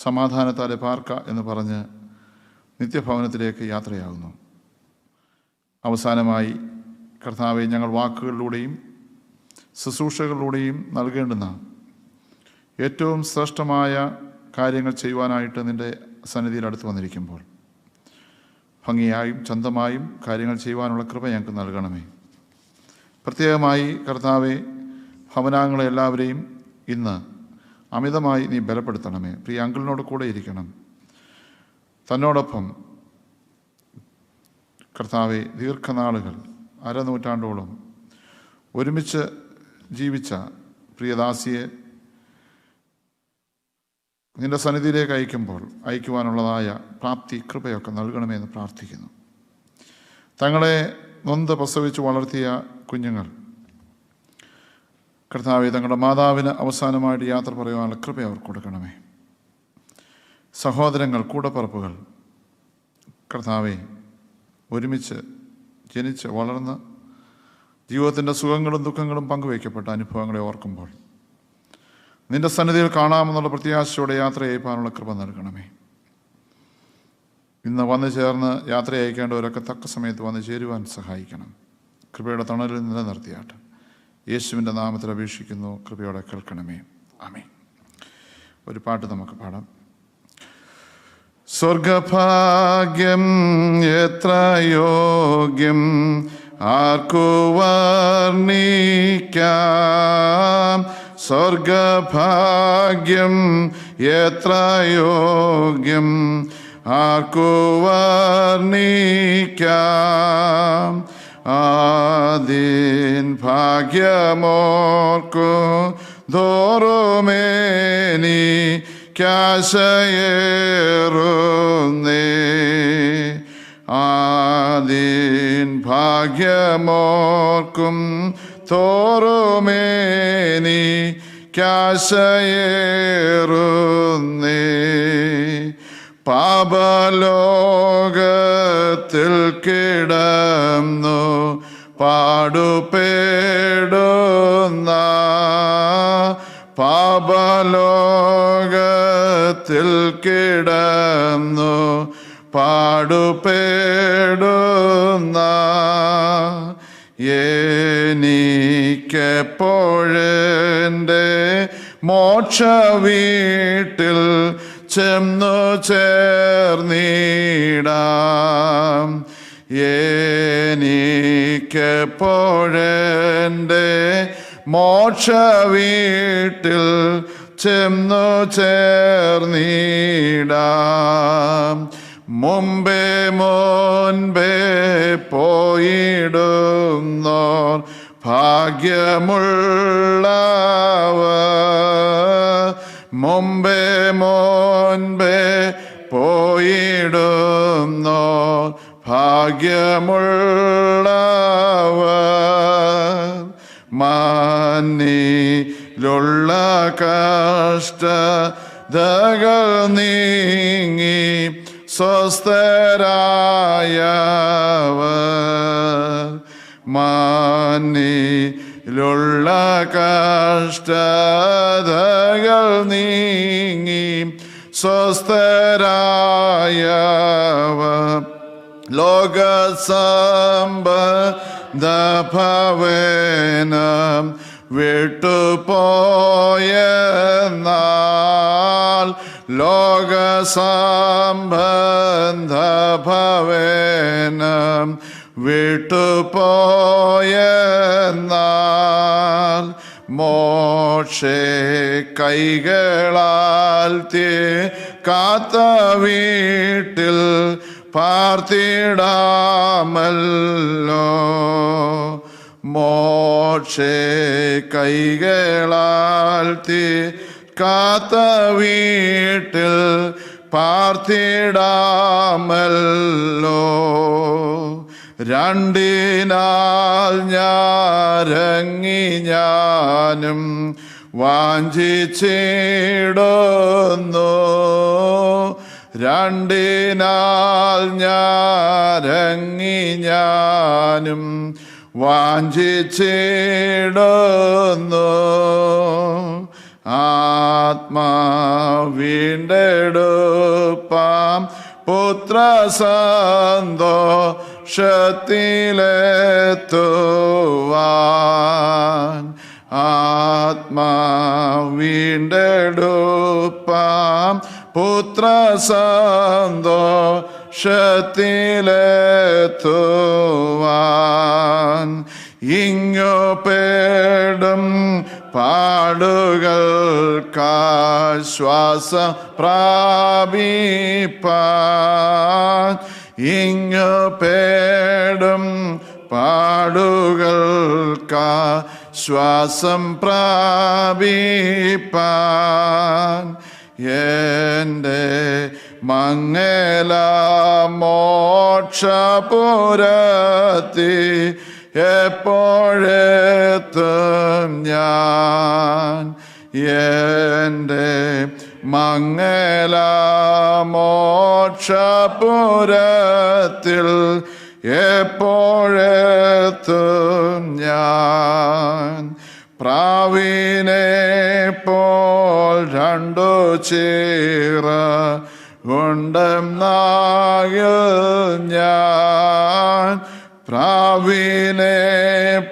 സമാധാനത്താലെ പാർക്ക എന്ന് പറഞ്ഞ് നിത്യഭവനത്തിലേക്ക് യാത്രയാകുന്നു. അവസാനമായി കർത്താവെ, ഞങ്ങൾ വാക്കുകളിലൂടെയും ശുശ്രൂഷകളിലൂടെയും നൽകേണ്ടുന്ന ഏറ്റവും ശ്രേഷ്ഠമായ കാര്യങ്ങൾ ചെയ്യുവാനായിട്ട് നിൻ്റെ സന്നിധിയിൽ അടുത്ത് വന്നിരിക്കുമ്പോൾ ഭംഗിയായും ചന്തമായും കാര്യങ്ങൾ ചെയ്യുവാനുള്ള കൃപ ഞങ്ങൾക്ക് നൽകണമേ. പ്രത്യേകമായി കർത്താവെ, ഭവനാംഗങ്ങളെ എല്ലാവരെയും ഇന്ന് അമിതമായി നീ ബലപ്പെടുത്തണമേ. പ്രിയ അങ്കിളിനോട് കൂടെ ഇരിക്കണം. തന്നോടൊപ്പം കർത്താവെ ദീർഘനാളുകൾ അരനൂറ്റാണ്ടോളം ഒരുമിച്ച് ജീവിച്ച പ്രിയദാസിയെ നിൻ്റെ സന്നിധിയിലേക്ക് അയക്കുവാനുള്ളതായ പ്രാപ്തി കൃപയൊക്കെ നൽകണമെന്ന് പ്രാർത്ഥിക്കുന്നു. തങ്ങളെ നൊന്ത് പ്രസവിച്ച് വളർത്തിയ കുഞ്ഞുങ്ങൾ കർത്താവെ, തങ്ങളുടെ മാതാവിന് അവസാനമായിട്ട് യാത്ര പറയുവാനുള്ള കൃപ അവർക്ക് കൊടുക്കണമേ. സഹോദരങ്ങൾ, കൂടപ്പിറപ്പുകൾ കർത്താവെ, ഒരുമിച്ച് ജനിച്ച് വളർന്ന് ജീവിതത്തിൻ്റെ സുഖങ്ങളും ദുഃഖങ്ങളും പങ്കുവയ്ക്കപ്പെട്ട അനുഭവങ്ങളെ ഓർക്കുമ്പോൾ നിൻ്റെ സന്നിധിയിൽ കാണാമെന്നുള്ള പ്രത്യാശയോടെ യാത്ര അയക്കാനുള്ള കൃപ നൽകണമേ. ഇന്ന് വന്നു ചേർന്ന് യാത്ര അയക്കേണ്ടവരൊക്കെ തക്ക സമയത്ത് വന്നു ചേരുവാൻ സഹായിക്കണം. കൃപയുടെ തണലിൽ നിലനിർത്തിയാട്ട് യേശുവിൻ്റെ നാമത്തിൽ അപേക്ഷിക്കുന്നു. കൃപയോടെ കേൾക്കണമേ. ആമേൻ. ഒരു പാട്ട് നമുക്ക് പാടാം. സ്വർഗഭാഗ്യം എത്ര യോഗ്യം ആർക്കു വർണ്ണിക്കാം. സ്വർഗഭാഗ്യം എത്ര യോഗ്യം ആർക്കു വർണ്ണിക്കാം. ആദിൻ ഭാഗ്യമോർക്കു ധോറുമേനിക്കാശയേറുന്നേ. ആദിൻ ഭാഗ്യമോർക്കും തോറുമേനിക്കാശയേറുന്നേ. പാപലോകത്തിൽ കിടന്നു പാടുപേടുന്ന പാപലോകത്തിൽ കിടന്നു പാടുപേടുന്ന എനിക്കെപ്പോഴെൻ്റെ മോക്ഷവീട്ടിൽ ചെന്നു ചേർന്നിടാം. എനിക്കെപ്പോഴെൻ്റെ മോക്ഷവീട്ടിൽ ചെന്നു ചേർന്നിടാം. മുമ്പേ പോയിടുന്നോർ ഭാഗ്യമുള്ളവർ. മുമ്പേ പോയിടുന്നോർ ഭാഗ്യമുള്ളവർ. മാനിലുള്ള കഷ്ടതകൾ നീങ്ങി സ്വസ്ഥരായവർ. മാനിലുള്ള കഷ്ടതകൾ നീങ്ങി സ്വസ്ഥരായവർ. ലോകസംബന്ധഭവനം വിട്ടുപോയെന്നാൽ ലോകസംബന്ധഭവനം വിട്ടുപോയെന്നാൽ മോക്ഷേ കൈകളാൽ കാത്ത വീട്ടിൽ പാർത്തിടാമല്ലോ. മോക്ഷേ കൈകളാൽ കാത്ത വീട്ടിൽ പാർത്തിടാമല്ലോ. രണ്ടിനാൽ ഞാരങ്ങി ഞാനും വാഞ്ചിച്ചിടുന്നു. രണ്ടിനാൽ ഞാരങ്ങി ഞാനും വാഞ്ചിച്ചിടുന്നു. ആത്മാവീണ്ടെടുപ്പാം പുത്രസന്തോഷത്തിലെത്തുവാൻ. ആത്മാവീണ്ടെടുപ്പാം പുത്രസന്തോഷത്തിലെത്തുവാൻ. ഇങ്ങു പേടും പാടുകൾക്കാശ്വാസം പ്രാപിപ്പാൻ. ഇങ്ങു പേടും പാടുകൾക്കാശ്വാസം പ്രാപിപ്പാൻ. എൻ്റെ മംഗല മോക്ഷപുരത്തി എപ്പോഴെത്തും ഞാൻ. എൻ്റെ മംഗല മോക്ഷപുരത്തിൽ എപ്പോഴെത്തും ഞാൻ. പ്രാവിനെ പോൽ രണ്ടു ചീറ ഉണ്ടെന്നാകിൽ ഞാൻ. പ്രാവിനെ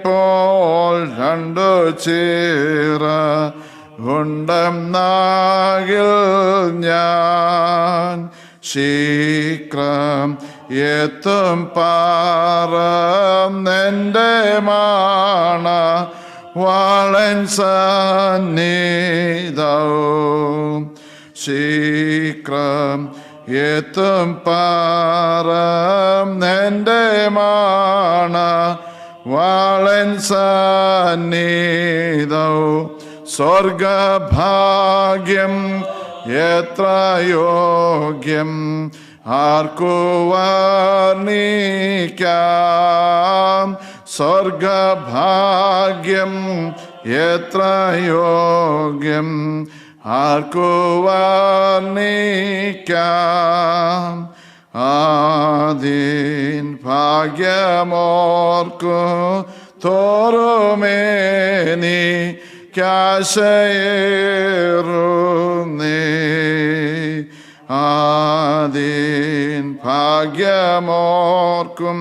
പോൽ രണ്ടു ചീറ ഉണ്ടെന്നാകിൽ ഞാൻ. ശീഘ്രം എത്തും പാറന്നെൻ്റെ മാണ വാളൻ സന്നിധവും. ശീഘ്രം എത്തും പാറന്നെൻ്റെ മാണ വാളൻ സന്നിധവും. സ്വർഗഭാഗ്യം എത്ര യോഗ്യം ആർക്കു വർണ്ണിക്കാം. സ്വർഗഭാഗ്യം എത്ര യോഗ്യം ആർക്കു വർണ്ണിക്കാം. ആദിൻ ഭാഗ്യമോർക്കു തോറുമേനി കാശയേറുന്നേ. ആദിൻ ഭാഗ്യമോർക്കും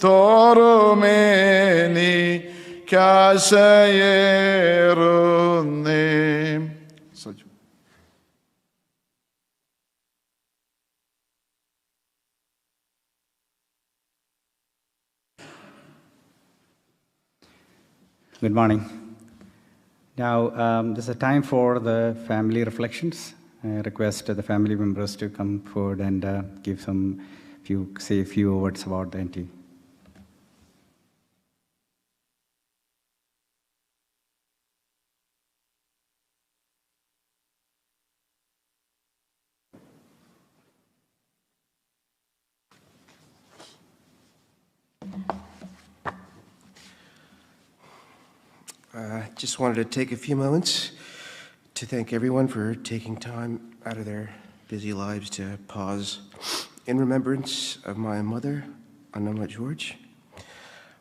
തോറുമേനി കാശയേറുന്നേ. Good morning. Now, this is a time for the family reflections. I request the family members to come forward and say a few words about the NT. Just wanted to take a few moments to thank everyone for taking time out of their busy lives to pause in remembrance of my mother, Annamma George.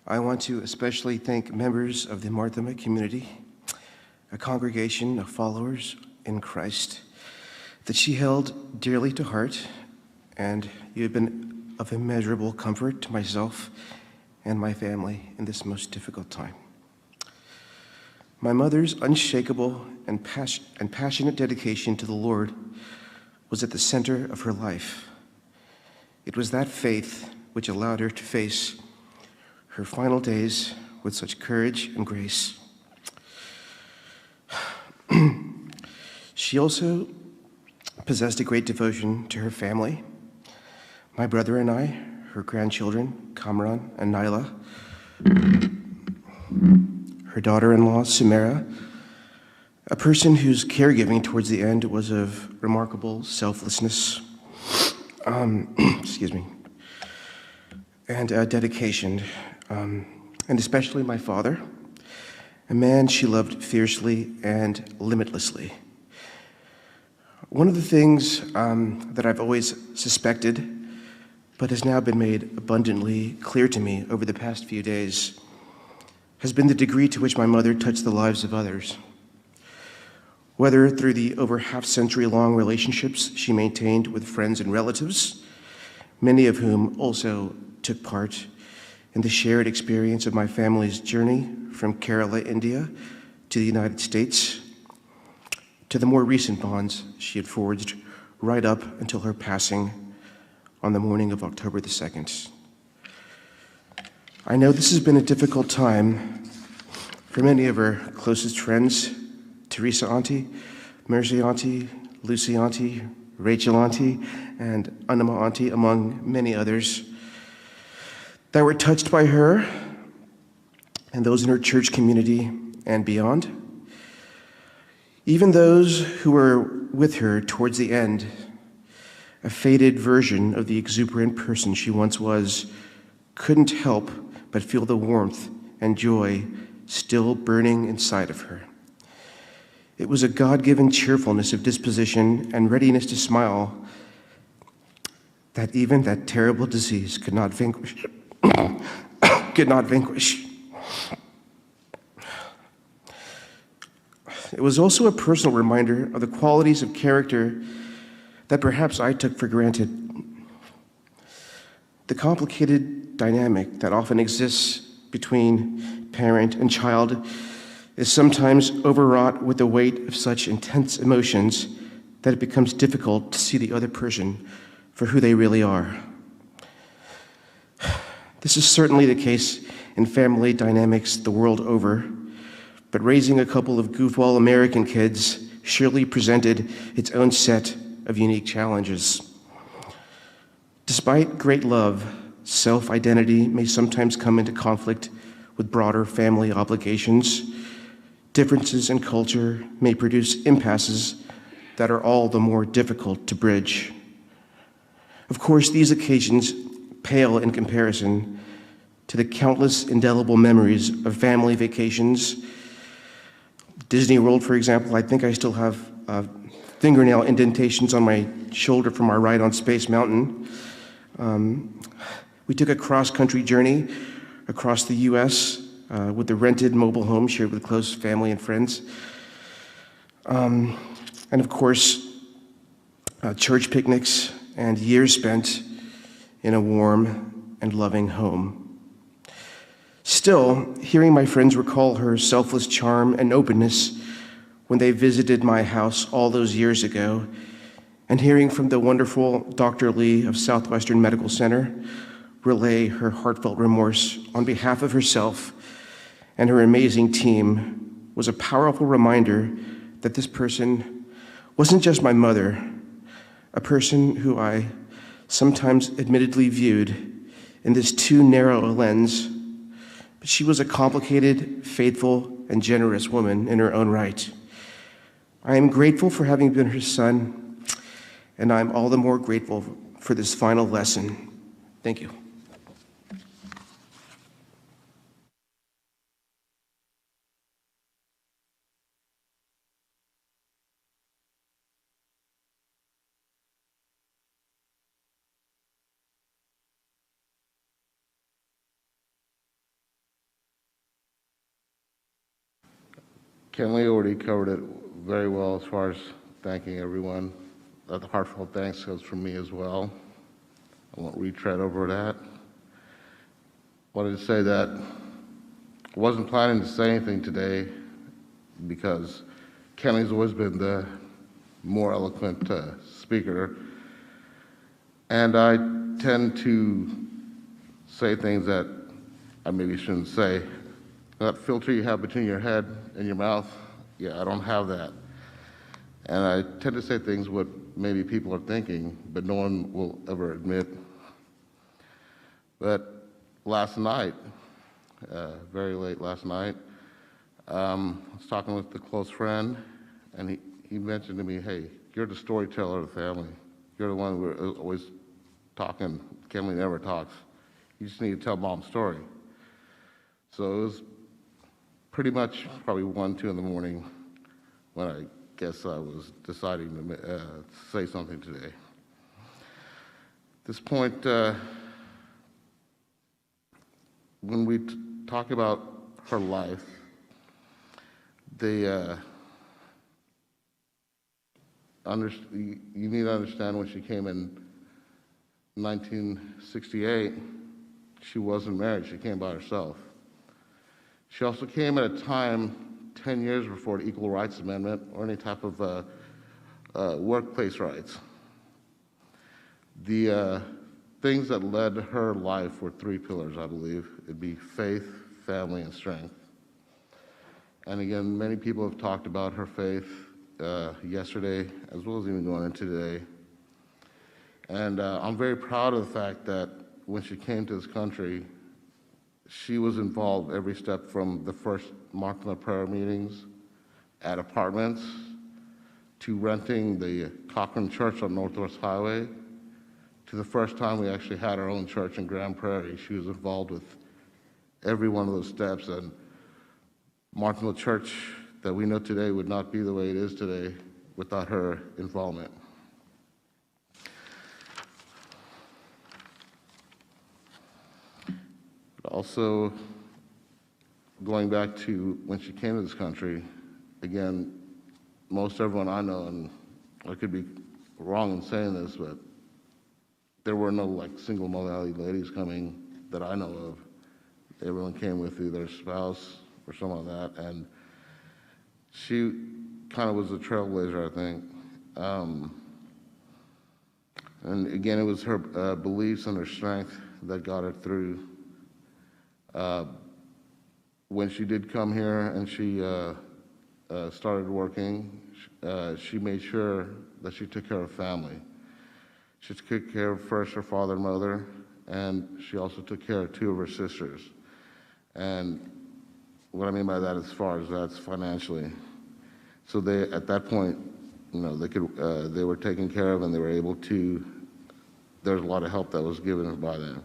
I want to especially thank members of the Thoma community, a congregation of followers in Christ that she held dearly to heart, and you have been of immeasurable comfort to myself and my family in this most difficult time. My mother's unshakable and passionate dedication to the Lord was at the center of her life. It was that faith which allowed her to face her final days with such courage and grace. She also possessed a great devotion to her family. My brother and I, her grandchildren, Kamran and Naila, her daughter-in-law, Samara, a person whose caregiving towards the end was of remarkable selflessness, and dedication, and especially my father, a man she loved fiercely and limitlessly. One of the things that I've always suspected, but has now been made abundantly clear to me over the past few days, has been the degree to which my mother touched the lives of others. Whether through the over half-century-long relationships she maintained with friends and relatives, many of whom also took part in the shared experience of my family's journey from Kerala, India, to the United States, to the more recent bonds she had forged right up until her passing on the morning of October the 2nd. I know this has been a difficult time for many of her closest friends, Teresa Auntie, Mercy Auntie, Lucy Auntie, Rachel Auntie, and Annamma Auntie, among many others, that were touched by her and those in her church community and beyond. Even those who were with her towards the end, a faded version of the exuberant person she once was, couldn't help but feel the warmth and joy still burning inside of her. It was a God-given cheerfulness of disposition and readiness to smile that even that terrible disease could not vanquish. could not vanquish. It was also a personal reminder of the qualities of character that perhaps I took for granted. The complicated dynamic that often exists between parent and child is sometimes overwrought with the weight of such intense emotions that it becomes difficult to see the other person for who they really are. This is certainly the case in family dynamics the world over, but raising a couple of goofball American kids surely presented its own set of unique challenges. Despite great love, self-identity may sometimes come into conflict with broader family obligations. Differences in culture may produce impasses that are all the more difficult to bridge. Of course, these occasions pale in comparison to the countless indelible memories of family vacations. Disney World, for example, I think I still have fingernail indentations on my shoulder from our ride on Space Mountain. We took a cross-country journey across the U.S. With the rented mobile home shared with close family and friends. And of course, church picnics and years spent in a warm and loving home. Still, hearing my friends recall her selfless charm and openness when they visited my house all those years ago, and hearing from the wonderful Dr. Lee of Southwestern Medical Center relay her heartfelt remorse on behalf of herself and her amazing team was a powerful reminder that this person wasn't just my mother, a person who I sometimes admittedly viewed in this too narrow a lens, but she was a complicated, faithful, and generous woman in her own right. I am grateful for having been her son, and I'm all the more grateful for this final lesson. Thank you. Kenley already covered it very well as far as thanking everyone. The heartfelt thanks goes from me as well. I won't retread over that. Wanted to say that I wasn't planning to say anything today because Kenley's always been the more eloquent speaker, and I tend to say things that I maybe shouldn't say. That filter you have between your head and your mouth, yeah, I don't have that. And I tend to say things what maybe people are thinking, but no one will ever admit. But last night, very late last night, I was talking with a close friend, and he mentioned to me, hey, you're the storyteller of the family. You're the one we're always talking. Kenley never talks. You just need to tell Mom's story. So it was pretty much probably 1, 2 in the morning when I guess I was deciding to say something today. At this point, when we talk about her life, the you need to understand when she came in 1968, she wasn't married. She came by herself. She also came at a time 10 years before the Equal Rights Amendment or any type of workplace rights. The things that led her life were three pillars, I believe. It'd be faith, family, and strength. And again, many people have talked about her faith yesterday, as well as even going into today. And I'm very proud of the fact that when she came to this country, she was involved every step from the first Markham prayer meetings at apartments to renting the Cochran Church on Northwest Highway to the first time we actually had our own church in Grand Prairie. She was involved with every one of those steps, and Markham Church that we know today would not be the way it is today without her involvement. Also, going back to when she came to this country, again, most everyone I know, and I could be wrong in saying this, but there were no like single modality ladies coming that I know of. Everyone came with either a spouse or someone like that, and she kind of was a trailblazer, I think. And again, it was her beliefs and her strength that got her through. When she did come here and she started working, she made sure that she took care of family. She took care of first her father and mother, and she also took care of two of her sisters. And what I mean by that, as far as that's financially. So they, at that point, you know, they were taken care of, and they were able to. There was a lot of help that was given by them.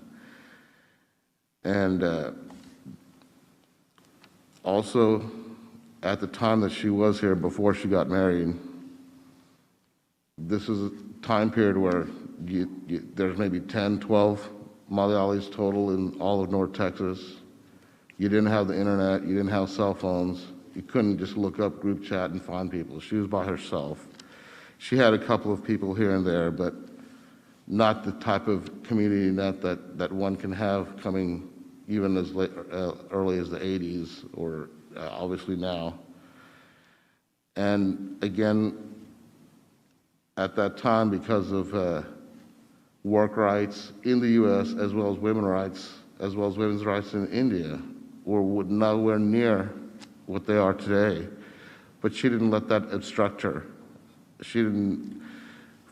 And also, at the time that she was here, before she got married, this is a time period where there's maybe 10, 12 Malayalis total in all of North Texas. You didn't have the internet, you didn't have cell phones. You couldn't just look up group chat and find people. She was by herself. She had a couple of people here and there, but not the type of community net that one can have coming even as early as the 80s or obviously now. And again, at that time, because of work rights in the U.S. as well as women's rights in India, were nowhere near what they are today. But she didn't let that obstruct her. She didn't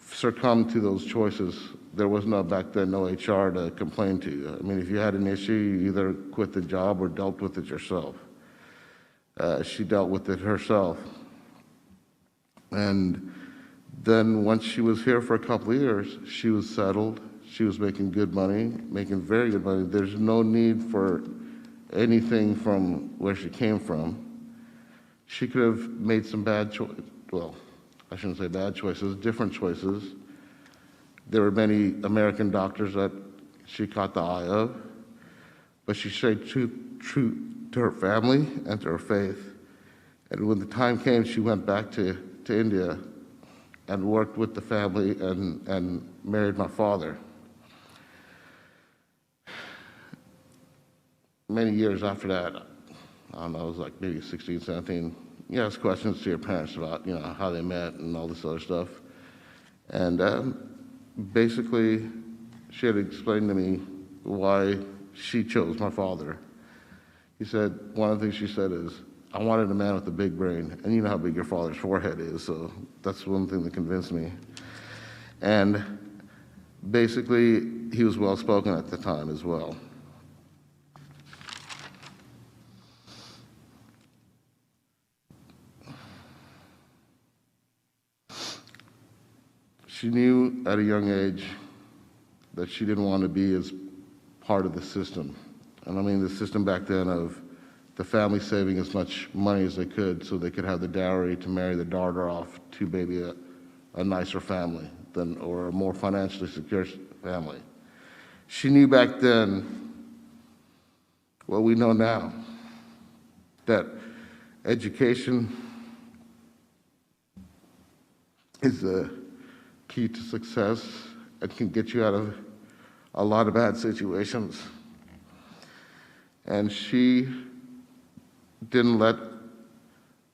succumb to those choices. There was back then no HR to complain to. I mean, if you had an issue, you either quit the job or dealt with it yourself. She dealt with it herself. And then once she was here for a couple of years, she was settled. She was making good money, making very good money. There's no need for anything from where she came from. She could have made some bad choices. Well, I shouldn't say bad choices, different choices. There were many American doctors that she caught the eye of, but she stayed true to her family and to her faith. And when the time came, she went back to India and worked with the family and married my father. Many years after that, I don't know, I was like maybe 16, 17, you ask questions to your parents about, you know, how they met and all this other stuff. And basically, she had explained to me why she chose my father. He said, one of the things she said is, I wanted a man with a big brain, and you know how big your father's forehead is, so that's one thing that convinced me. And basically, he was well-spoken at the time as well. She knew at a young age that she didn't want to be as part of the system. And I mean the system back then of the family saving as much money as they could so they could have the dowry to marry the daughter off to maybe a nicer family or a more financially secure family. She knew back then what we know now, that education is the key to success and can get you out of a lot of bad situations. And she didn't let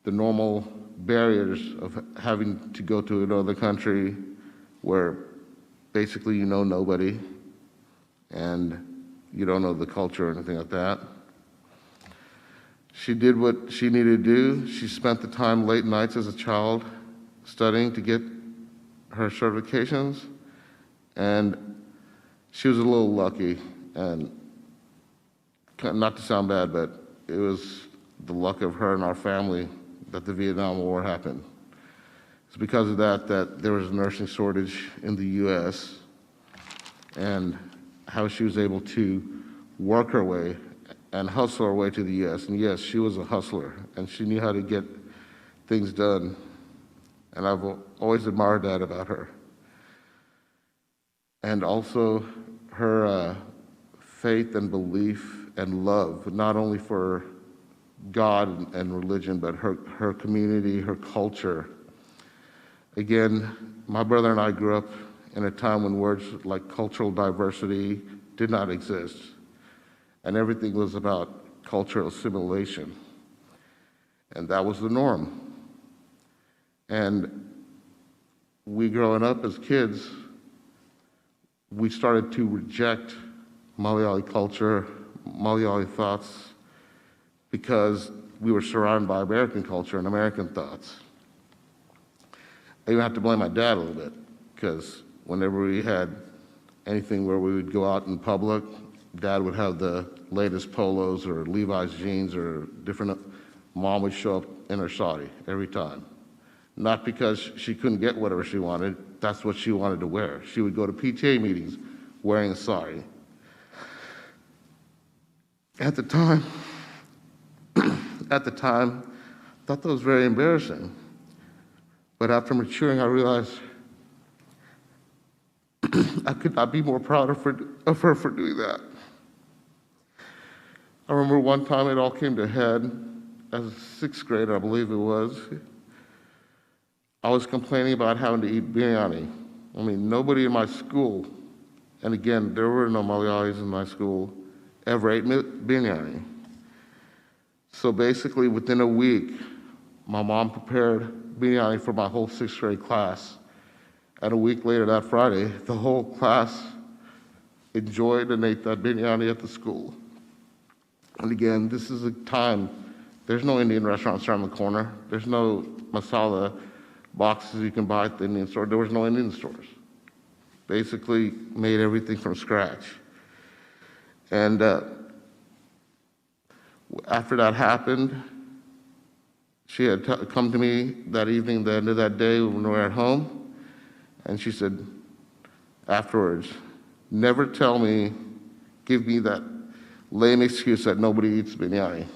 the normal barriers of having to go to another country where basically you know nobody and you don't know the culture or anything like that. She did what she needed to do. She spent the time late nights as a child studying to get her certifications, and she was a little lucky, and not to sound bad, but it was the luck of her and our family that the Vietnam War happened. It's because of that there was a nursing shortage in the US, and how she was able to work her way and hustle her way to the US. And yes, she was a hustler, and she knew how to get things done. And I've always admired that about her. And also her faith and belief and love, not only for God and religion, but her community, her culture. Again, my brother and I grew up in a time when words like cultural diversity did not exist, and everything was about cultural assimilation, and that was the norm. And we growing up as kids, we started to reject Malayali culture, Malayali thoughts, because we were surrounded by American culture and American thoughts. I even have to blame my dad a little bit, because whenever we had anything where we would go out in public, Dad would have the latest polos or Levi's jeans or different. Mom would show up in her sari every time. Not because she couldn't get whatever she wanted, that's what she wanted to wear. She would go to PTA meetings wearing a sari. At the time, I thought that was very embarrassing. But after maturing, I realized I could not be more proud of her for doing that. I remember one time it all came to a head as a sixth grader, I believe it was. I was complaining about having to eat biryani. I mean, nobody in my school, and again, there were no Malayalis in my school, ever ate biryani. So basically, within a week, my mom prepared biryani for my whole sixth grade class. And a week later, that Friday, the whole class enjoyed and ate that biryani at the school. And again, this is a time, there's no Indian restaurants around the corner. There's no masala boxes you can buy at the Indian store. There was no Indian stores. Basically made everything from scratch. And after that happened, she had come to me that evening, the end of that day when we were at home, and she said afterwards, never tell me, give me that lame excuse that nobody eats biryani.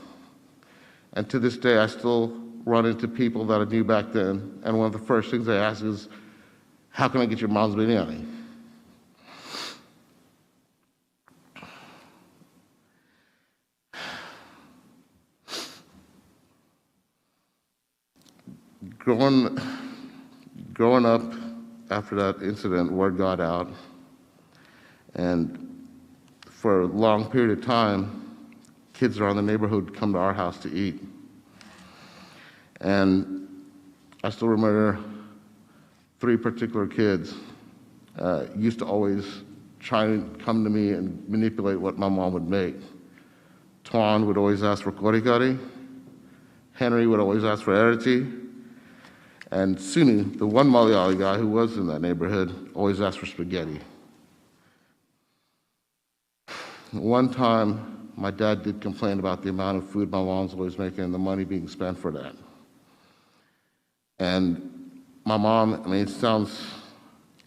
And to this day, I still run into people that I knew back then, and one of the first things I ask is, how can I get your mom's biryani? Growing up after that incident, word got out, and for a long period of time, kids around the neighborhood would come to our house to eat. And I still remember 3 particular kids used to always try and come to me and manipulate what my mom would make. Tuan would always ask for kori-kari, Henry would always ask for eriti, and Suni, the one Malayali guy who was in that neighborhood, always asked for spaghetti. One time, my dad did complain about the amount of food my mom's always making and the money being spent for that. And my mom, I mean, it sounds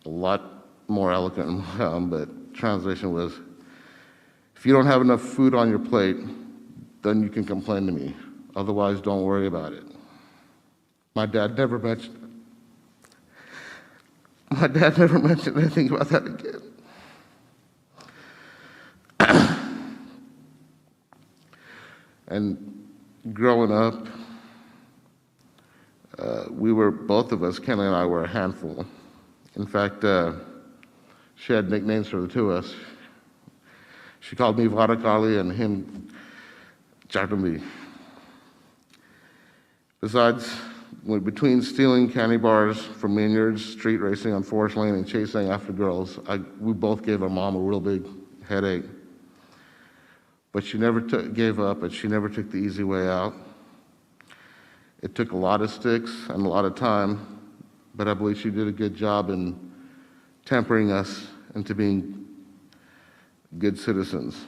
a lot more eloquent, but translation was, if you don't have enough food on your plate, then you can complain to me. Otherwise, don't worry about it. My dad never mentioned anything about that again. And growing up, both of us, Kelly and I, were a handful. In fact, she had nicknames for the two of us. She called me Varakali and him Chattambi. Besides, between stealing candy bars from vineyards, street racing on Forest Lane, and chasing after girls, we both gave our mom a real big headache. But she never gave up, and she never took the easy way out. It took a lot of sticks and a lot of time, but I believe she did a good job in tempering us into being good citizens.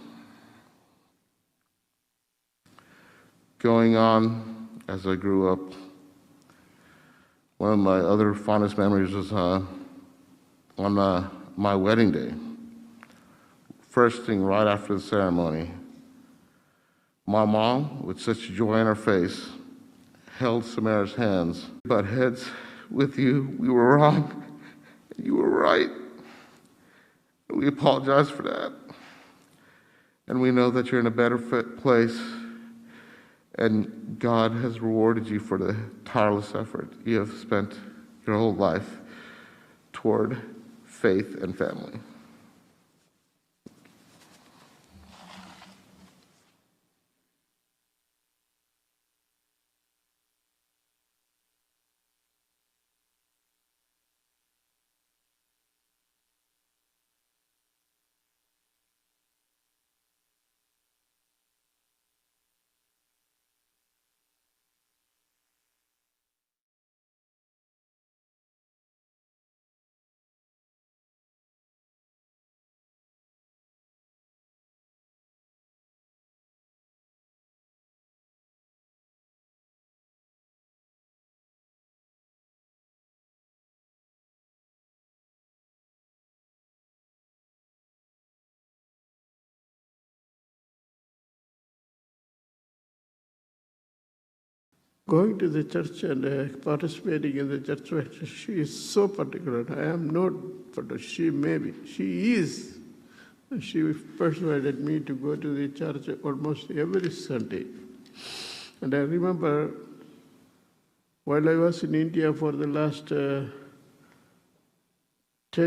Going on, as I grew up, one of my other fondest memories was on my wedding day. First thing right after the ceremony, my mom, with such joy in her face, held Samara's hands. Butt heads with you, we were wrong, and you were right. We apologize for that. And we know that you're in a better place, and God has rewarded you for the tireless effort you have spent your whole life toward faith and family. Going to the church and participating in the church worship, she is so particular. I am not, but she is. She persuaded me to go to the church almost every Sunday. And I remember while I was in India for the last 10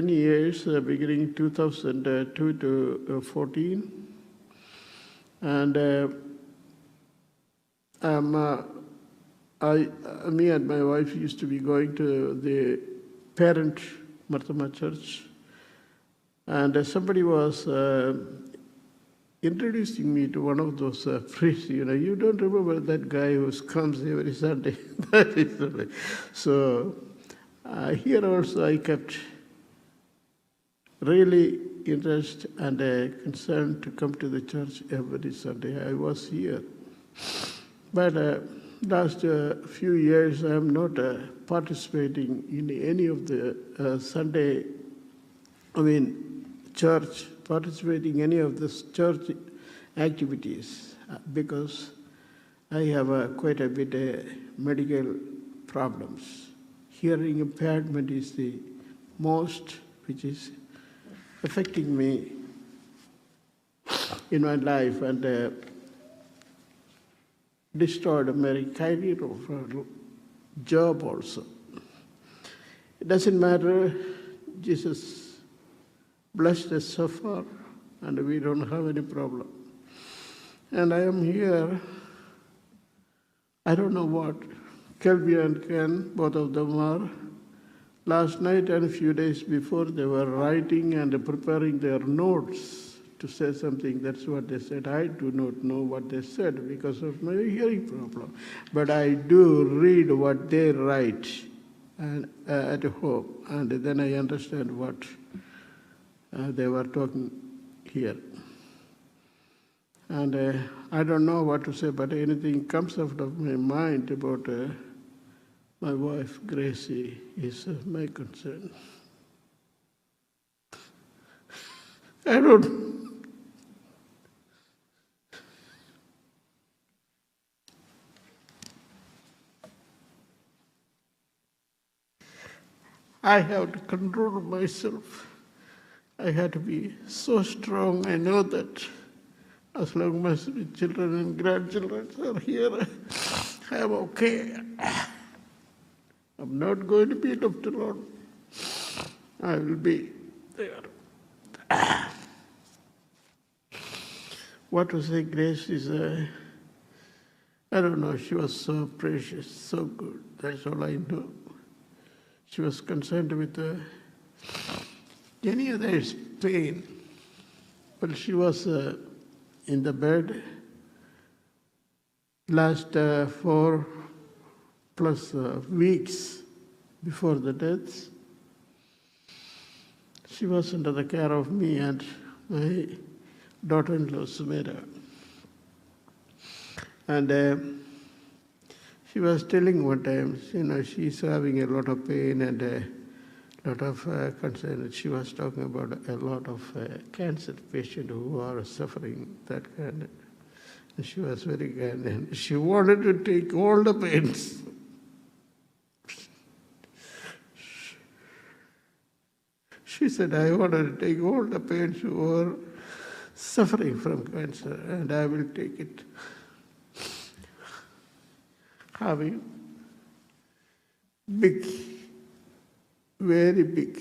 years, beginning 2002 to 14, and me and my wife used to be going to the parent Marthama church, and somebody was introducing me to one of those priests. You don't remember that guy who comes every Sunday. That is the way. So here also I kept really interested and concerned to come to the church every Sunday. I was here. But last few years, I am not participating in any of the church, participating in any of the church activities because I have quite a bit medical problems. Hearing impairment is the most which is affecting me in my life and destroyed my career of job also. It doesn't matter, Jesus blessed us so far and we don't have any problem. And I am here, I don't know what, Kelby and Ken, both of them are. Last night and a few days before, they were writing and preparing their notes to say something. That's what they said. I do not know what they said because of my hearing problem. But I do read what they write and, at home, and then I understand what they were talking here. And I don't know what to say, but anything comes out of my mind about my wife, Gracie, is my concern. I don't. I have to control myself. I have to be so strong. I know that as long as my children and grandchildren are here, I am okay. I'm not going to be left alone. I will be there. What was her grace is, I don't know, she was so precious, so good. That's all I know. She was concerned with any other pain. But she was in the bed last 4+ weeks before the death. She was under the care of me and my daughter-in-law, Sumera. And she was telling one time, she's having a lot of pain and a lot of concern. She was talking about a lot of cancer patients who are suffering that kind. And she was very kind. And she wanted to take all the pains. She said, I wanted to take all the pains who are suffering from cancer, and I will take it. Having big, very big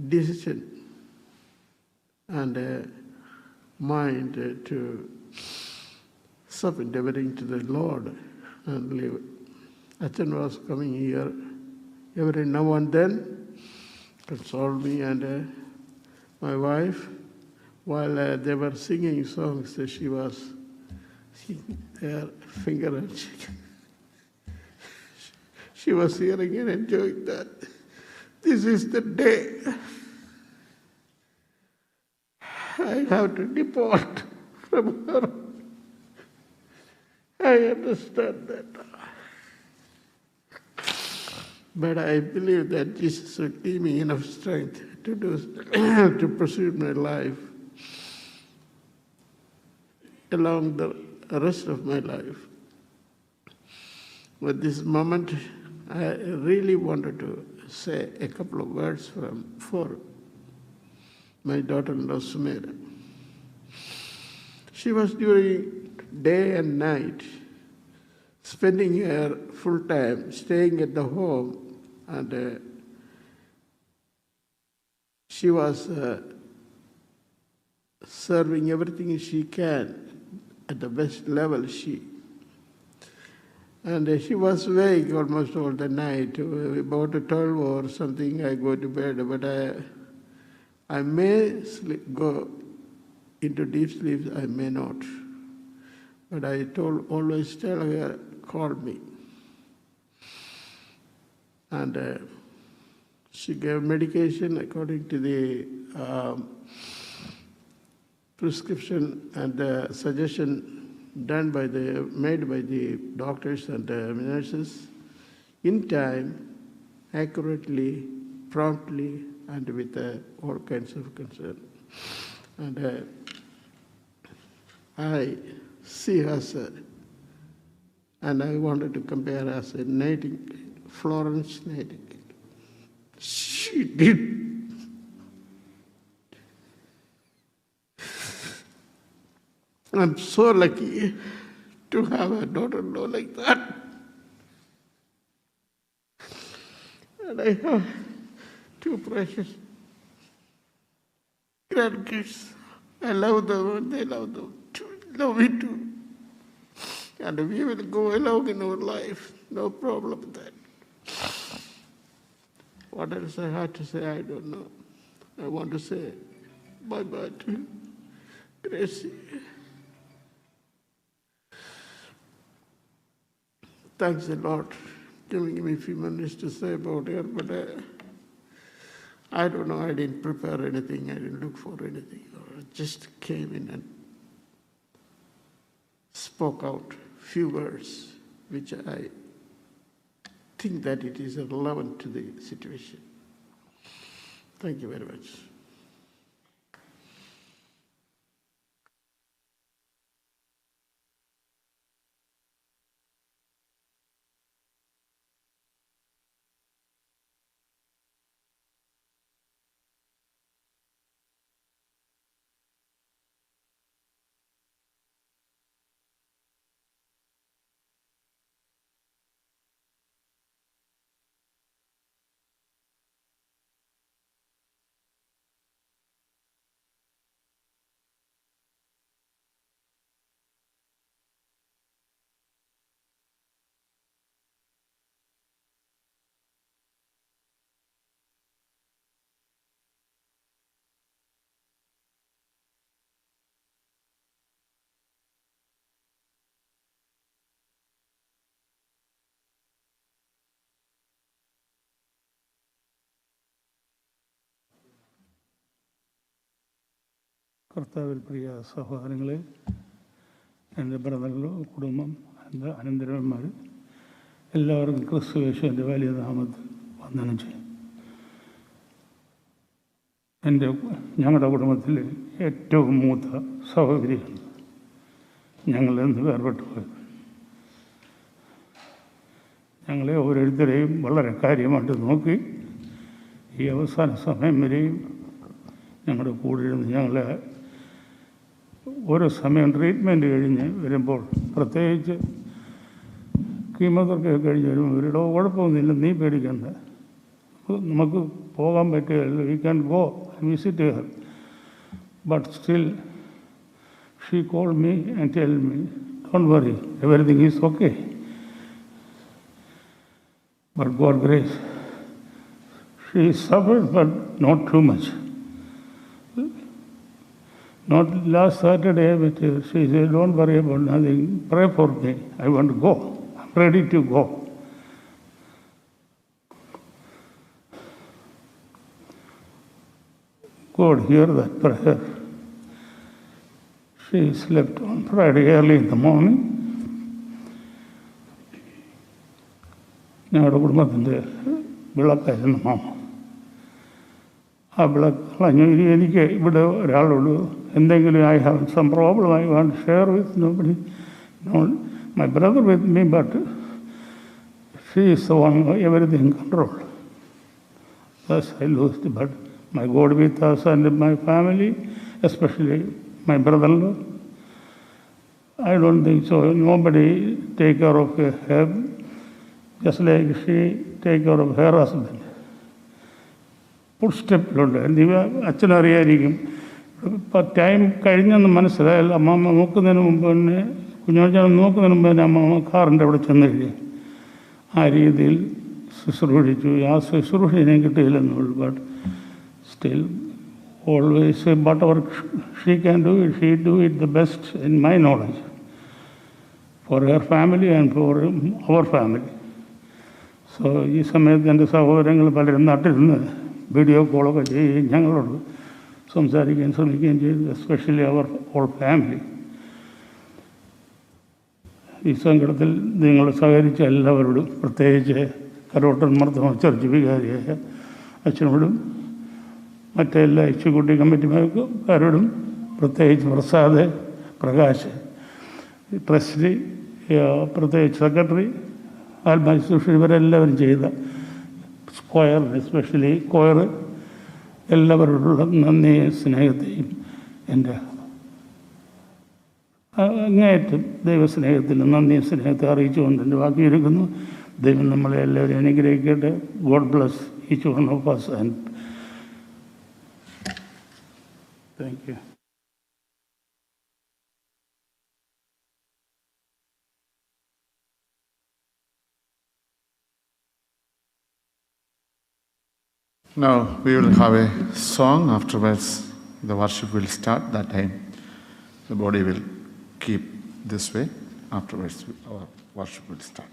decision and a mind to submit everything to the Lord and live. Achan was coming here every now and then, console me and my wife. While they were singing songs, she was her finger and she was hearing and enjoying that. This is the day I have to depart from her. I understand that. But I believe that Jesus will give me enough strength to to pursue my life along the rest of my life. At this moment, I really wanted to say a couple of words for my daughter-in-law, Sumera. She was doing day and night, spending her full time, staying at the home, and she was serving everything she can at the best level. And she was awake almost all the night. About 12 or something, I go to bed, but I may go into deep sleep, I may not. But I always tell her, call me. And she gave medication according to the prescription and the suggestion made by the doctors and nurses in time, accurately, promptly, and with all kinds of concern. And I see her, and I wanted to compare her as a Nightingale, Florence Nightingale. She did. I'm so lucky to have a daughter-in-law like that. And I have two precious grandkids. I love them and they love them too. Love me too. And we will go along in our life. No problem with that. What else I had to say, I don't know. I want to say bye-bye to Gracie. Thanks a lot for giving me a few minutes to say about her, but I don't know, I didn't prepare anything, I didn't look for anything. I just came in and spoke out a few words, which I think that it is relevant to the situation. Thank you very much. കർത്താവിൽ പ്രിയ സഹോദരങ്ങളെ, എൻ്റെ ബ്രദറിലോ കുടുംബം, എൻ്റെ അനന്തരവന്മാർ എല്ലാവർക്കും ക്രിസ്തു യേശുവിൻ്റെ വലിയ നാമത്തിൽ വന്ദനം ചെയ്യും. ഞങ്ങളുടെ കുടുംബത്തിൽ ഏറ്റവും മൂത്ത സഹോദരിയാണ് ഞങ്ങൾ എന്ന് വേർപെട്ടു പോയത്. ഞങ്ങളെ ഓരോരുത്തരെയും വളരെ കാര്യമായിട്ട് നോക്കി ഈ അവസാന സമയം വരെയും ഞങ്ങളുടെ കൂടെ ഇരുന്ന് ഞങ്ങളെ ഓരോ സമയം ട്രീറ്റ്മെൻറ്റ് കഴിഞ്ഞ് വരുമ്പോൾ, പ്രത്യേകിച്ച് കീമോതെറാപ്പി കഴിഞ്ഞ് വരുമ്പോൾ ഇവരുടെ കുഴപ്പമൊന്നുമില്ല, നീ പേടിക്കണ്ട, നമുക്ക് പോകാൻ പറ്റുകയല്ല, we can go and visit her. But still she call me and tell me, don't worry, everything is okay. But God grace, she suffered, but not too much. Not last Saturday, but she said, don't worry about nothing, pray for me, I want to go, I'm ready to go. God hear that prayer. She slept on Friday early in the morning. ഞങ്ങളുടെ കുടുംബത്തിൻ്റെ വിളക്കായിരുന്നു mama. ആ വിളക്ക് കളഞ്ഞു. എനിക്ക് ഇവിടെ ഒരാളുള്ളൂ, എന്തെങ്കിലും I have some problem, I want share with nobody, my brother with me, but she is the one everything control. Thus I lost, but my God with us and my family, especially my brother-in-law, I don't think so. Nobody take care of her, just like she take care of her husband. Food സ്റ്റെപ്പിലുണ്ട്. അച്ഛനറിയായിരിക്കും. ഇപ്പം time കഴിഞ്ഞെന്ന് മനസ്സിലായാൽ അമ്മാമ്മ നോക്കുന്നതിന് മുമ്പ് തന്നെ, കുഞ്ഞോച്ചാൻ നോക്കുന്നതിന് മുമ്പ് തന്നെ അമ്മാമ്മ കാറിൻ്റെ അവിടെ ചെന്ന് കഴിഞ്ഞു. ആ രീതിയിൽ ശുശ്രൂഷിച്ചു. ആ ശുശ്രൂഷ ഞാൻ കിട്ടിയില്ലെന്നുള്ളൂ. ബട്ട് സ്റ്റിൽ ഓൾവേസ് ബട്ട് അവർ she can do it, she do it the best in my knowledge for her family and for our family. So ഈ സമയത്ത് എൻ്റെ സഹോദരങ്ങൾ പലരും നാട്ടിലിരുന്ന് വീഡിയോ കോളൊക്കെ ചെയ്യുകയും ഞങ്ങളോട് സംസാരിക്കാൻ ശ്രമിക്കുകയും ചെയ്തു, എസ്പെഷ്യലി അവർ ഹോൾ ഫാമിലി. ഈ സങ്കടത്തിൽ നിങ്ങൾ സഹകരിച്ച എല്ലാവരോടും, പ്രത്യേകിച്ച് കരോട്ടൻ മർദ്ദമ ചർച്ച് വികാരിയായ അച്ഛനോടും മറ്റെല്ലാ എക്സിക്യൂട്ടീവ് കമ്മിറ്റിക്കാരോടും, പ്രത്യേകിച്ച് പ്രസാദ്, പ്രകാശ്, ട്രസ്റ്റി, പ്രത്യേകിച്ച് സെക്രട്ടറി, ആത്മാ ശുശ്രൂഷ, ഇവരെല്ലാവരും ചെയ്ത സ്ക്വയർ, എസ്പെഷ്യലി കോയർ, എല്ലാവരോടുള്ള നന്ദി സ്നേഹത്തെയും എൻ്റെ അങ്ങേയറ്റം ദൈവസ്നേഹത്തിന് നന്ദി സ്നേഹത്തെ അറിയിച്ചുകൊണ്ട് എൻ്റെ വാക്കിയിരിക്കുന്നു. ദൈവം നമ്മളെ എല്ലാവരും അനുഗ്രഹിക്കട്ടെ. God bless each one of us and thank you. Now we will have a song. Afterwards, the worship will start. That time, the body will keep this way. Afterwards, our worship will start.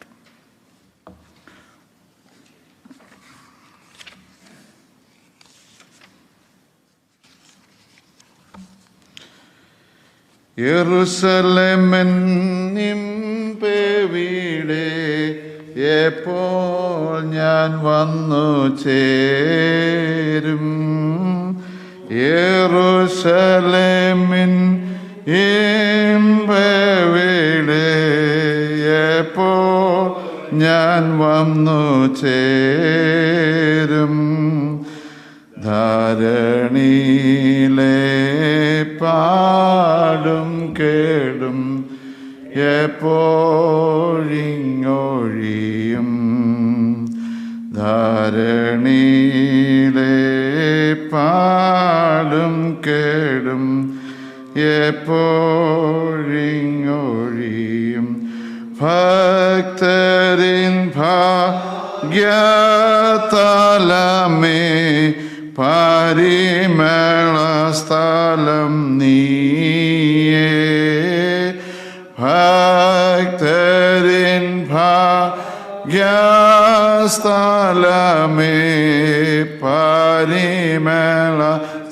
യെരൂശലേമിൻ നിൻപെവിടെ എപ്പോൾ ഞാൻ വന്നു ചേരും. യെരൂശലേമിൻ ഇമ്പെവിടെ എപ്പോൾ ഞാൻ വന്നു ചേരും. ധരണിയിലെ പാടും കേടും എപ്പോഴിങ്ങൊഴിയും. ധരണിയിലെ പാടും കേടും എപ്പോഴിങ്ങൊഴിയും. ഭക്തരിൻ ഭാഗ്യതലമേ പരിമള സ്ഥലം നീയേ. ഭക്തരിൻ ഭാഗ്യസ്ഥലമേ പരിമള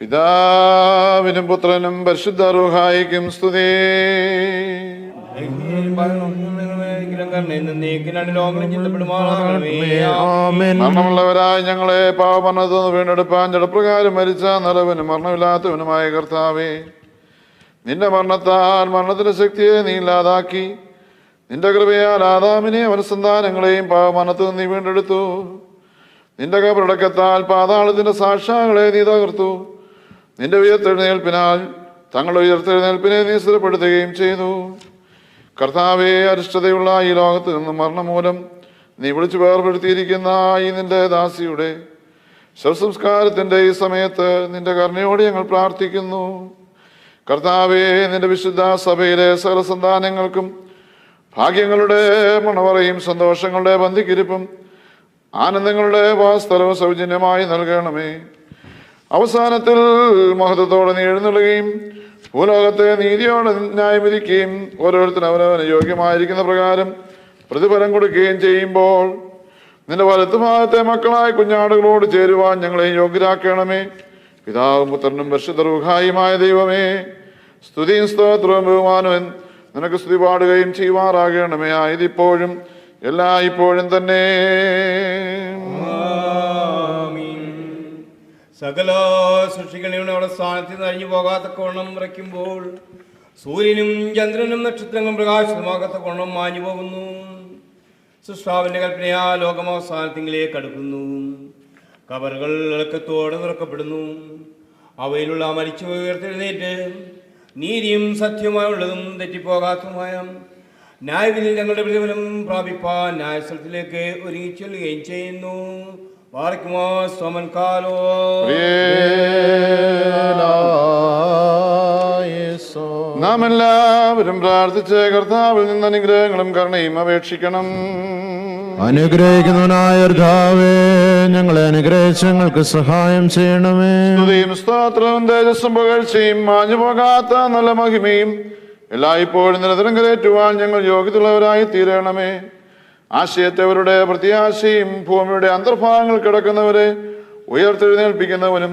പിതാവിനും പുത്രനും പരിശുദ്ധ റൂഹായിക്കും സ്തുതി. മരണമുള്ളവരായ ഞങ്ങളെ പാപമരണത്തിൽ നിന്ന് വീണ്ടെടുപ്പാൻ ജഡപ്രകാരം മരിച്ച നല്ലവനും മരണമില്ലാത്തവനുമായ കർത്താവേ, നിന്റെ മരണത്താൽ മരണത്തിന്റെ ശക്തിയെ നീ ഇല്ലാതാക്കി നിന്റെ കൃപയാൽ ആദാമിനെയും അവനസന്താനങ്ങളെയും പാപമരണത്തിൽ നീ വീണ്ടെടുത്തു. നിന്റെ കബറടക്കത്താൽ പാതാളത്തിന്റെ സാക്ഷ്യങ്ങളെ നീ തകർത്തു. നിന്റെ ഉയർത്തെഴുന്നേൽപ്പിനാൽ തങ്ങളുടെ ഉയർത്തെഴുന്നേൽപ്പിനെ നീ സ്ഥിരപ്പെടുത്തുകയും ചെയ്തു. കർത്താവേ, അരിഷ്ടതയുള്ള ഈ ലോകത്ത് നിന്ന് മരണം മൂലം നീ വിളിച്ചു വേർപെടുത്തിയിരിക്കുന്ന ഈ നിന്റെ ദാസിയുടെ ശവസംസ്കാരത്തിന്റെ ഈ സമയത്ത് നിന്റെ കരുണയോട് ഞങ്ങൾ പ്രാർത്ഥിക്കുന്നു. കർത്താവേ, നിന്റെ വിശുദ്ധ സഭയിലെ സകല സന്താനങ്ങൾക്കും ഭാഗ്യങ്ങളുടെ മണവറയും സന്തോഷങ്ങളുടെ ബന്ധിക്കിരിപ്പും ആനന്ദങ്ങളുടെ വാസ്തലവും സൗജന്യമായി നൽകണമേ. അവസാനത്തിൽ മഹത്വത്തോടെ നീ എഴുന്നള്ളുകയും ഭൂലോകത്തെ നീതിയോടെ ന്യായം വിധിക്കുകയും ഓരോരുത്തരും അവനവന് യോഗ്യമായിരിക്കുന്ന പ്രകാരം പ്രതിഫലം കൊടുക്കുകയും ചെയ്യുമ്പോൾ നിന്റെ വലത്തുഭാഗത്തെ മക്കളായ കുഞ്ഞാടുകളോട് ചേരുവാൻ ഞങ്ങളെ യോഗ്യരാക്കണമേ. പിതാവും പുത്രനും പരിശുദ്ധ റൂഹായുമായ ദൈവമേ, സ്തുതിയും സ്തോത്രവും ബഹുമാനവും നിനക്ക് സ്തുതി പാടുകയും ചെയ്യുമാറാകണമേ. ആയതിപ്പോഴും എല്ലായ്പ്പോഴും തന്നെ. സകല സൃഷ്ടികളിലും അവിടെ സ്ഥാനത്ത് അഴിഞ്ഞു പോകാത്ത കോണം വരയ്ക്കുമ്പോൾ സൂര്യനും ചന്ദ്രനും നക്ഷത്രങ്ങളും പ്രകാശിതമാകാത്ത കോണം മാഞ്ഞു പോകുന്നു. സൃഷ്ടാവിന്റെ കൽപ്പനയാ ലോകമവസാനത്തിലേക്ക് അടുക്കുന്നു. കബറുകൾ ഇളക്കത്തോടെ തുറക്കപ്പെടുന്നു. അവയിലുള്ള മരിച്ചു ഉയർത്തെഴുന്നേറ്റ് നീതിയും സത്യമായുള്ളതും തെറ്റിപ്പോകാത്തതുമായ ന്യായവിധി ഞങ്ങളുടെ പ്രതിഫലം പ്രാപിപ്പാൻ ന്യായസ്ഥലത്തിലേക്ക് ഒരുങ്ങിച്ചൊല്ലുകയും ചെയ്യുന്നു. നാം എല്ലാവരും പ്രാർത്ഥിച്ച് കർത്താവിൽ നിന്ന് അനുഗ്രഹങ്ങളും കരുണയും അപേക്ഷിക്കണം. അനുഗ്രഹിക്കുന്നവനായ കർത്താവേ, ഞങ്ങളെ അനുഗ്രഹിച്ച് ഞങ്ങൾക്ക് സഹായം ചെയ്യണമേ. സ്തുതിയും സ്തോത്രവും തേജസ്സും പുകഴ്ചയും മാഞ്ഞു പോകാത്ത നല്ല മഹിമയും എല്ലായ്പ്പോഴും നിരന്തരം കരേറ്റുവാൻ ഞങ്ങൾ യോഗ്യതയുള്ളവരായി തീരണമേ. ആശയത്തവരുടെ പ്രത്യാശയും ഭൂമിയുടെ അന്തർഭാഗങ്ങൾ കിടക്കുന്നവരെ ഉയർത്തെഴുന്നേൽപ്പിക്കുന്നവനും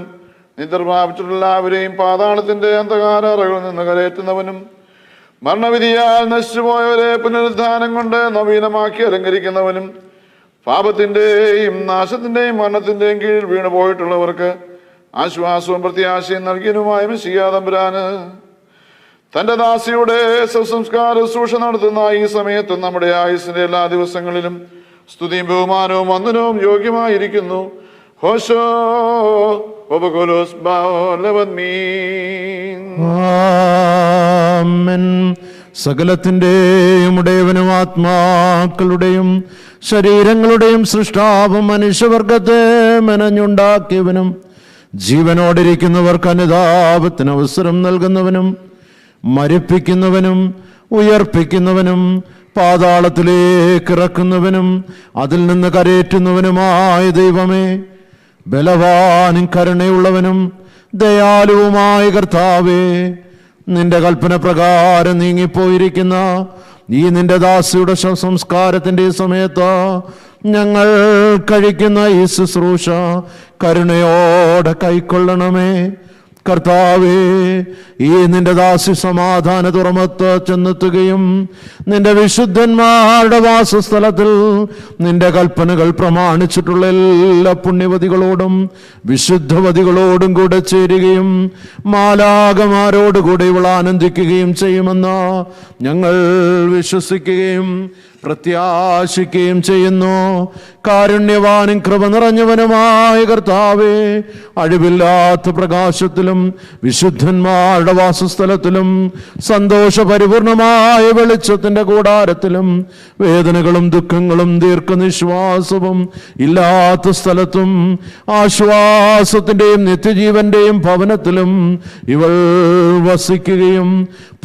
നിദ്ര പ്രാപിച്ചിട്ടുള്ള എല്ലാവരെയും പാതാളത്തിന്റെ അന്ധകാരകളിൽ നിന്ന് കരയേറ്റുന്നവനും മരണവിധിയാൽ നശിച്ചുപോയവരെ പുനരുദ്ധാനം കൊണ്ട് നവീനമാക്കി അലങ്കരിക്കുന്നവനും പാപത്തിന്റെയും നാശത്തിന്റെയും മരണത്തിന്റെയും കീഴിൽ വീണുപോയിട്ടുള്ളവർക്ക് ആശ്വാസവും പ്രത്യാശയും നൽകിയനുമായ മെശിഹാ തമ്പുരാന് തന്റെ ദാസിയുടെ സംസ്കാര ശുശ്രൂഷ നടത്തുന്ന ഈ സമയത്ത് നമ്മുടെ ആയുസ്സിന്റെ എല്ലാ ദിവസങ്ങളിലും സ്തുതിയും ബഹുമാനവും വന്ദനവും യോഗ്യമായിരിക്കുന്നു. ഹോശോ ആമേൻ. സകലത്തിന്റെയും ഉടയവനും ആത്മാക്കളുടെയും ശരീരങ്ങളുടെയും സൃഷ്ടാവും മനുഷ്യവർഗത്തെ മെനഞ്ഞുണ്ടാക്കിയവനും ജീവനോടിരിക്കുന്നവർക്ക് അനുതാപത്തിന് അവസരം നൽകുന്നവനും മരിപ്പിക്കുന്നവനും ഉയർപ്പിക്കുന്നവനും പാതാളത്തിലേക്ക് ഇറക്കുന്നവനും അതിൽ നിന്ന് കരയേറ്റുന്നവനുമായ ദൈവമേ, ബലവാനും കരുണയുള്ളവനും ദയാലുവുമായ കർത്താവേ, നിന്റെ കൽപ്പന പ്രകാരം നീങ്ങിപ്പോയിരിക്കുന്ന ഈ നിന്റെ ദാസിയുടെ ശവസംസ്കാരത്തിന്റെ സമയത്ത് ഞങ്ങൾ കഴിക്കുന്ന ഈ ശുശ്രൂഷ കരുണയോടെ കൈക്കൊള്ളണമേ. കർത്താവേ, ഈ നിന്റെ ദാസി സമാധാന തുറമത്ത് ചെന്നെത്തുകയും നിന്റെ വിശുദ്ധന്മാരുടെ വാസസ്ഥലത്തിൽ നിന്റെ കൽപ്പനകൾ പ്രമാണിച്ചിട്ടുള്ള എല്ലാ പുണ്യവതികളോടും വിശുദ്ധവതികളോടും കൂടെ ചേരുകയും മാലാകമാരോടുകൂടെ ഇവൾ ആനന്ദിക്കുകയും ചെയ്യുമെന്ന് ഞങ്ങൾ വിശ്വസിക്കുകയും പ്രത്യാശിക്കുകയും ചെയ്യുന്നു. കാരുണ്യവാനും കൃപ നിറഞ്ഞവനുമായ കർത്താവേ, അഴിവില്ലാത്ത പ്രകാശത്തിലും വിശുദ്ധന്മാരുടെ വാസസ്ഥലത്തിലും സന്തോഷപരിപൂർണമായ വെളിച്ചത്തിന്റെ കൂടാരത്തിലും വേദനകളും ദുഃഖങ്ങളും ദീർഘനിശ്വാസവും ഇല്ലാത്ത സ്ഥലത്തും ആശ്വാസത്തിന്റെയും നിത്യജീവന്റെയും ഭവനത്തിലും ഇവൾ വസിക്കുകയും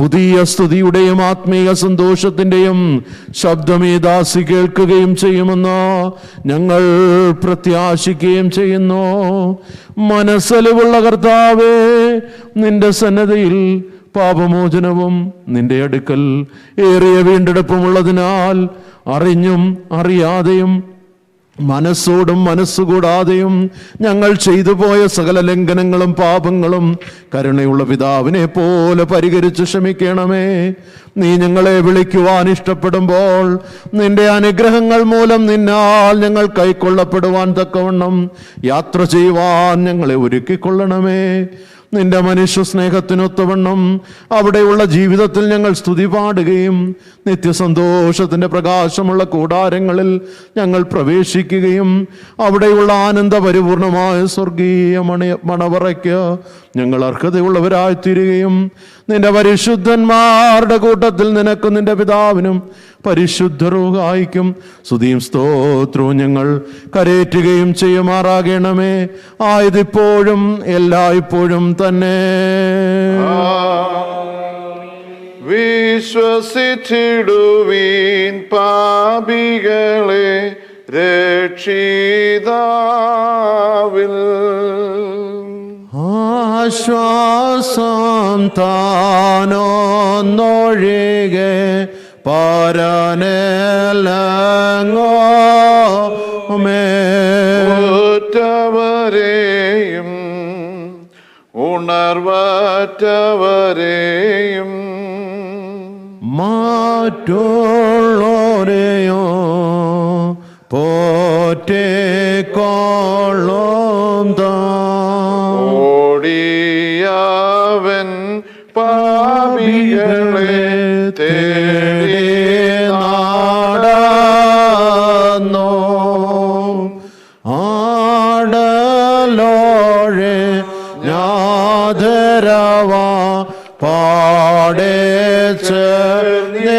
പുതിയ സ്തുതിയുടെയും ആത്മീയ സന്തോഷത്തിന്റെയും ശബ്ദം ഈ ദാസി കേൾക്കുകയും ചെയ്യുമെന്ന് ഞങ്ങൾ പ്രത്യാശിക്കുകയും ചെയ്യുന്നു. മനസ്സലിവുള്ള കർത്താവേ, നിന്റെ സന്നദ്ധയിൽ പാപമോചനവും നിന്റെ അടുക്കൽ ഏറിയ വീണ്ടെടുപ്പുമുള്ളതിനാൽ അറിഞ്ഞും അറിയാതെയും മനസ്സോടും മനസ്സുകൂടാതെയും ഞങ്ങൾ ചെയ്തു പോയ സകല ലംഘനങ്ങളും പാപങ്ങളും കരുണയുള്ള പിതാവിനെ പോലെ പരിഹരിച്ച് ക്ഷമിക്കണമേ. നീ ഞങ്ങളെ വിളിക്കുവാൻ ഇഷ്ടപ്പെടുമ്പോൾ നിന്റെ അനുഗ്രഹങ്ങൾ മൂലം നിന്നാൽ ഞങ്ങൾ കൈക്കൊള്ളപ്പെടുവാൻ തക്കവണ്ണം യാത്ര ചെയ്യുവാൻ ഞങ്ങളെ ഒരുക്കിക്കൊള്ളണമേ. നിന്റെ മനുഷ്യ സ്നേഹത്തിനൊത്തവണ്ണം അവിടെയുള്ള ജീവിതത്തിൽ ഞങ്ങൾ സ്തുതി പാടുകയും നിത്യസന്തോഷത്തിൻ്റെ പ്രകാശമുള്ള കൂടാരങ്ങളിൽ ഞങ്ങൾ പ്രവേശിക്കുകയും അവിടെയുള്ള ആനന്ദപരിപൂർണമായ സ്വർഗീയ മണവറയ്ക്ക് ഞങ്ങൾ അർഹതയുള്ളവരായിത്തീരുകയും നിന്റെ പരിശുദ്ധന്മാരുടെ കൂട്ടത്തിൽ നിനക്കും നിന്റെ പിതാവിനും പരിശുദ്ധ റൂഹായിക്കും സ്തുതിയും സ്തോത്രവും ഞങ്ങൾ കരേറ്റുകയും ചെയ്യുമാറാകണമേ. ആയതിപ്പോഴും എല്ലായ്പ്പോഴും തന്നെ. വിശ്വസിച്ചിടുവീൻ പാപികളെ രക്ഷിതാവിൽ. ആശ്വാസം താനൊന്നൊഴികെ ും ഉണർവറ്റവരെയും മാറ്റുള്ളോരെയോ പോറ്റേക്കോളും ഓടിയവൻ പാപികളെ തേടി നടന്നോ ആടലോഴെ ഞാതരവാ പാടേ ചേടോവേ.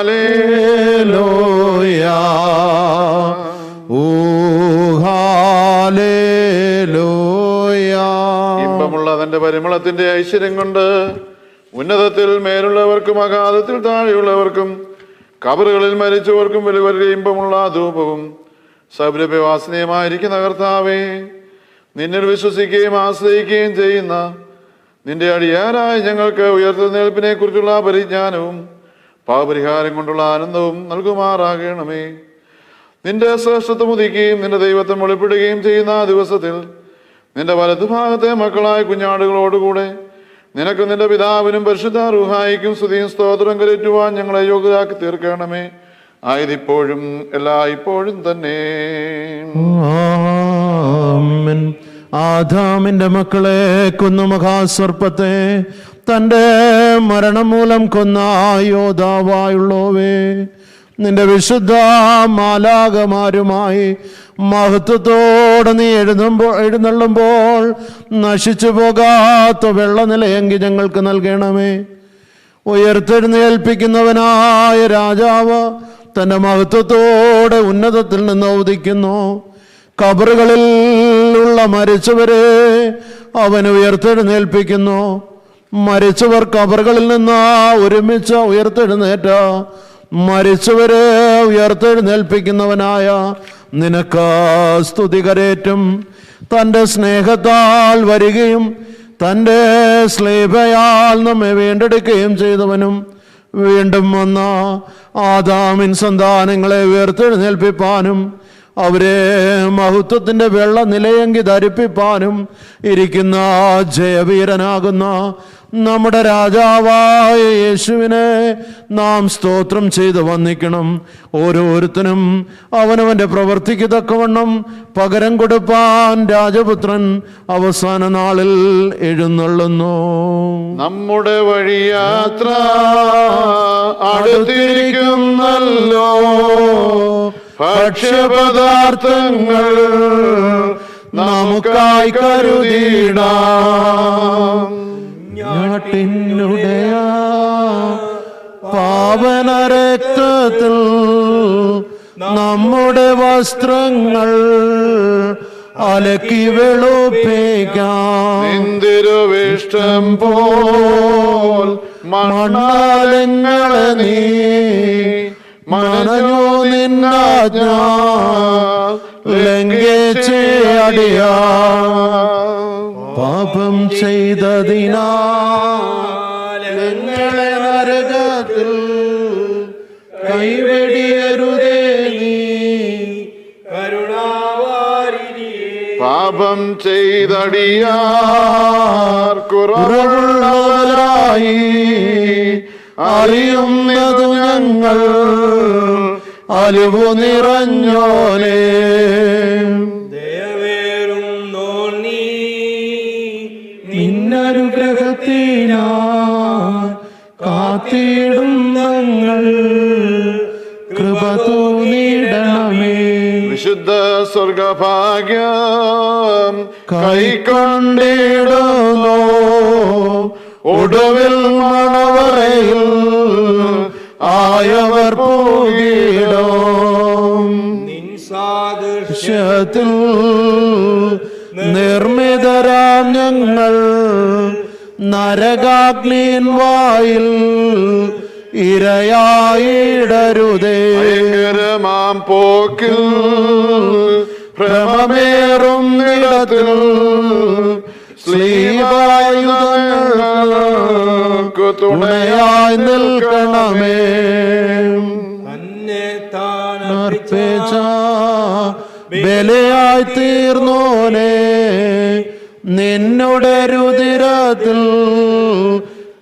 Hallelujah hallelujah. ഇമ്പമുള്ള തന്റെ പരിമളത്തിന്റെ ഐശ്വര്യം കൊണ്ട് ഉന്നതത്തിൽ മേലുള്ളവർക്കും അഗാധത്തിൽ താഴെയുള്ളവർക്കും കബറുകളിൽ മരിച്ചവർക്കും വലിയ ഇമ്പമുള്ള ധൂപവും സൗരഭ്യവാസനീയമായിരിക്കുന്ന കർത്താവേ, നിന്നിൽ വിശ്വസിക്കുകയും ആശ്രയിക്കുകയും ചെയ്യുന്ന നിന്റെ അടിയാരായ ഞങ്ങൾക്ക് ഉയർത്തെഴുന്നേൽപ്പിനെ കുറിച്ചുള്ള പരിജ്ഞാനവും പാപപരിഹാരം കൊണ്ടുള്ള ആനന്ദവും നൽകുമാറാകണമേ. നിന്റെ ശ്രേഷ്ഠത്വം ഉദിക്കുകയും നിന്റെ ദൈവത്വം വെളിപ്പെടുകയും ചെയ്യുന്ന ആ ദിവസത്തിൽ നിന്റെ വലതുഭാഗത്തെ മക്കളായ കുഞ്ഞാടുകളോടുകൂടെ നിനക്കും നിന്റെ പിതാവിനും പരിശുദ്ധ റൂഹായിക്കും സ്തുതിയും സ്തോത്രം കരേറ്റുവാൻ ഞങ്ങളെ യോഗ്യരാക്കി തീർക്കണമേ. ആയതിപ്പോഴും എല്ലായ്പ്പോഴും തന്നെ. ആമേൻ. ആദാമിന്റെ മക്കളെ കൊന്നു മഹാസർപ്പത്തെ തൻ്റെ മരണം മൂലം കൊന്ന യോദ്ധാവായുള്ളോവേ, നിന്റെ വിശുദ്ധ മാലാകമാരുമായി മഹത്വത്തോടെ നീ എഴുന്നള്ളുമ്പോൾ നശിച്ചു പോകാത്ത വെള്ളനിലയെങ്കിൽ ഞങ്ങൾക്ക് നൽകണമേ. ഉയർത്തെഴുന്നേൽപ്പിക്കുന്നവനായ രാജാവ് തൻ്റെ മഹത്വത്തോടെ ഉന്നതത്തിൽ നിന്ന് ഉദിക്കുന്നു. കബറുകളിൽ ഉള്ള മരിച്ചവരെ അവൻ ഉയർത്തെഴുന്നേൽപ്പിക്കുന്നു. മരിച്ചവർ കബറുകളിൽ നിന്ന് ഒരുമിച്ച് ഉയർത്തെഴുന്നേറ്റ മരിച്ചവരെ ഉയർത്തെഴുന്നേൽപ്പിക്കുന്നവനായ നിനക്ക് സ്തുതി കരേറ്റും. തൻ്റെ സ്നേഹത്താൽ വരികയും തൻ്റെ സ്ലേഹയാൽ നമ്മെ വീണ്ടെടുക്കുകയും ചെയ്തവനും വീണ്ടും വന്ന ആദാമിൻ സന്താനങ്ങളെ ഉയർത്തെഴുന്നേൽപ്പിപ്പാനും അവരെ മഹത്വത്തിൻ്റെ വെള്ള നിലയെങ്കി ധരിപ്പിപ്പാനും ഇരിക്കുന്ന ജയവീരനാകുന്ന നമ്മുടെ രാജാവായ യേശുവിനെ നാം സ്തോത്രം ചെയ്ത് വന്ദിക്കണം. ഓരോരുത്തനും അവനവൻ്റെ പ്രവൃത്തിക്ക് തക്കവണ്ണം പകരം കൊടുപ്പാൻ രാജപുത്രൻ അവസാന നാളിൽ എഴുന്നള്ളുന്നു. നമ്മുടെ വഴിയാത്ര അടുത്തിരിക്കുന്നല്ലോ, ഭക്ഷ്യപദാർത്ഥങ്ങൾ നമുക്കായി കരുതിയിടാം. ഞാട്ടിനുടയ പാവന രക്തത്തിൽ നമ്മുടെ വസ്ത്രങ്ങൾ അലക്കി വെളുപ്പിക്കാം. നിന്തിരുവിഷ്ടം പോൽ മണ്ണാലങ്ങളെ നീ മനഞ്ഞോ നിന്നാജ്ഞ ലംഘിച്ച് അടിയാ പാപം ചെയ്തതിനാൽ ഞങ്ങളെ നരകത്തിൽ കൈവെടിയ പാപം ചെയ്തടിയാർ കുറവുള്ളവരായി അറിയുന്നതു ഞങ്ങൾ അലിവു നിറഞ്ഞോനെ. ദയവേറും നോന്നി നിന്നനുഗ്രഹത്തിനാ കാത്തിടും ഞങ്ങൾ കൃപ തോന്നിടണമേ. വിശുദ്ധ സ്വർഗഭാഗ്യം കൈക്കൊണ്ടിടുന്നു ഒടുവിൽ മണവറയിൽ ആയവർ പോകിടും. നിൻ സാദൃശ്യ ത്തിൽ നിർമ്മിതരാം ഞങ്ങൾ നരകാഗ്നിൻ വായിൽ ഇരയായിടരുതേ. ഭയങ്കരമാം പോക്കിൽ ഭ്രമമേറും നിലത്തിൽ ശ്ലീവായുധങ്ങൾക്ക് തുണയായി നിൽക്കണമേ. തന്നെ താൻ അർപ്പിച്ച ബലിയായി തീർന്നോനെ നിന്നുടെ രുതിരത്തിൽ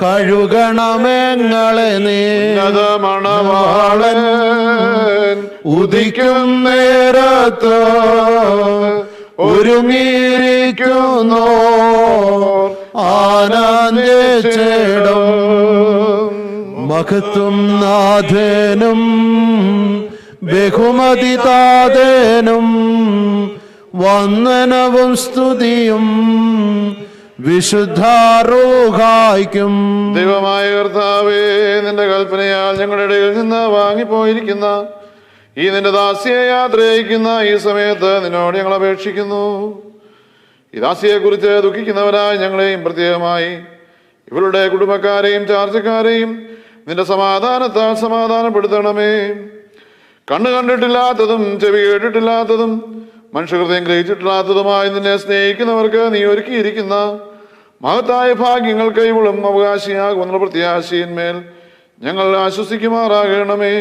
കഴുകണമെങ്ങളെ. മണവാളൻ ഉദിക്കും നേരത്ത് ഒരുങ്ങിയിരിക്കുന്നു ആനന്ദിച്ചിടും. മഹത്വം നാഥനും ബഹുമതി താതനും വന്ദനവും സ്തുതിയും വിശുദ്ധാരൂഹായിക്കും. ദൈവമായ കർത്താവേ, നിന്റെ കൽപ്പനയാൽ ഞങ്ങളുടെ ഇടയിൽ നിന്ന് വാങ്ങിപ്പോയിരിക്കുന്ന ഈ നിന്റെ ദാസിയെ യാത്രയക്കുന്ന ഈ സമയത്ത് നിന്നോട് ഞങ്ങൾ അപേക്ഷിക്കുന്നു. ഈ ദാസിയെക്കുറിച്ച് ദുഃഖിക്കുന്നവരായി ഞങ്ങളെയും പ്രത്യേകമായി ഇവരുടെ കുടുംബക്കാരെയും ചാർച്ചക്കാരെയും നിന്റെ സമാധാനത്താൽ സമാധാനപ്പെടുത്തണമേ. കണ്ണ് കണ്ടിട്ടില്ലാത്തതും ചെവി കേട്ടിട്ടില്ലാത്തതും മനുഷ്യഹൃദയം ഗ്രഹിച്ചിട്ടില്ലാത്തതുമായി നിന്നെ സ്നേഹിക്കുന്നവർക്ക് നീ ഒരുക്കിയിരിക്കുന്ന മഹത്തായ ഭാഗ്യങ്ങൾക്ക് ഇവളും അവകാശിയാകുമെന്നുള്ള പ്രത്യാശയിന്മേൽ ഞങ്ങൾ ആശ്വസിക്കുമാറാകണമേ.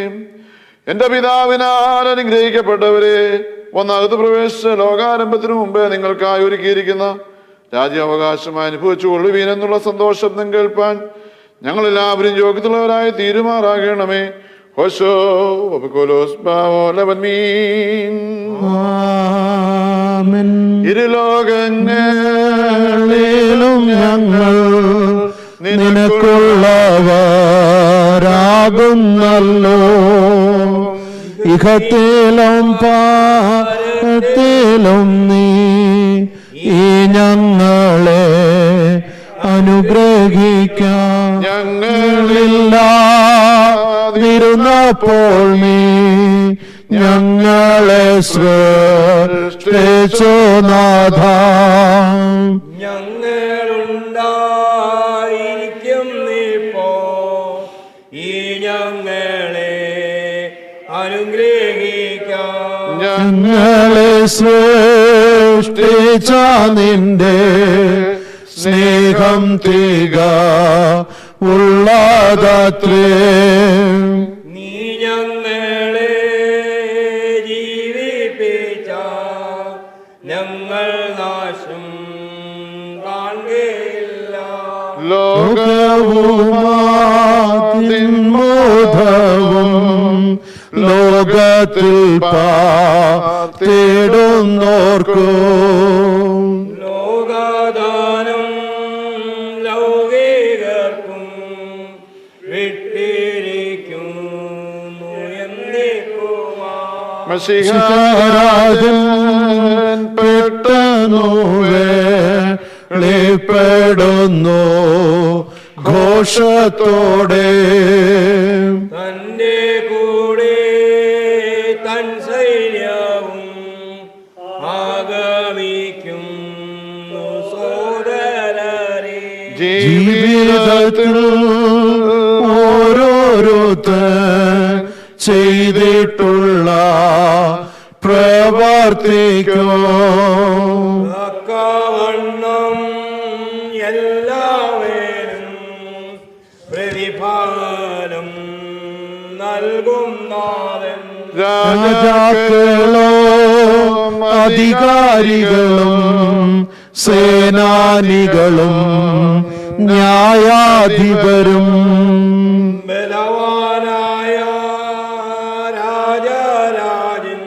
എൻ്റെ പിതാവിനാൽ അനുഗ്രഹിക്കപ്പെട്ടവരെ, ഒന്നകത്ത് പ്രവേശിച്ച ലോകാരംഭത്തിനു മുമ്പേ നിങ്ങൾക്കായി ഒരുക്കിയിരിക്കുന്ന രാജ്യാവകാശമായി അനുഭവിച്ചുകൊള്ളുവീൻ എന്നുള്ള സന്തോഷം കേൾപ്പാൻ ഞങ്ങളെല്ലാവരും യോഗ്യതയുള്ളവരായി തീരുമാറാകണമേ. ഹോശോ ഇരുലോകങ്ങളിലും ഞങ്ങൾ നിനക്കുള്ളവരാകുന്നല്ലോ. ഇഹത്തിലും പാരത്തിലും നീ ഈ ഞങ്ങളെ അനുഗ്രഹിക്കാം. ഞങ്ങളില്ലാതിരുന്നപ്പോൾ നീ ഞങ്ങളെ സൃഷ്ടിച്ചു നാഥ. ഞങ്ങളുണ്ടായിരിക്കും നീപ്പോ ഈ ഞങ്ങളെ അനുഗ്രഹിക്കാം. ഞങ്ങളെ സൃഷ്ടിച്ച നിന്റെ സ്നേഹം തിക ഉള്ളതത്രേ. നീ ഞങ്ങളെ ജീവിപ്പിച്ച ഞങ്ങൾ നാശം കാണുകയില്ല. ലോകവുമാതിന്മോധവും ലോകത്തിൽ പാർത്തിടുന്നോർക്കും ലോകദാനം ലൗകികർക്കും വിട്ടിരിക്കുന്നു എന്നേക്കുമാ. ശിഖരാജൻ പെട്ടെന്നു വെളിപ്പെടുന്നു ഘോഷത്തോടെ. തന്റെ കൂടെ തൻ സൈന്യവും ആഗമിക്കുന്നു സോദരരെ. ജീവിതത്തിൽ ഓരോരുത്തൻ ചെയ്തിട്ടുള്ള പ്രവർത്തിക്കും തക്കവണ്ണം എല്ലാവരും പ്രതിഫലം നൽകും നാഥൻ. രാജാക്കളോ അധികാരികളും സേനാനികളും ന്യായാധിപരും ബലവാനായ രാജരാജൻ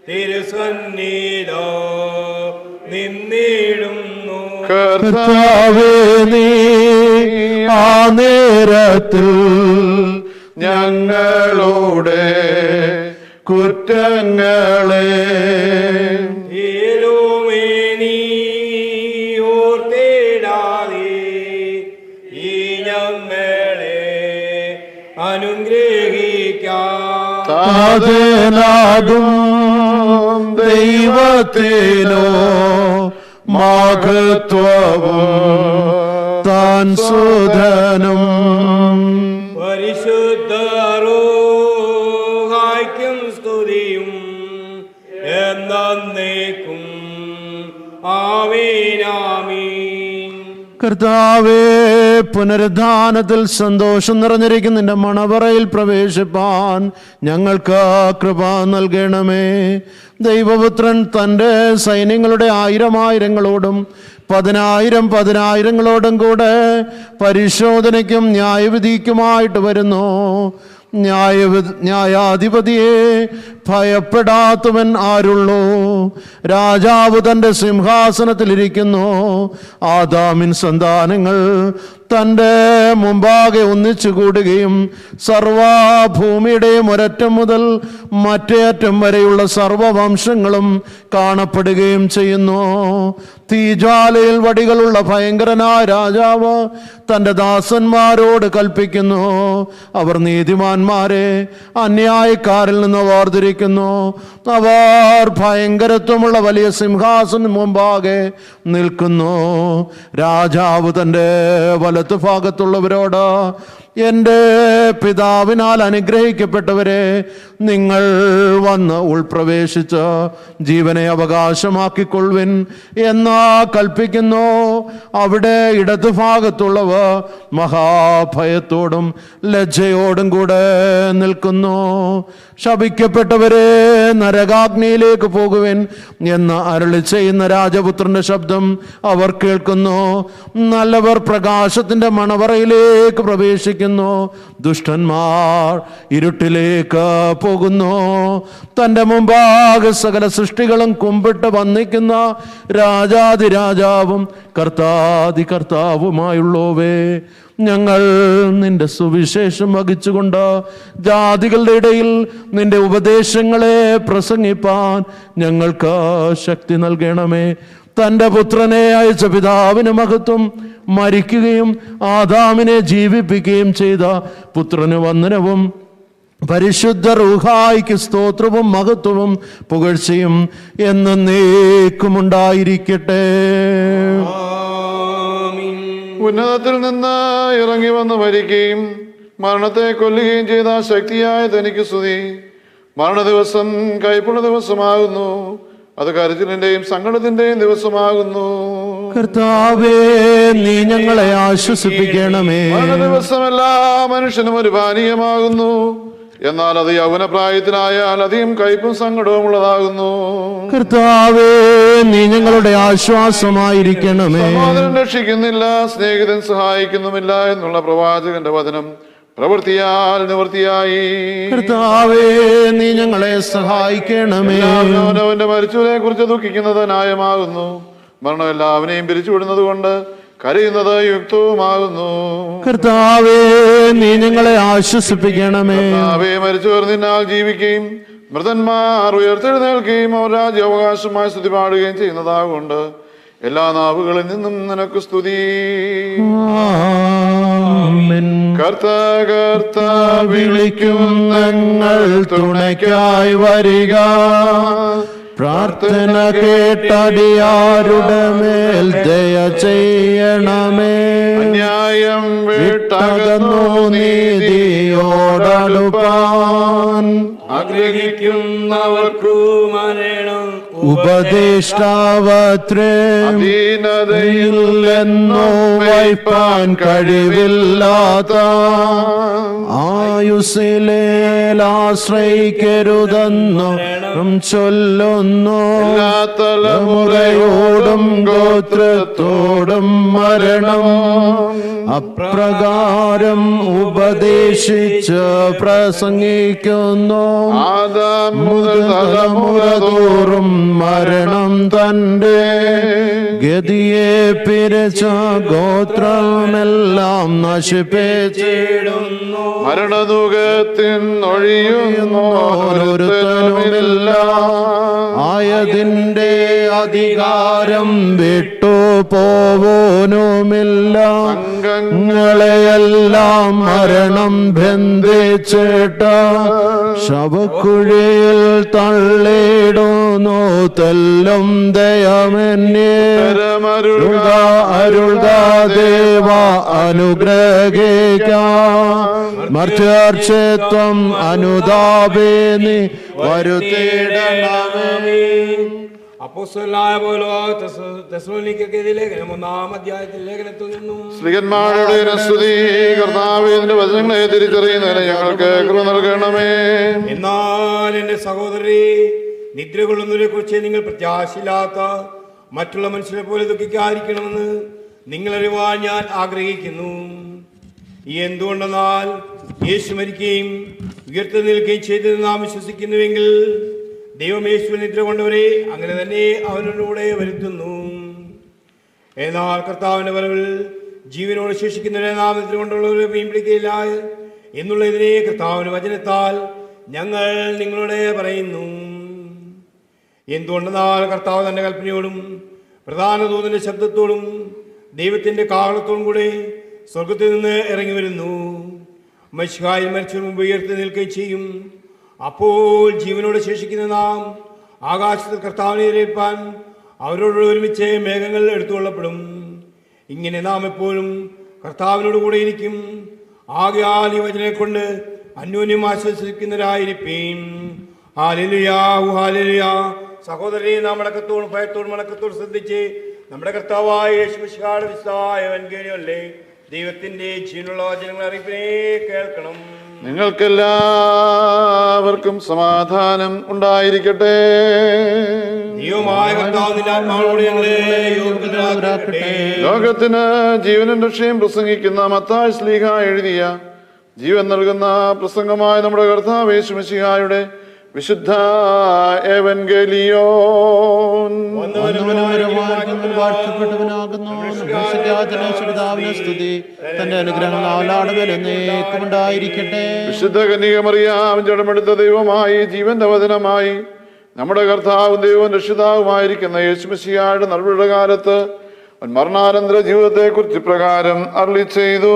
തിരുസന്നിധോ നിന്നിടുന്നു. കർത്താവേ, നീ ആ നേരത്തിൽ ഞങ്ങളുടെ കുറ്റങ്ങളെ ഓർത്തിടാതെ ഈ ഞങ്ങളെ അനുഗ്രഹിക്കാം. താതനാകും ദൈവത്തിനോ മഹത്വവും താൻ സുധനും പരിശുദ്ധരൂഹായ്ക്കും സ്തുതിയും എന്നേക്കും. ആമേൻ ആമേൻ. കർത്താവേ, പുനരുദ്ധാനത്തിൽ സന്തോഷം നിറഞ്ഞിരിക്കുന്ന നിന്റെ മണവറയിൽ പ്രവേശിപ്പാൻ ഞങ്ങൾക്ക് കൃപ നൽകണമേ. ദൈവപുത്രൻ തൻ്റെ സൈന്യങ്ങളുടെ 1000 പതിനായിരങ്ങളോടും കൂടെ പരിശോധനയ്ക്കും ന്യായവിധിക്കുമായിട്ട് വരുന്നു. ന്യായാധിപതിയെ ഭയപ്പെടാത്തവൻ ആരുള്ളൂ? രാജാവ് തൻ്റെ സിംഹാസനത്തിലിരിക്കുന്നു. ആദാമിൻ സന്താനങ്ങൾ തൻ്റെ മുമ്പാകെ ഒന്നിച്ചു കൂടുകയും സർവഭൂമിയുടെയും ഒരറ്റം മുതൽ മറ്റേ അറ്റം വരെയുള്ള സർവവംശങ്ങളും കാണപ്പെടുകയും ചെയ്യുന്നു. തീജ്വാലയിൽ വടികളുള്ള ഭയങ്കരനായ രാജാവ് തൻ്റെ ദാസന്മാരോട് കൽപ്പിക്കുന്നു. അവർ നീതിമാന്മാരെ അന്യായക്കാരിൽ നിന്ന് വേർതിരിക്കുന്നു. അവർ ഭയങ്കരത്വമുള്ള വലിയ സിംഹാസനം മുമ്പാകെ നിൽക്കുന്നു. രാജാവ് തൻ്റെ വലത്തു ഭാഗത്തുള്ളവരോട്, എൻ്റെ പിതാവിനാൽ അനുഗ്രഹിക്കപ്പെട്ടവരെ, നിങ്ങൾ വന്ന് ഉൾപ്രവേശിച്ച് ജീവനെ അവകാശമാക്കിക്കൊള്ളുവിൻ എന്ന് കൽപ്പിക്കുന്നു. അവിടെ ഇടതുഭാഗത്തുള്ളവർ മഹാഭയത്തോടും ലജ്ജയോടും കൂടെ നിൽക്കുന്നു. ശപിക്കപ്പെട്ടവരെ, നരകാഗ്നിയിലേക്ക് പോകുവിൻ എന്ന് അരുളി ചെയ്യുന്ന രാജപുത്രന്റെ ശബ്ദം അവർ കേൾക്കുന്നു. നല്ലവർ പ്രകാശത്തിന്റെ മണവറയിലേക്ക് പ്രവേശിക്കുന്നു. ദുഷ്ടന്മാർ ഇരുട്ടിലേക്ക് പോകുന്നു. തൻ്റെ മുമ്പാകെ സകല സൃഷ്ടികളും കുമ്പിട്ട് വന്ദിക്കുന്ന രാജാതിരാജാവും കർത്താവുമായുള്ളോവേ, ഞങ്ങൾ നിന്റെ സുവിശേഷം വഹിച്ചുകൊണ്ട് ജാതികളുടെ ഇടയിൽ നിന്റെ ഉപദേശങ്ങളെ പ്രസംഗിപ്പാൻ ഞങ്ങൾക്ക് ശക്തി നൽകണമേ. തൻ്റെ പുത്രനെ അയച്ച പിതാവിന് മഹത്വം, മരിക്കുകയും ആദാമിനെ ജീവിപ്പിക്കുകയും ചെയ്ത പുത്രന് വന്ദനവും, പരിശുദ്ധ റൂഹായിക്ക് സ്തോത്രവും മഹത്വവും പുകഴ്ചയും എന്നേക്കുമുണ്ടായിരിക്കട്ടെ. ഉന്നതത്തിൽ നിന്ന് ഇറങ്ങി വന്ന് മരിക്കുകയും മരണത്തെ കൊല്ലുകയും ചെയ്ത ശക്തിയായ തനിക്ക് സ്തുതി. മരണദിവസം കൈപ്പുള്ള ദിവസമാകുന്നു. അത് കരച്ചിലിന്റെയും സങ്കടത്തിന്റെയും ദിവസമാകുന്നു. കർത്താവേ, നീ ഞങ്ങളെ ആശ്വസിപ്പിക്കണമേ. മരണദിവസമെല്ലാ മനുഷ്യനും ഒരു പാനീയമാകുന്നു. എന്നാൽ അത് യൗവനപ്രായത്തിലായാൽ അധികം കയ്പും സങ്കടവും ഉള്ളതാകുന്നു. കർത്താവേ, നീ ഞങ്ങളുടെ ആശ്വാസമായിരിക്കണമേ. സഹോദരൻ രക്ഷിക്കുന്നില്ല, സ്നേഹിതൻ സഹായിക്കുന്നുമില്ല എന്നുള്ള പ്രവാചകന്റെ വചനം പ്രവൃത്തിയാൽ നിവൃത്തിയായി. കർത്താവേ, നീ ഞങ്ങളെ സഹായിക്കണമേ. അവനവന്റെ മരിച്ചവരെ കുറിച്ച് ദുഃഖിക്കുന്നത് ന്യായമാകുന്നു. മരണം എല്ലാവരെയും പിരിച്ചുവിടുന്നത് കൊണ്ട് കരയുന്നത് യുക്തവുമാകുന്നു. കർത്താവേ, നീ ഞങ്ങളെ ആശ്വസിപ്പിക്കണമേ. കർത്താവേ, മരിച്ചവർ നിന്നാൽ ജീവിക്കുകയും മൃതന്മാർ ഉയർത്തെഴുന്നേൽക്കുകയും അവർ രാജ്യാവകാശമായി സ്തുതി പാടുകയും ചെയ്യുന്നതാകൊണ്ട് എല്ലാ നാവുകളിൽ നിന്നും നിനക്ക് സ്തുതി. കർത്ത വിളിക്കും ഞങ്ങൾ തുണയ്ക്കായി വരിക. പ്രാർത്ഥന കേട്ടടിയാരുടെ മേൽ ദയ ചെയ്യണമേ. അന്യായം വിട്ടകന്നു നീതിയോടടുപ്പാൻ ആഗ്രഹിക്കുന്നവർക്കു മരണം ഉപ ഉപദേഷ്ടാവത്രേ അധീനതയിൽ എന്നോ വയ്പാൻ കഴിവില്ലാത്ത ആയുസിലേലാശ്രയിക്കരുതെന്നും ചൊല്ലുന്നു. തലമുറയോടും ഗോത്രത്തോടും മരണം അപ്രകാരം ഉപദേശിച്ച് പ്രസംഗിക്കുന്നു. ആദാം മുതൽ തലമുറ തോറും മരണം തന്റെ ഗതിയെ പിരിച്ച ഗോത്രമെല്ലാം നശിപ്പിച്ചിടുന്നു. മരണനുഖത്തിനൊഴിയുന്നോരുത്തനുമില്ല. ആയതിന്റെ അധികാരം വിട്ടു പോവാനുമില്ല. അംഗങ്ങളെയെല്ലാം മരണം ബന്ധിച്ചിട്ട ശവക്കുഴിയിൽ തള്ളിടുന്നു. തെല്ലും ദയമെന്നെ അരുൾക ദേവ അനുഗ്രഹിക്കാം. മർത്യർച്ചത്വം അനുതാപേ നീ വരുത്തിയിടണമേ. അപ്പോസ്തലനായ പൗലോസ് തെസ്സലോനിക്കർക്കെതിരെ ലേഖനം 1-ാം അധ്യായത്തിൽ ലേഖനത്തിൽ നിന്നും സ്ത്രീകന്മാരുടെ സ്തുതി. കർത്താവേ, നിന്റെ വചനങ്ങളെ തിരിച്ചറിയുന്നതിന് ഞങ്ങൾക്ക് കൃപ നൽകണമേ. എന്നാൽ എന്റെ സഹോദരി, നിദ്ര കൊള്ളുന്നതിനെ കുറിച്ച് നിങ്ങൾ പ്രത്യാശയില്ലാത്ത മറ്റുള്ള മനുഷ്യരെ പോലെ ദുഃഖിക്കാതിരിക്കണമെന്ന് നിങ്ങളറിവാൻ ഞാൻ ആഗ്രഹിക്കുന്നു. എന്തുകൊണ്ടെന്നാൽ യേശു മരിക്കുകയും ഉയർത്തെഴുന്നേൽക്കുകയും ചെയ്തതെന്ന് നാം വിശ്വസിക്കുന്നുവെങ്കിൽ ദൈവം യേശുവിൽ നിദ്ര കൊണ്ടവരെ അങ്ങനെ തന്നെ അവനോടുകൂടെ വരുത്തുന്നു. എന്നാൽ കർത്താവിന്റെ വരവിൽ ജീവനോട് ശേഷിക്കുന്നവരെ നാം നിദ്ര കൊണ്ടുള്ളവരെ വീമ്പിടിക്കുകയില്ല എന്നുള്ള ഇതിനെ കർത്താവിന്റെ വചനത്താൽ ഞങ്ങൾ നിങ്ങളോട് പറയുന്നു. എന്തുകൊണ്ടെന്നാൽ കർത്താവ് തന്റെ കൽപ്പനയോടും പ്രധാന ദൂതന്റെ ശബ്ദത്തോടും ദൈവത്തിന്റെ കാഹളത്തോടും കൂടെ സ്വർഗത്തിൽ നിന്ന് ഇറങ്ങി വരുന്നു. മനുഷ്യരായി മരിച്ചവർ മുമ്പ് ഉയർത്തി നിൽക്കുകയും ചെയ്യും. അപ്പോൾ ജീവനോട് ശേഷിക്കുന്ന നാം ആകാശത്തിൽ കർത്താവിനെ എതിരേൽപ്പാൻ അവരോട് ഒരുമിച്ച് മേഘങ്ങൾ എടുത്തുകൊള്ളപ്പെടും. ഇങ്ങനെ നാം എപ്പോഴും കർത്താവിനോട് കൂടെ ഇരിക്കും. ആകയാൽ ഈ വചനം കൊണ്ട് അന്യോന്യം ആശ്വസിക്കുന്നവരായിരിക്കും. ഹല്ലേലൂയാ, ഹല്ലേലൂയാ. സഹോദരനെ, നാം മടക്കത്തോടും ഭയത്തോടും മടക്കത്തോടും ശ്രദ്ധിച്ച് നമ്മുടെ കർത്താവായ യേശുമിശിഹായുടെ വിശുദ്ധമായ എവൻഗേലിയോനിലെ ദൈവത്തിന്റെ ജീവനുള്ള വചനങ്ങൾ അറിയിപ്പിനെ കേൾക്കണം. നിങ്ങൾക്കെല്ലാവർക്കും സമാധാനം ഉണ്ടായിരിക്കട്ടെ. ദൈവമായ കർത്താവ് നിന്റെ ആത്മാവോട് ഞങ്ങളെ യോഗ്യരാക്കട്ടെ. ലോകത്തിന് ജീവനും രക്ഷയും പ്രസംഗിക്കുന്ന മത്തായി ശ്ലീഹ എഴുതിയ ജീവൻ നൽകുന്ന പ്രസംഗമായ നമ്മുടെ കർത്താവ് യേശുമിശിഹായുടെ വിശുദ്ധ എവൻഗേലിയോൻ. തന്റെ അനുഗ്രഹങ്ങളാലാടുണ്ടായിരിക്കട്ടെ. വിശുദ്ധ കന്യകമറിയാം ജഡമെടുത്ത ദൈവമായി ജീവന്റെ വചനമായി നമ്മുടെ കർത്താവും ദൈവവും രക്ഷിതാവുമായിരിക്കുന്ന യേശുമിശിഹായുടെ നൽവിയുടെ കാലത്ത് മരണാനന്തര ജീവിതത്തെ കുറിച്ച് പ്രകാരം അരുളി ചെയ്തു.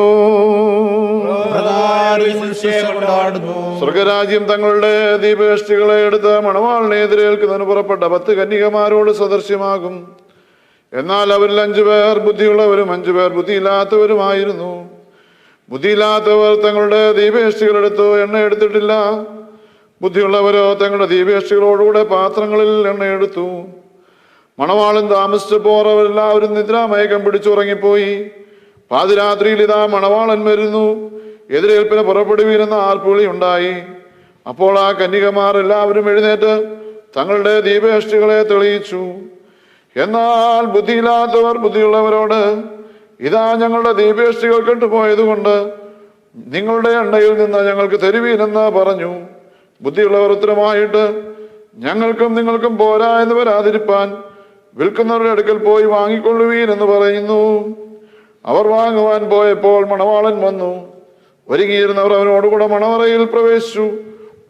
സ്വർഗരാജ്യം തങ്ങളുടെ ദീപകഷ്ടികളെ എടുത്ത് മണവാളിനെ എതിരേൽക്കുന്നതിന് പുറപ്പെട്ട 10 കന്യകമാരോട് സദൃശ്യമാകും. എന്നാൽ അവരിൽ 5 പേർ ബുദ്ധിയുള്ളവരും 5 പേർ ബുദ്ധിയില്ലാത്തവരുമായിരുന്നു. ബുദ്ധിയില്ലാത്തവർ തങ്ങളുടെ ദീപകഷ്ടികളെടുത്തു, എണ്ണ എടുത്തിട്ടില്ല. ബുദ്ധിയുള്ളവരോ തങ്ങളുടെ ദീപകഷ്ടികളോടുകൂടെ പാത്രങ്ങളിൽ എണ്ണ എടുത്തു. മണവാളൻ താമസിച്ചപ്പോൾ അവരെല്ലാവരും നിദ്രാമയക്കം പിടിച്ചുറങ്ങിപ്പോയി. പാതിരാത്രിയിൽ ഇതാ മണവാളൻ വരുന്നു, എതിരേൽപ്പിന് പുറപ്പെടുവീരെന്ന ആർപ്പുവിളി ഉണ്ടായി. അപ്പോൾ ആ കന്യകമാർ എല്ലാവരും എഴുന്നേറ്റ് തങ്ങളുടെ ദീപകഷ്ടികളെ തെളിയിച്ചു. എന്നാൽ ബുദ്ധിയില്ലാത്തവർ ബുദ്ധിയുള്ളവരോട്, ഇതാ ഞങ്ങളുടെ ദീപകഷ്ടികൾ കെട്ടുപോയതുകൊണ്ട് നിങ്ങളുടെ എണ്ണയിൽ നിന്ന് ഞങ്ങൾക്ക് തരുവീനെന്ന് പറഞ്ഞു. ബുദ്ധിയുള്ളവർ ഉത്തരമായിട്ട്, ഞങ്ങൾക്കും നിങ്ങൾക്കും പോരാ എന്ന് വരാതിരിപ്പാൻ വിൽക്കുന്നവരുടെ അടുക്കൽ പോയി വാങ്ങിക്കൊള്ളുവീൻ എന്ന് പറയുന്നു. അവർ വാങ്ങുവാൻ പോയപ്പോൾ മണവാളൻ വന്നു. ഒരുങ്ങിയിരുന്നവർ അവനോടുകൂടെ മണവറയിൽ പ്രവേശിച്ചു.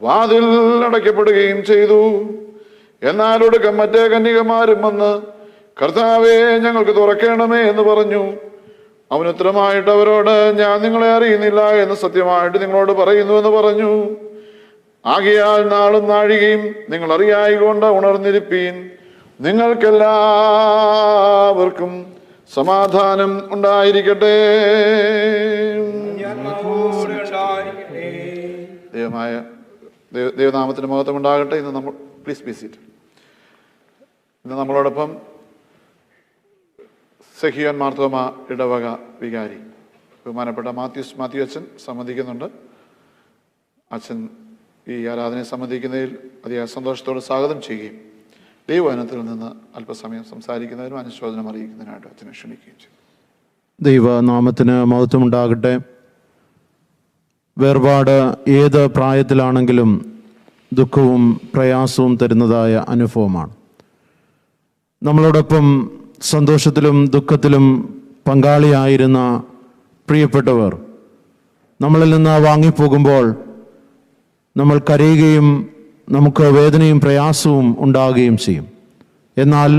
വാതിൽ അടയ്ക്കപ്പെടുകയും ചെയ്തു. എന്നാൽ ഒടുക്കം മറ്റേ കന്യകമാരും വന്ന്, കർത്താവേ, ഞങ്ങൾക്ക് തുറക്കണമേ എന്ന് പറഞ്ഞു. അവൻ ഉത്തരമായിട്ട് അവരോട്, ഞാൻ നിങ്ങളെ അറിയുന്നില്ല എന്ന് സത്യമായിട്ട് നിങ്ങളോട് പറയുന്നു എന്ന് പറഞ്ഞു. ആകയാൽ നാളും നാഴികയും നിങ്ങൾ അറിയായികൊണ്ട് ഉണർന്നിരിപ്പീൻ. നിങ്ങൾക്കെല്ലാവർക്കും സമാധാനം ഉണ്ടായിരിക്കട്ടെ. ദൈവമായ ദൈവനാമത്തിന് മഹത്വം ഉണ്ടാകട്ടെ. ഇന്ന് നമ്മൾ പ്ലീസ് ബി സീറ്റ്. ഇന്ന് നമ്മളോടൊപ്പം സെഹിയോൻ മാർ തോമ ഇടവക വികാരി ബഹുമാനപ്പെട്ട മാത്യു അച്ഛൻ സംബന്ധിക്കുന്നുണ്ട്. അച്ഛൻ ഈ ആരാധനയെ സംബന്ധിക്കുന്നതിൽ അതിയായ സന്തോഷത്തോടെ സ്വാഗതം ചെയ്യുകയും ദൈവവചനത്തിൽ നിന്ന് അല്പസമയം സംസാരിക്കുന്നതിനും അനുശോചനം അറിയിക്കുന്നതിനായിട്ട് അച്ഛനെ ക്ഷണിക്കുകയും ചെയ്യും. ദൈവനാമത്തിന് മഹത്വമുണ്ടാകട്ടെ. വേർപാട് ഏത് പ്രായത്തിലാണെങ്കിലും ദുഃഖവും പ്രയാസവും തരുന്നതായ അനുഭവമാണ്. നമ്മളോടൊപ്പം സന്തോഷത്തിലും ദുഃഖത്തിലും പങ്കാളിയായിരുന്ന പ്രിയപ്പെട്ടവർ നമ്മളിൽ നിന്ന് വാങ്ങിപ്പോകുമ്പോൾ നമ്മൾ കരയുകയും നമുക്ക് വേദനയും പ്രയാസവും ഉണ്ടാകുകയും ചെയ്യും. എന്നാൽ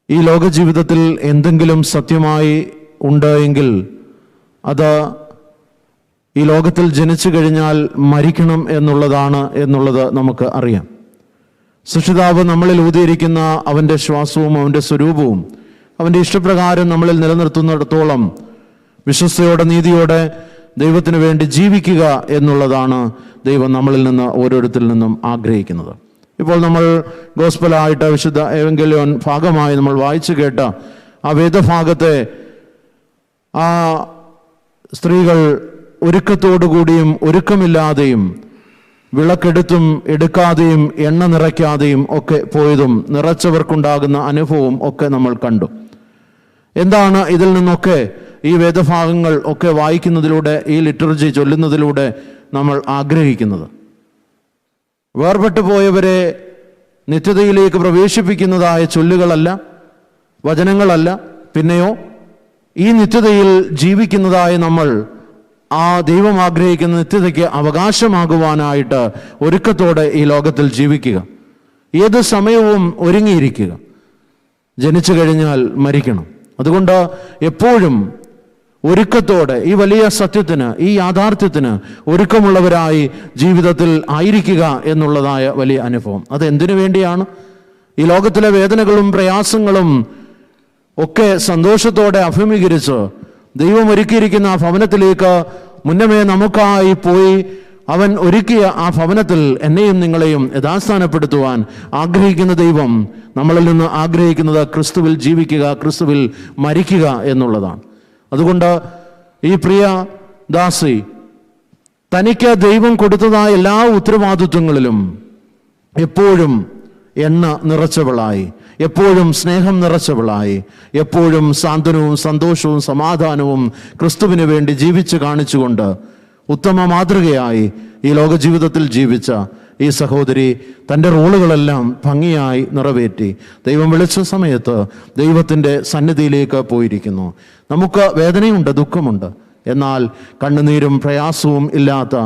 ഈ ലോകജീവിതത്തിൽ എന്തെങ്കിലും സത്യമായി ഉണ്ട് എങ്കിൽ അത് ഈ ലോകത്തിൽ ജനിച്ചു കഴിഞ്ഞാൽ മരിക്കണം എന്നുള്ളത് നമുക്ക് അറിയാം. സൃഷ്ടിതാവ് നമ്മളിൽ ഊതിയിരിക്കുന്ന അവൻ്റെ ശ്വാസവും അവൻ്റെ സ്വരൂപവും അവൻ്റെ ഇഷ്ടപ്രകാരം നമ്മളിൽ നിലനിർത്തുന്നിടത്തോളം വിശ്വസ്തയോടെ നീതിയോടെ ദൈവത്തിന് വേണ്ടി ജീവിക്കുക എന്നുള്ളതാണ് ദൈവം നമ്മളിൽ നിന്ന് ഓരോരുത്തരിൽ നിന്നും ആഗ്രഹിക്കുന്നത്. ഇപ്പോൾ നമ്മൾ ഗോസ്പലായിട്ട് വിശുദ്ധ ഏവങ്കേലിയോൻ ഭാഗമായി നമ്മൾ വായിച്ചു കേട്ട ആ വേദഭാഗത്തെ ആ സ്ത്രീകൾ ഒരുക്കത്തോടുകൂടിയും ഒരുക്കമില്ലാതെയും വിളക്കെടുത്തും എടുക്കാതെയും എണ്ണ നിറയ്ക്കാതെയും ഒക്കെ പോയതും നിറച്ചവർക്കുണ്ടാകുന്ന അനുഭവവും ഒക്കെ നമ്മൾ കണ്ടു. എന്താണ് ഇതിൽ നിന്നൊക്കെ ഈ വേദഭാഗങ്ങൾ ഒക്കെ വായിക്കുന്നതിലൂടെ ഈ ലിറ്റർജി ചൊല്ലുന്നതിലൂടെ നമ്മൾ ആഗ്രഹിക്കുന്നത്? വേർപെട്ടു പോയവരെ നിത്യതയിലേക്ക് പ്രവേശിപ്പിക്കുന്നതായ ചൊല്ലുകളല്ല, വചനങ്ങളല്ല, പിന്നെയോ ഈ നിത്യതയിൽ ജീവിക്കുന്നതായ നമ്മൾ ആ ദൈവം ആഗ്രഹിക്കുന്ന നിത്യതയ്ക്ക് അവകാശമാകുവാനായിട്ട് ഒരുക്കത്തോടെ ഈ ലോകത്തിൽ ജീവിക്കുക, ഏത് സമയവും ഒരുങ്ങിയിരിക്കുക. ജനിച്ചു കഴിഞ്ഞാൽ മരിക്കണം. അതുകൊണ്ട് എപ്പോഴും ഒരുക്കത്തോടെ ഈ വലിയ സത്യത്തിന്, ഈ യാഥാർത്ഥ്യത്തിന് ഒരുക്കമുള്ളവരായി ജീവിതത്തിൽ ആയിരിക്കുക എന്നുള്ളതായ വലിയ അനുഭവം. അത് എന്തിനു വേണ്ടിയാണ്? ഈ ലോകത്തിലെ വേദനകളും പ്രയാസങ്ങളും ഒക്കെ സന്തോഷത്തോടെ അഭിമുഖീകരിച്ച് ദൈവം ഒരുക്കിയിരിക്കുന്ന ആ ഭവനത്തിലേക്ക് മുന്നമേ നമുക്കായി പോയി അവൻ ഒരുക്കിയ ആ ഭവനത്തിൽ എന്നെയും നിങ്ങളെയും യഥാസ്ഥാനപ്പെടുത്തുവാൻ ആഗ്രഹിക്കുന്ന ദൈവം നമ്മളിൽ നിന്ന് ആഗ്രഹിക്കുന്നത് ക്രിസ്തുവിൽ ജീവിക്കുക, ക്രിസ്തുവിൽ മരിക്കുക എന്നുള്ളതാണ്. അതുകൊണ്ട് ഈ പ്രിയ ദാസി തനിക്ക് ദൈവം കൊടുത്തതായ എല്ലാ ഉത്തരവാദിത്വങ്ങളിലും എപ്പോഴും എണ്ണ നിറച്ചവളായി, എപ്പോഴും സ്നേഹം നിറച്ചവളായി, എപ്പോഴും സാന്ത്വനവും സന്തോഷവും സമാധാനവും ക്രിസ്തുവിന് വേണ്ടി ജീവിച്ച് കാണിച്ചുകൊണ്ട് ഉത്തമ മാതൃകയായി ഈ ലോകജീവിതത്തിൽ ജീവിച്ച ഈ സഹോദരി തൻ്റെ റോളുകളെല്ലാം ഭംഗിയായി നിറവേറ്റി ദൈവം വിളിച്ച സമയത്ത് ദൈവത്തിൻ്റെ സന്നിധിയിലേക്ക് പോയിരിക്കുന്നു. നമുക്ക് വേദനയുണ്ട്, ദുഃഖമുണ്ട്. എന്നാൽ കണ്ണുനീരും പ്രയാസവും ഇല്ലാത്ത,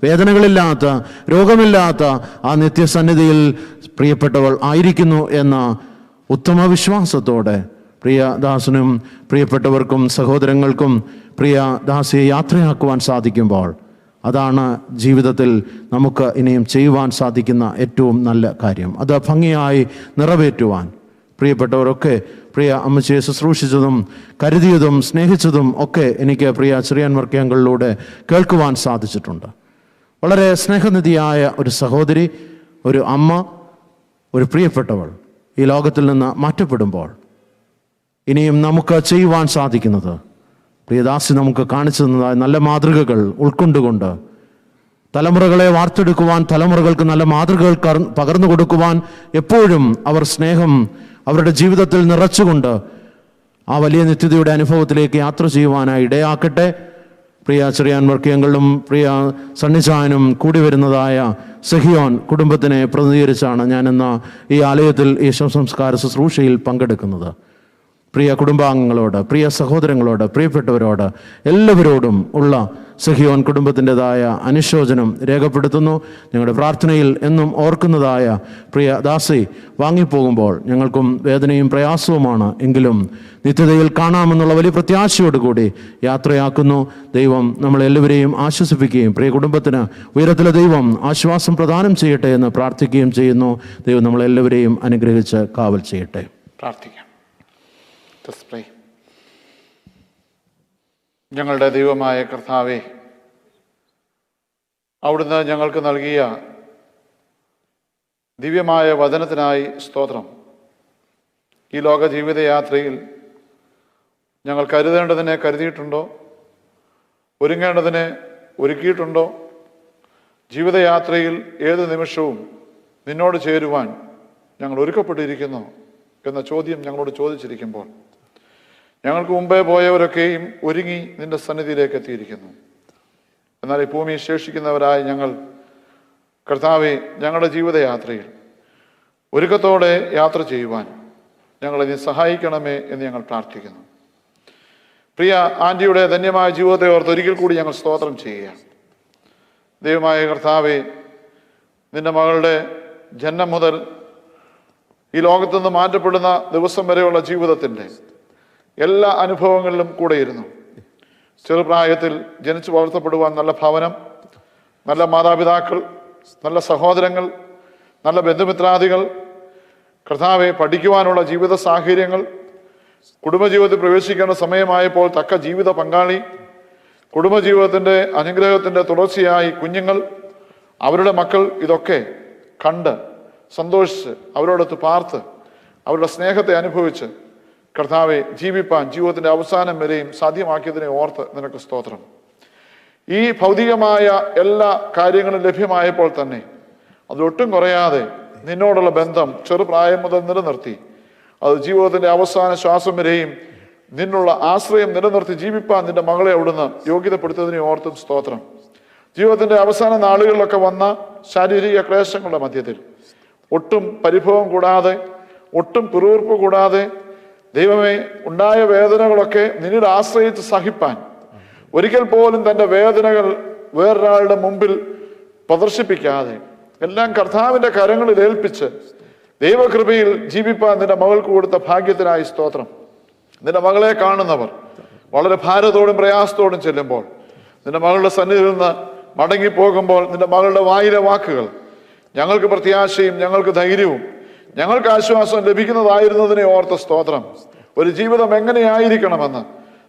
വേദനകളില്ലാത്ത, രോഗമില്ലാത്ത ആ നിത്യസന്നിധിയിൽ പ്രിയപ്പെട്ടവൾ ആയിരിക്കുന്നു എന്ന ഉത്തമ വിശ്വാസത്തോടെ പ്രിയ ദാസനും പ്രിയപ്പെട്ടവർക്കും സഹോദരങ്ങൾക്കും പ്രിയ ദാസിയെ യാത്രയാക്കുവാൻ സാധിക്കുമ്പോൾ അതാണ് ജീവിതത്തിൽ നമുക്ക് ഇനിയും ചെയ്യുവാൻ സാധിക്കുന്ന ഏറ്റവും നല്ല കാര്യം. അത് ഭംഗിയായി നിറവേറ്റുവാൻ പ്രിയപ്പെട്ടവരൊക്കെ പ്രിയ അമ്മച്ചിയെ ശുശ്രൂഷിച്ചതും കരുതിയതും സ്നേഹിച്ചതും ഒക്കെ എനിക്ക് പ്രിയ ചെറിയാൻ വർക്കിയങ്ങളിലൂടെ കേൾക്കുവാൻ സാധിച്ചിട്ടുണ്ട്. വളരെ സ്നേഹനിധിയായ ഒരു സഹോദരി, ഒരു അമ്മ, ഒരു പ്രിയപ്പെട്ടവൾ ഈ ലോകത്തിൽ നിന്ന് മാറ്റപ്പെടുമ്പോൾ ഇനിയും നമുക്ക് ചെയ്യുവാൻ സാധിക്കുന്നത് പ്രിയദാസി നമുക്ക് കാണിച്ചു തന്നതായ നല്ല മാതൃകകൾ ഉൾക്കൊണ്ടുകൊണ്ട് തലമുറകളെ വാർത്തെടുക്കുവാൻ, തലമുറകൾക്ക് നല്ല മാതൃകകൾ പകർന്നു കൊടുക്കുവാൻ എപ്പോഴും അവർ സ്നേഹം അവരുടെ ജീവിതത്തിൽ നിറച്ചുകൊണ്ട് ആ വലിയ നിത്യതയുടെ അനുഭവത്തിലേക്ക് യാത്ര ചെയ്യുവാനായി ഇടയാക്കട്ടെ. പ്രിയ ചെറിയാൻ വർക്കിയങ്ങളും പ്രിയ സണ്ണിച്ചായനും കൂടി വരുന്നതായ സെഹിയോൻ കുടുംബത്തിനെ പ്രതിനിധീകരിച്ചാണ് ഞാനിന്ന് ഈ ആലയത്തിൽ ഈ ശവസംസ്കാര ശുശ്രൂഷയിൽ പങ്കെടുക്കുന്നത്. പ്രിയ കുടുംബാംഗങ്ങളോട്, പ്രിയ സഹോദരങ്ങളോട്, പ്രിയപ്പെട്ടവരോട് എല്ലാവരോടും ഉള്ള സെഹിയോൻ കുടുംബത്തിൻ്റെതായ അനുശോചനം രേഖപ്പെടുത്തുന്നു. ഞങ്ങളുടെ പ്രാർത്ഥനയിൽ എന്നും ഓർക്കുന്നതായ പ്രിയ ദാസി വാങ്ങിപ്പോകുമ്പോൾ ഞങ്ങൾക്കും വേദനയും പ്രയാസവുമാണ്. എങ്കിലും നിത്യതയിൽ കാണാമെന്നുള്ള വലിയ പ്രത്യാശയോടുകൂടി യാത്രയാക്കുന്നു. ദൈവം നമ്മളെല്ലാവരെയും ആശ്വസിപ്പിക്കുകയും പ്രിയ കുടുംബത്തിന് ഉയരത്തിലെ ദൈവം ആശ്വാസം പ്രദാനം ചെയ്യട്ടെ എന്ന് പ്രാർത്ഥിക്കുകയും ചെയ്യുന്നു. ദൈവം നമ്മളെല്ലാവരെയും അനുഗ്രഹിച്ച് കാവൽ ചെയ്യട്ടെ. പ്രാർത്ഥിക്കാം. ഞങ്ങളുടെ ദൈവമായ കർത്താവേ, അവിടുന്ന് ഞങ്ങൾക്ക് നൽകിയ ദിവ്യമായ വചനത്തിനായി സ്തോത്രം. ഈ ലോക ജീവിതയാത്രയിൽ ഞങ്ങൾ കരുതേണ്ടതിനെ കരുതിയിട്ടുണ്ടോ? ഒരുങ്ങേണ്ടതിനെ ഒരുക്കിയിട്ടുണ്ടോ? ജീവിതയാത്രയിൽ ഏത് നിമിഷവും നിന്നോട് ചേരുവാൻ ഞങ്ങൾ ഒരുക്കപ്പെട്ടിരിക്കുന്നു എന്ന ചോദ്യം ഞങ്ങളോട് ചോദിച്ചിരിക്കുമ്പോൾ, ഞങ്ങൾക്ക് മുമ്പേ പോയവരൊക്കെയും ഒരുങ്ങി നിന്റെ സന്നിധിയിലേക്ക് എത്തിയിരിക്കുന്നു. എന്നാൽ ഈ ഭൂമിയിൽ ശേഷിക്കുന്നവരായി ഞങ്ങൾ, കർത്താവെ, ഞങ്ങളുടെ ജീവിതയാത്രയിൽ ഒരുക്കത്തോടെ യാത്ര ചെയ്യുവാൻ ഞങ്ങളെ നീ സഹായിക്കണമേ എന്ന് ഞങ്ങൾ പ്രാർത്ഥിക്കുന്നു. പ്രിയ ആൻറ്റിയുടെ ധന്യമായ ജീവിതത്തെ ഓർത്ത് ഒരിക്കൽ കൂടി ഞങ്ങൾ സ്തോത്രം ചെയ്യുകയാണ്. ദൈവമായ കർത്താവെ, നിന്റെ മകളുടെ ജന്മം മുതൽ ഈ ലോകത്തുനിന്ന് മാറ്റപ്പെടുന്ന ദിവസം വരെയുള്ള ജീവിതത്തിൻ്റെ എല്ലാ അനുഭവങ്ങളിലും കൂടെയിരുന്നു. ചെറുപ്രായത്തിൽ ജനിച്ചു വളർത്തപ്പെടുവാൻ നല്ല ഭവനം, നല്ല മാതാപിതാക്കൾ, നല്ല സഹോദരങ്ങൾ, നല്ല ബന്ധുമിത്രാദികൾ, കർത്താവെ, പഠിക്കുവാനുള്ള ജീവിത സാഹചര്യങ്ങൾ, കുടുംബജീവിതത്തിൽ പ്രവേശിക്കേണ്ട സമയമായപ്പോൾ തക്ക ജീവിത പങ്കാളി, കുടുംബജീവിതത്തിൻ്റെ അനുഗ്രഹത്തിൻ്റെ തുടർച്ചയായി കുഞ്ഞുങ്ങൾ, അവരുടെ മക്കൾ, ഇതൊക്കെ കണ്ട് സന്തോഷിച്ച് അവരോടൊത്ത് പാർത്ത് അവരുടെ സ്നേഹത്തെ അനുഭവിച്ച് കർത്താവെ ജീവിപ്പാൻ ജീവിതത്തിൻ്റെ അവസാനം വരെയും സാധ്യമാക്കിയതിനെ ഓർത്ത് നിനക്ക് സ്തോത്രം. ഈ ഭൗതികമായ എല്ലാ കാര്യങ്ങളും ലഭ്യമായപ്പോൾ തന്നെ അതൊട്ടും കുറയാതെ നിന്നോടുള്ള ബന്ധം ചെറുപ്രായം മുതൽ നിലനിർത്തി അത് ജീവിതത്തിൻ്റെ അവസാന ശ്വാസം വരെയും നിന്നുള്ള ആശ്രയം നിലനിർത്തി ജീവിപ്പാൻ നിന്റെ മകളെ അവിടുന്ന് യോഗ്യതപ്പെടുത്തതിനെ ഓർത്തും സ്തോത്രം. ജീവിതത്തിൻ്റെ അവസാന നാളുകളിലൊക്കെ വന്ന ശാരീരിക ക്ലേശങ്ങളുടെ മധ്യത്തിൽ ഒട്ടും പരിഭവം കൂടാതെ, ഒട്ടും പിറുവിറുപ്പ് കൂടാതെ, ദൈവമേ, ഉണ്ടായ വേദനകളൊക്കെ നിന്നിൽ ആശ്രയിച്ച് സഹിപ്പാൻ, ഒരിക്കൽ പോലും തൻ്റെ വേദനകൾ വേറൊരാളുടെ മുമ്പിൽ പ്രദർശിപ്പിക്കാതെ എല്ലാം കർത്താവിൻ്റെ കരങ്ങളിൽ ഏൽപ്പിച്ച് ദൈവകൃപയിൽ ജീവിപ്പാൻ നിന്റെ മകൾക്ക് കൊടുത്ത ഭാഗ്യത്തിനായി സ്തോത്രം. നിന്റെ മകളെ കാണുന്നവർ വളരെ ഭാരത്തോടും പ്രയാസത്തോടും ചെല്ലുമ്പോൾ, നിന്റെ മകളുടെ സന്നിധിയിൽ നിന്ന് മടങ്ങിപ്പോകുമ്പോൾ നിന്റെ മകളുടെ വായിലെ വാക്കുകൾ ഞങ്ങൾക്ക് പ്രത്യാശയും ഞങ്ങൾക്ക് ധൈര്യവും ഞങ്ങൾക്ക് ആശ്വാസം ലഭിക്കുന്നതായിരുന്നതിനെ ഓർത്ത സ്തോത്രം. ഒരു ജീവിതം എങ്ങനെയായിരിക്കണമെന്ന്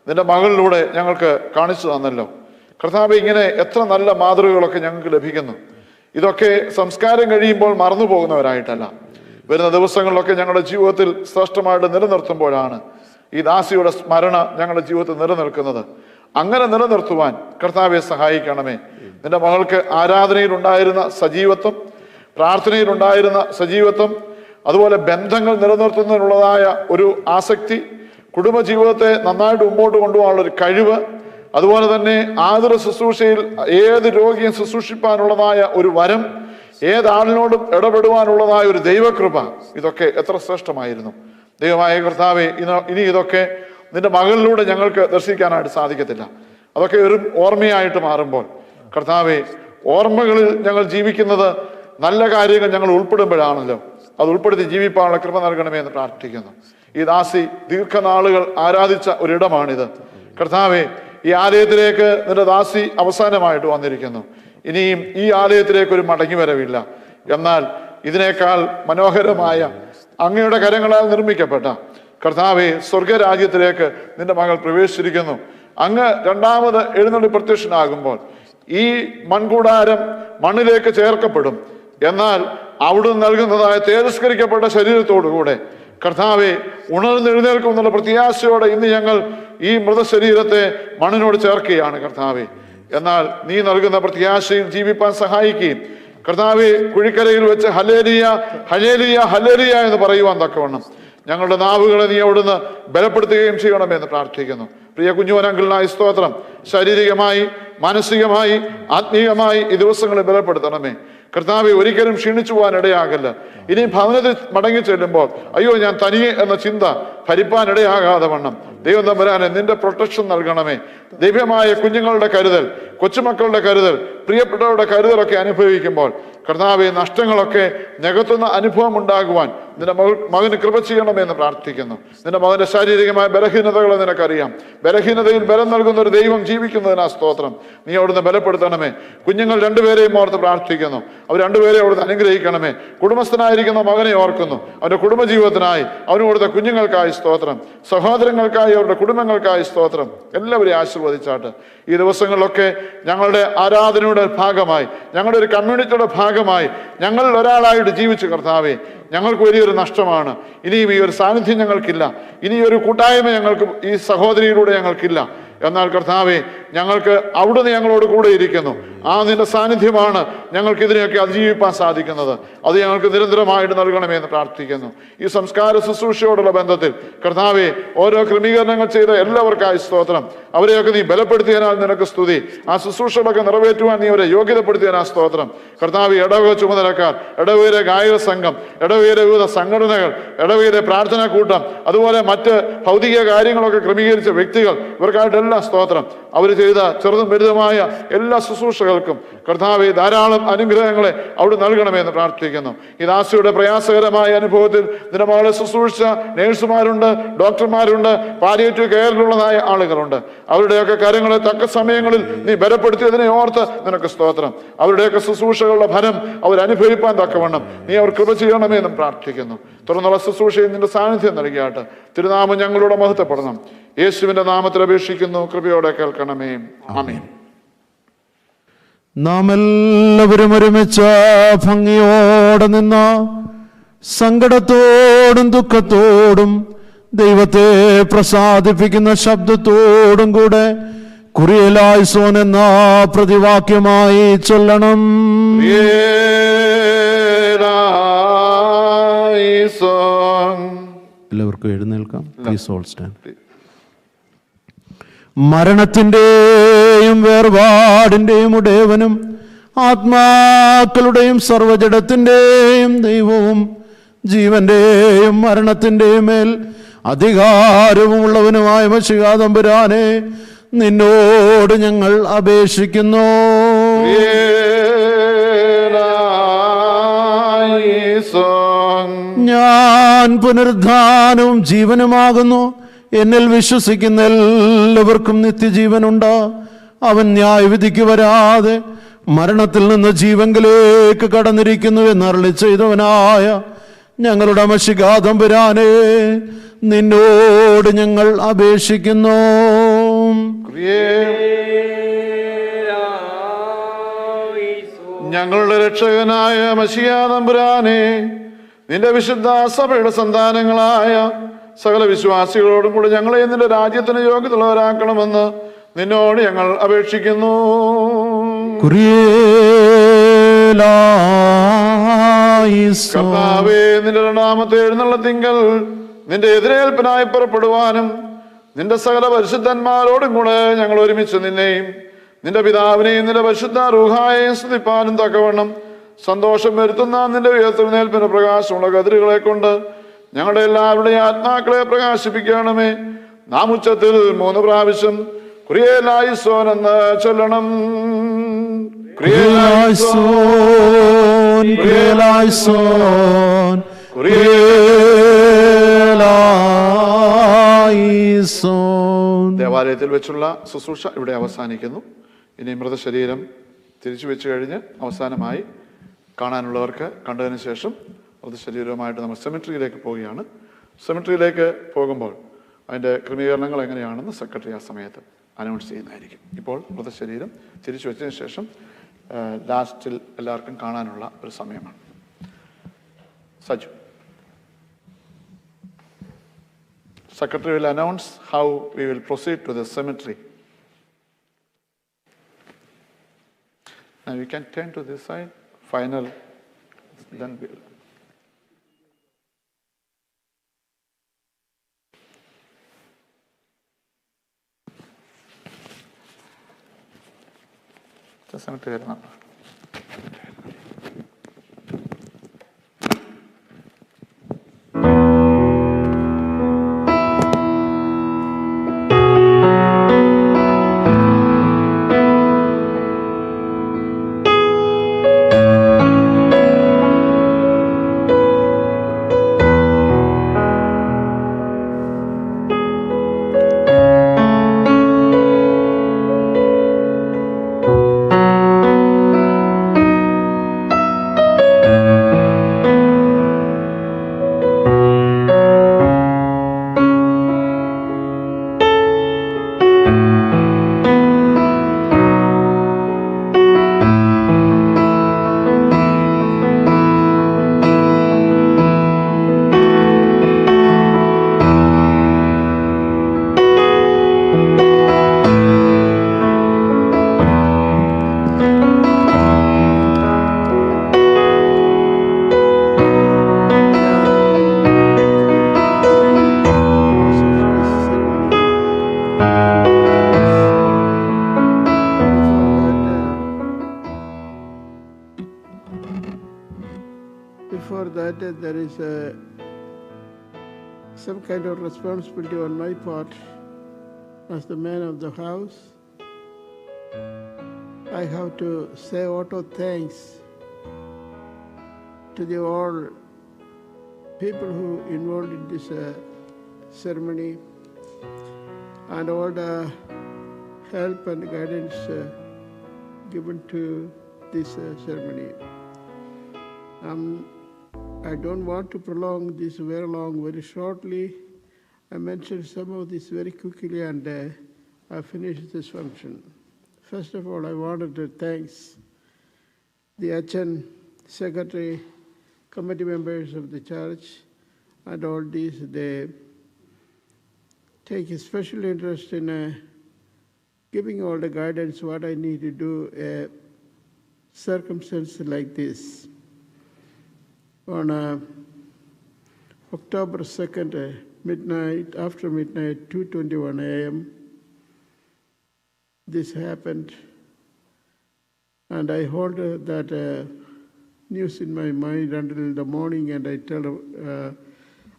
നിന്റെ മകളിലൂടെ ഞങ്ങൾക്ക് കാണിച്ചു തന്നല്ലോ കർത്താവേ. ഇങ്ങനെ എത്ര നല്ല മാതൃകകളൊക്കെ ഞങ്ങൾക്ക് ലഭിക്കുന്നു. ഇതൊക്കെ സംസ്കാരം കഴിയുമ്പോൾ മറന്നു പോകുന്നവരായിട്ടല്ല, വരുന്ന ദിവസങ്ങളിലൊക്കെ ഞങ്ങളുടെ ജീവിതത്തിൽ ശ്രേഷ്ഠമായിട്ട് നിലനിർത്തുമ്പോഴാണ് ഈ ദാസിയുടെ സ്മരണ ഞങ്ങളുടെ ജീവിതത്തിൽ നിലനിൽക്കുന്നത്. അങ്ങനെ നിലനിർത്തുവാൻ കർത്താവെ സഹായിക്കണമേ. നിന്റെ മകൾക്ക് ആരാധനയിലുണ്ടായിരുന്ന സജീവത്വം, പ്രാർത്ഥനയിലുണ്ടായിരുന്ന സജീവത്വം, അതുപോലെ ബന്ധങ്ങൾ നിലനിർത്തുന്നതിനുള്ളതായ ഒരു ആസക്തി, കുടുംബജീവിതത്തെ നന്നായിട്ട് മുമ്പോട്ട് കൊണ്ടുപോകാനുള്ള ഒരു കഴിവ്, അതുപോലെ തന്നെ ആതുര ശുശ്രൂഷയിൽ ഏത് രോഗിയും ശുശ്രൂഷിപ്പാനുള്ളതായ ഒരു വരം, ഏതാളിനോടും ഇടപെടുവാനുള്ളതായ ഒരു ദൈവകൃപ, ഇതൊക്കെ എത്ര ശ്രേഷ്ഠമായിരുന്നു. ദൈവമായ കർത്താവെ, ഇനി ഇതൊക്കെ നിന്റെ മകളിലൂടെ ഞങ്ങൾക്ക് ദർശിക്കാനായിട്ട് സാധിക്കത്തില്ല. അതൊക്കെ ഒരു ഓർമ്മയായിട്ട് മാറുമ്പോൾ കർത്താവെ, ഓർമ്മകളിൽ ഞങ്ങൾ ജീവിക്കുന്നത് നല്ല കാര്യങ്ങൾ ഞങ്ങൾ ഉൾപ്പെടുമ്പോഴാണല്ലോ. അത് ഉൾപ്പെടുത്തി ജീവിപ്പാനുള്ള കൃപ നൽകണമേ എന്ന് പ്രാർത്ഥിക്കുന്നു. ഈ ദാസി ദീർഘനാളുകൾ ആരാധിച്ച ഒരിടമാണിത് കർത്താവെ. ഈ ആലയത്തിലേക്ക് നിന്റെ ദാസി അവസാനമായിട്ട് വന്നിരിക്കുന്നു. ഇനിയും ഈ ആലയത്തിലേക്ക് ഒരു മടങ്ങി വരവില്ല. എന്നാൽ ഇതിനേക്കാൾ മനോഹരമായ അങ്ങയുടെ കരങ്ങളാൽ നിർമ്മിക്കപ്പെട്ട കർത്താവെ, സ്വർഗരാജ്യത്തിലേക്ക് നിന്റെ മകൾ പ്രവേശിച്ചിരിക്കുന്നു. അങ്ങ് രണ്ടാമത് എഴുന്നള്ളി പ്രത്യക്ഷനാകുമ്പോൾ ഈ മൺകൂടാരം മണ്ണിലേക്ക് ചേർക്കപ്പെടും. എന്നാൽ അവിടുന്ന് നൽകുന്നതായ തേജസ്കരിക്കപ്പെട്ട ശരീരത്തോടുകൂടെ കർത്താവെ ഉണർന്നെഴുന്നേൽക്കും എന്നുള്ള പ്രത്യാശയോടെ ഇന്ന് ഞങ്ങൾ ഈ മൃതശരീരത്തെ മണ്ണിനോട് ചേർക്കുകയാണ് കർത്താവെ. എന്നാൽ നീ നൽകുന്ന പ്രത്യാശയിൽ ജീവിപ്പാൻ സഹായിക്കുകയും കർത്താവെ, കുഴിക്കരയിൽ വെച്ച് ഹല്ലേലൂയ ഹല്ലേലൂയ ഹല്ലേലൂയ എന്ന് പറയുവാൻ തക്കവണ്ണം ഞങ്ങളുടെ നാവുകളെ നീ അവിടുന്ന് ബലപ്പെടുത്തുകയും ചെയ്യണമെന്ന് പ്രാർത്ഥിക്കുന്നു. പ്രിയ കുഞ്ഞുവനങ്കിളിനായി സ്തോത്രം. ശാരീരികമായി, മാനസികമായി, ആത്മീയമായി ഈ ദിവസങ്ങളെ ബലപ്പെടുത്തണമേ കർത്താവെ. ഒരിക്കലും ക്ഷീണിച്ചു പോകാൻ ഇടയാകല്ല. ഇനി ഭവനത്തിൽ മടങ്ങി ചെല്ലുമ്പോൾ അയ്യോ ഞാൻ തനിയെ എന്ന ചിന്ത ഭരിപ്പാൻ ഇടയാകാതെ വണ്ണം ദൈവം തമ്പുരാനെ നിന്റെ പ്രൊട്ടക്ഷൻ നൽകണമേ. ദിവ്യമായ കുഞ്ഞുങ്ങളുടെ കരുതൽ, കൊച്ചുമക്കളുടെ കരുതൽ, പ്രിയപ്പെട്ടവരുടെ കരുതലൊക്കെ അനുഭവിക്കുമ്പോൾ കർത്താവെ, നഷ്ടങ്ങളൊക്കെ നികത്തുന്ന അനുഭവം ഉണ്ടാകുവാൻ നിന്റെ മകന് കൃപ ചെയ്യണമെന്ന് പ്രാർത്ഥിക്കുന്നു. നിന്റെ മകന്റെ ശാരീരികമായ ബലഹീനതകളെ നിനക്കറിയാം. ബലഹീനതയിൽ ബലം നൽകുന്ന ഒരു ദൈവം ജീവിക്കുന്നതിനാ സ്തോത്രം. നീ അവിടുന്ന് ബലപ്പെടുത്തണമേ. കുഞ്ഞുങ്ങൾ രണ്ടുപേരെയും ഓർത്ത് പ്രാർത്ഥിക്കുന്നു. അവർ രണ്ടുപേരെയും അവിടുന്ന് അനുഗ്രഹിക്കണമേ. കുടുംബസ്ഥനായിരിക്കുന്ന മകനെ ഓർക്കുന്നു. അവന്റെ കുടുംബജീവിതത്തിനായി, അവന് കൊടുത്ത കുഞ്ഞുങ്ങൾക്കായി സ്തോത്രം. സഹോദരങ്ങൾക്കായി, അവരുടെ കുടുംബങ്ങൾക്കായി സ്തോത്രം. എല്ലാവരെയും ആശീർവദിച്ചാട്ട് ഈ ദിവസങ്ങളിലൊക്കെ ഞങ്ങളുടെ ആരാധനയുടെ ഭാഗമായി, ഞങ്ങളുടെ ഒരു കമ്മ്യൂണിറ്റിയുടെ ഭാഗമായി ഞങ്ങളിൽ ഒരാളായിട്ട് ജീവിച്ചു കർത്താവെ, ഞങ്ങൾക്ക് വലിയൊരു വലിയൊരു നഷ്ടമാണ്. ഇനിയും ഈ ഒരു സാന്നിധ്യം ഞങ്ങൾക്കില്ല, ഇനി ഒരു കൂട്ടായ്മ ഞങ്ങൾക്ക് ഈ സഹോദരിയിലൂടെ ഞങ്ങൾക്കില്ല. എന്നാൽ കർത്താവെ, ഞങ്ങൾക്ക് അവിടുന്ന് ഞങ്ങളോട് കൂടെ ഇരിക്കുന്നു. ആ നിന്റെ സാന്നിധ്യമാണ് ഞങ്ങൾക്ക് ഇതിനെയൊക്കെ അതിജീവിപ്പാൻ സാധിക്കുന്നത്. അത് ഞങ്ങൾക്ക് നിരന്തരമായിട്ട് നൽകണമേ എന്ന് പ്രാർത്ഥിക്കുന്നു. ഈ സംസ്കാര ശുശ്രൂഷയോടുള്ള ബന്ധത്തിൽ കർത്താവെ, ഓരോ ക്രമീകരണങ്ങൾ ചെയ്ത എല്ലാവർക്കായി സ്തോത്രം. അവരെയൊക്കെ നീ ബലപ്പെടുത്തിയതിനാൽ നിനക്ക് സ്തുതി. ആ ശുശ്രൂഷകളൊക്കെ നിറവേറ്റുവാൻ നീ അവരെ യോഗ്യതപ്പെടുത്തിയതിനാൽ സ്തോത്രം. കർത്താവ്, ഇടവക ചുമതലക്കാർ, ഇടവകയിലെ ഗായക സംഘം, ഇടവകയിലെ വിവിധ സംഘടനകൾ, ഇടവകയിലെ പ്രാർത്ഥനാ കൂട്ടം, അതുപോലെ മറ്റ് ഭൗതിക കാര്യങ്ങളൊക്കെ ക്രമീകരിച്ച വ്യക്തികൾ, ഇവർക്കായിട്ടെല്ലാം സ്തോത്രം. അവർ ചെയ്ത ചെറുതും വലുതുമായ എല്ലാ ശുശ്രൂഷകൾക്കും കർത്താവെ ധാരാളം അനുഗ്രഹങ്ങളെ അവിടെ നൽകണമെന്ന് പ്രാർത്ഥിക്കുന്നു. ഈ ദാസിയുടെ പ്രയാസകരമായ അനുഭവത്തിൽ നിന്റെ മകളെ ശുശ്രൂഷിച്ച നേഴ്സുമാരുണ്ട്, ഡോക്ടർമാരുണ്ട്, പാലിയേറ്റീവ് കെയറിലുള്ളതായ ആളുകളുണ്ട്. അവരുടെയൊക്കെ കാര്യങ്ങളെ തക്ക സമയങ്ങളിൽ നീ ബലപ്പെടുത്തിയതിനെ ഓർത്ത് നിനക്ക് സ്തോത്രം. അവരുടെയൊക്കെ ശുശ്രൂഷകളുടെ ഫലം അവരനുഭവിപ്പാൻ തക്കവണ്ണം നീ അവർ കൃപ ചെയ്യണമെന്നും പ്രാർത്ഥിക്കുന്നു. തുടർന്നുള്ള ശുശ്രൂഷയിൽ നിന്റെ സാന്നിധ്യം നൽകിയാട്ട് തിരുനാമം ഞങ്ങളോട് മഹത്വപ്പെടണം. യേശുവിന്റെ നാമത്തിൽ അപേക്ഷിക്കുന്നു, കൃപയോടെ കേൾക്കണമേ. ആമേൻ. നാം എല്ലാവരും ഒരുമിച്ച് ഭംഗിയോടെ നിന്ന സങ്കടത്തോടും ദുഃഖത്തോടും ദൈവത്തെ പ്രസാദിപ്പിക്കുന്ന ശബ്ദത്തോടും കൂടെ കുറിയലായിസോൻ എന്ന പ്രതിവാക്യമായി ചൊല്ലണം. എല്ലാവർക്കും എഴുന്നേൽക്കാം. Please all stand. മരണത്തിൻ്റെയും വേർപാടിൻ്റെയും ഉടയവനും ആത്മാക്കളുടെയും സർവജടത്തിൻ്റെയും ദൈവവും ജീവന്റെയും മരണത്തിൻ്റെയും മേൽ അധികാരവും ഉള്ളവനുമായ മശിഹാ തമ്പുരാനെ, നിന്നോട് ഞങ്ങൾ അപേക്ഷിക്കുന്നു. ഞാൻ പുനരുദ്ധാനവും ജീവനുമാകുന്നു. എന്നിൽ വിശ്വസിക്കുന്ന എല്ലാവർക്കും നിത്യജീവനുണ്ട്. അവൻ ന്യായവിധിക്ക് വരാതെ മരണത്തിൽ നിന്ന് ജീവങ്കിലേക്ക് കടന്നിരിക്കുന്നു എന്നരുളി ചെയ്തവനായ ഞങ്ങളുടെ മശിഹാ തമ്പുരാനെ, നിന്നോട് ഞങ്ങൾ അപേക്ഷിക്കുന്നു. ഞങ്ങളുടെ രക്ഷകനായ മശിഹാ തമ്പുരാനെ, നിന്റെ വിശുദ്ധ സഭയുടെ സന്താനങ്ങളായ സകല വിശ്വാസികളോടും കൂടി ഞങ്ങളെ നിന്റെ രാജ്യത്തിന് യോഗ്യതയുള്ളവരാക്കണമെന്ന് നിന്നോട് ഞങ്ങൾ അപേക്ഷിക്കുന്നു. കർത്താവേ, നിന്റെ രണ്ടാമത്തെ എഴുന്നള്ളത്തിങ്കൽ നിന്റെ എതിരേൽപ്പിനായി പുറപ്പെടുവാനും നിന്റെ സകല പരിശുദ്ധന്മാരോടും കൂടെ ഞങ്ങൾ ഒരുമിച്ച് നിന്നെയും നിന്റെ പിതാവിനെയും നിന്റെ പരിശുദ്ധ റൂഹായെയും സ്തുതിപ്പാനും തക്കവണ്ണം സന്തോഷം വരുത്തുന്ന നിന്റെ ഉയർത്തെഴുന്നേൽപ്പിന്റെ പ്രകാശമുള്ള കതിരുകളെ കൊണ്ട് ഞങ്ങളുടെ എല്ലാവരുടെയും ആത്മാക്കളെ പ്രകാശിപ്പിക്കണമേ. നാം ഉച്ചത്തിൽ 3 പ്രാവശ്യം കുറിയേലായിസോൻ എന്ന് ചൊല്ലണം. ദേവാലയത്തിൽ വെച്ചുള്ള ശുശ്രൂഷ ഇവിടെ അവസാനിക്കുന്നു. ഇനി മൃതശരീരം തിരിച്ചു വെച്ച് കഴിഞ്ഞ് അവസാനമായി കാണാനുള്ളവർക്ക് കണ്ടതിന് ശേഷം മൃതശരീരവുമായിട്ട് നമ്മൾ സെമിട്രിയിലേക്ക് പോവുകയാണ്. സെമിട്രിയിലേക്ക് പോകുമ്പോൾ അതിൻ്റെ ക്രമീകരണങ്ങൾ എങ്ങനെയാണെന്ന് സെക്രട്ടറി ആ സമയത്ത് അനൗൺസ് ചെയ്യുന്നതായിരിക്കും. ഇപ്പോൾ മൃതശരീരം തിരിച്ചു വെച്ചതിന് ശേഷം ലാസ്റ്റിൽ എല്ലാവർക്കും കാണാനുള്ള ഒരു സമയമാണ്. Saju, secretary will announce how we will proceed to the cemetery. Now we can turn to this side. Final, then we'll. The cemetery is not. some kind of responsibility on my part as the man of the house. I have to say auto thanks to the all people who involved in this ceremony and all the help and guidance given to this ceremony. I don't want to prolong this very long, very shortly. I mentioned some of this very quickly and I finished this function. First of all, I wanted to thank the HN secretary, committee members of the church, and all these. They take a special interest in giving all the guidance what I need to do a circumstance like this. On October 2nd, midnight, after midnight, 2:21 a.m., this happened, and I hold that news in my mind until the morning, and I tell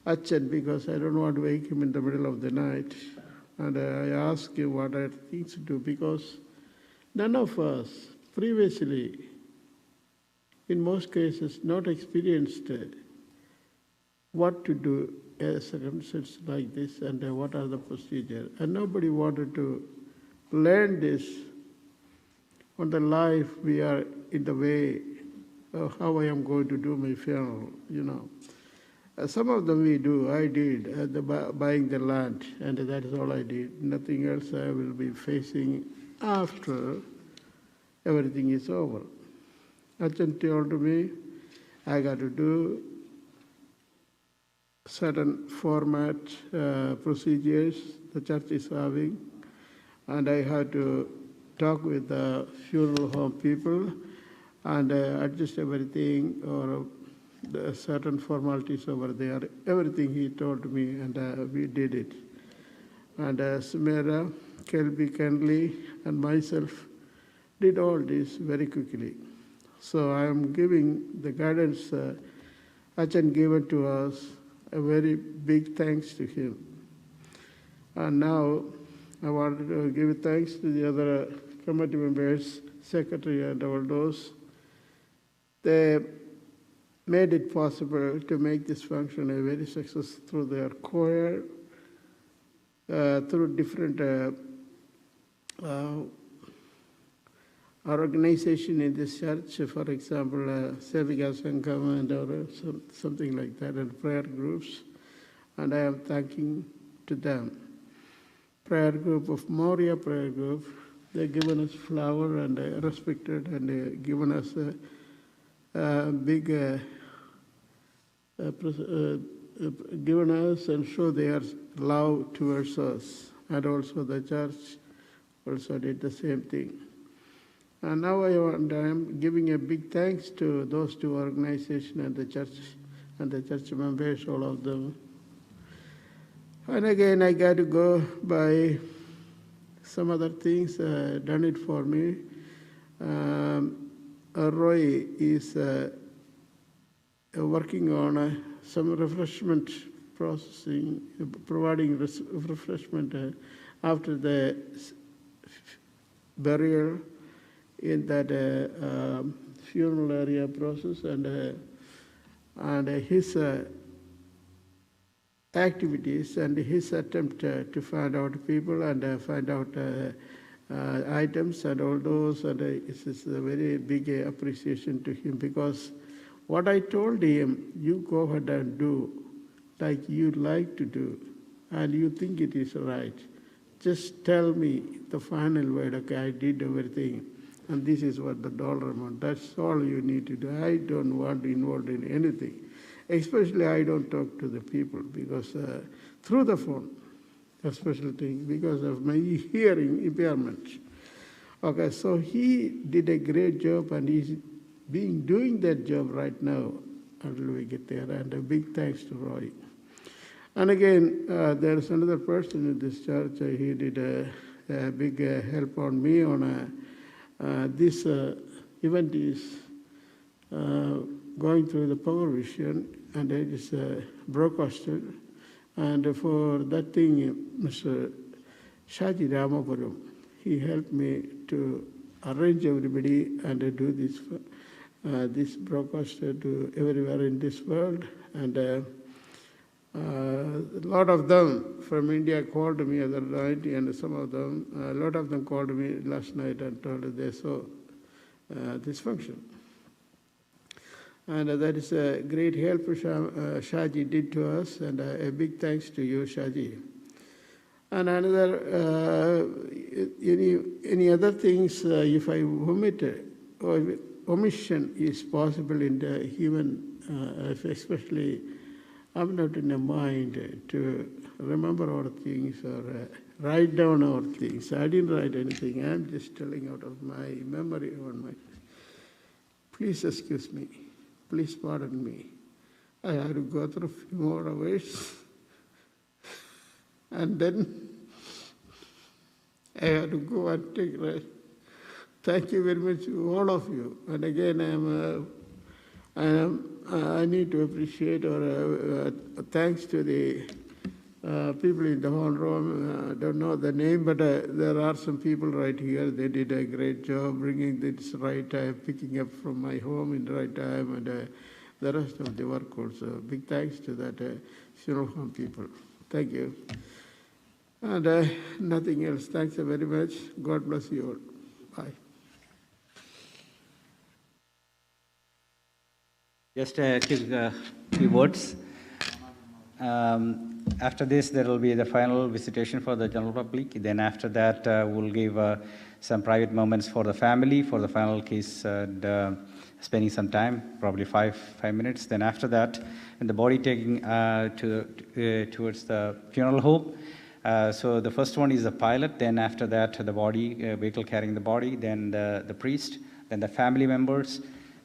Achan, because I don't want to wake him in the middle of the night, and I ask him what are things to do, because none of us previously, in most cases, not experienced what to do in a circumstance like this and what are the procedures. And nobody wanted to learn this on the life we are in the way of how I am going to do my funeral, you know. Some of them we do, I did, buying the land, and that is all I did. Nothing else I will be facing after everything is over. Achan told me I got to do certain format procedures the church is having, and I had to talk with the funeral home people and adjust everything or the certain formalities over there. Everything he told me, and we did it. And Sumera, Kelby, Kenley, and myself did all this very quickly. So I am giving the guidance Achan given to us, a very big thanks to him. And now I want to give thanks to the other committee members, secretary and all those. They made it possible to make this function a very success through their choir, through different organization in this church, for example, Sevika Sangham and something like that, and prayer groups, and I am thanking to them. Prayer group of Moria prayer group, they've given us flower and respected and given us a big, given us and show their love towards us, and also the church also did the same thing. And now I am giving a big thanks to those two organizations and the church members, all of them. And again, I got to go by some other things done it for me. Roy is working on some refreshment processing, providing refreshment after the burial in that funeral area process, and his activities and his attempt to find out people and find out items and all those, and it's a very big appreciation to him, because what I told him, you go ahead and do like you like to do and you think it is right. Just tell me the final word, okay, I did everything, and this is what the dollar amount, that's all you need to do. I don't want to involve in anything. Especially I don't talk to the people, because through the phone, a special thing, because of my hearing impairment. Okay, so he did a great job, and he's doing that job right now until we get there, and a big thanks to Roy. And again, there's another person in this church, he did a big help on me on this event is going through the Power Vision. and it is broadcasted. And for that thing, Mr. Shaji Ramapuram, he helped me to arrange everybody and do this broadcast to everywhere in this world. And a lot of them from India called me other night, and some of them, a lot of them called me last night and told they saw this function. And that is a great help Shaji did to us, and a big thanks to you, Shaji. And another, any other things, if I omit, or omission is possible in the human, especially I'm not in a mind to remember all things or write down all things. I didn't write anything. I'm just telling out of my memory on my. Please excuse me. Please pardon me. I had to go through a few more hours. And then I had to go and take rest. Thank you very much to all of you. And again, I need to appreciate or thanks to the people in the whole room. I don't know the name, but there are some people right here. They did a great job bringing this right time, picking up from my home in the right time, and the rest of the work also. Big thanks to that funeral home people. Thank you. And nothing else. Thanks very much. God bless you all. Bye. Just a few words. After this, there will be the final visitation for the general public. Then after that, we'll give some private moments for the family, for the final kiss, and spending some time, probably five minutes. Then after that, and the body taking towards the funeral home. So the first one is the pilot. Then after that, the body, vehicle carrying the body. Then the priest. Then the family members.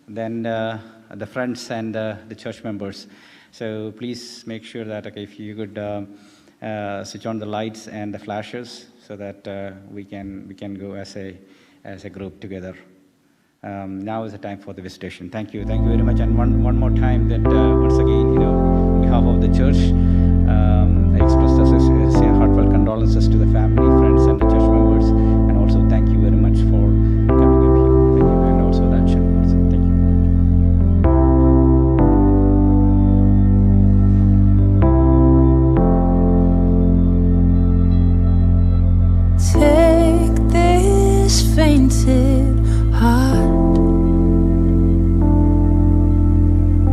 Then the friends and the church members. So please make sure that if you could switch on the lights and the flashes so that we can go as a group together. Now is the time for the visitation. Thank you very much. And one more time that once again, on behalf of the church, I express the heartfelt condolences to the family, friends, and the church members, and also thank you very much for coming up here. Thank you, and also that church person. Thank you. Take this fainted heart,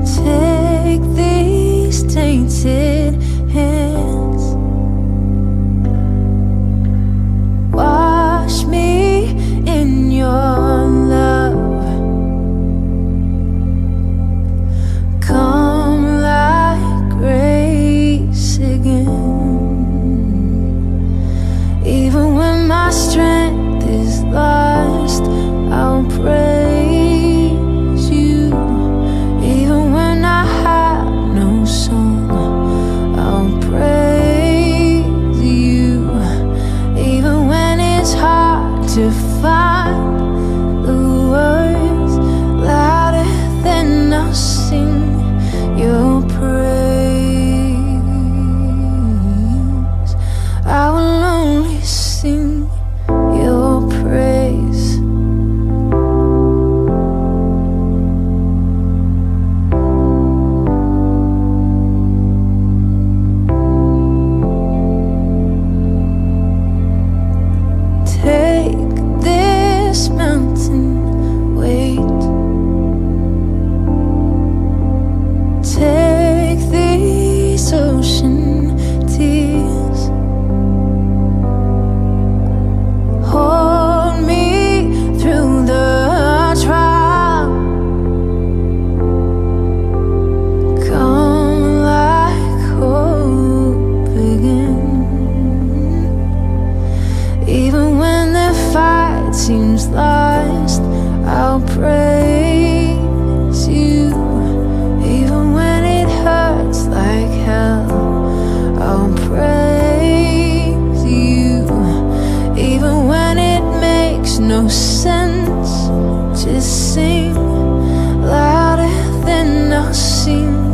take these tainted hands, wash me in your love, come like grace again. Even when my strength is lost, I'll praise you. Even when I have no song, I'll praise you. Even when it's hard to find the words louder than I'll sing your praise. I will only sing your praise. Take this mountain weight, take these ocean tears, hold me through the trial, come like hope again. Even when the fight seems lost, I'll praise you. Even when it hurts like hell, I'll praise you. Even when it makes no sense to sing louder than I'll sing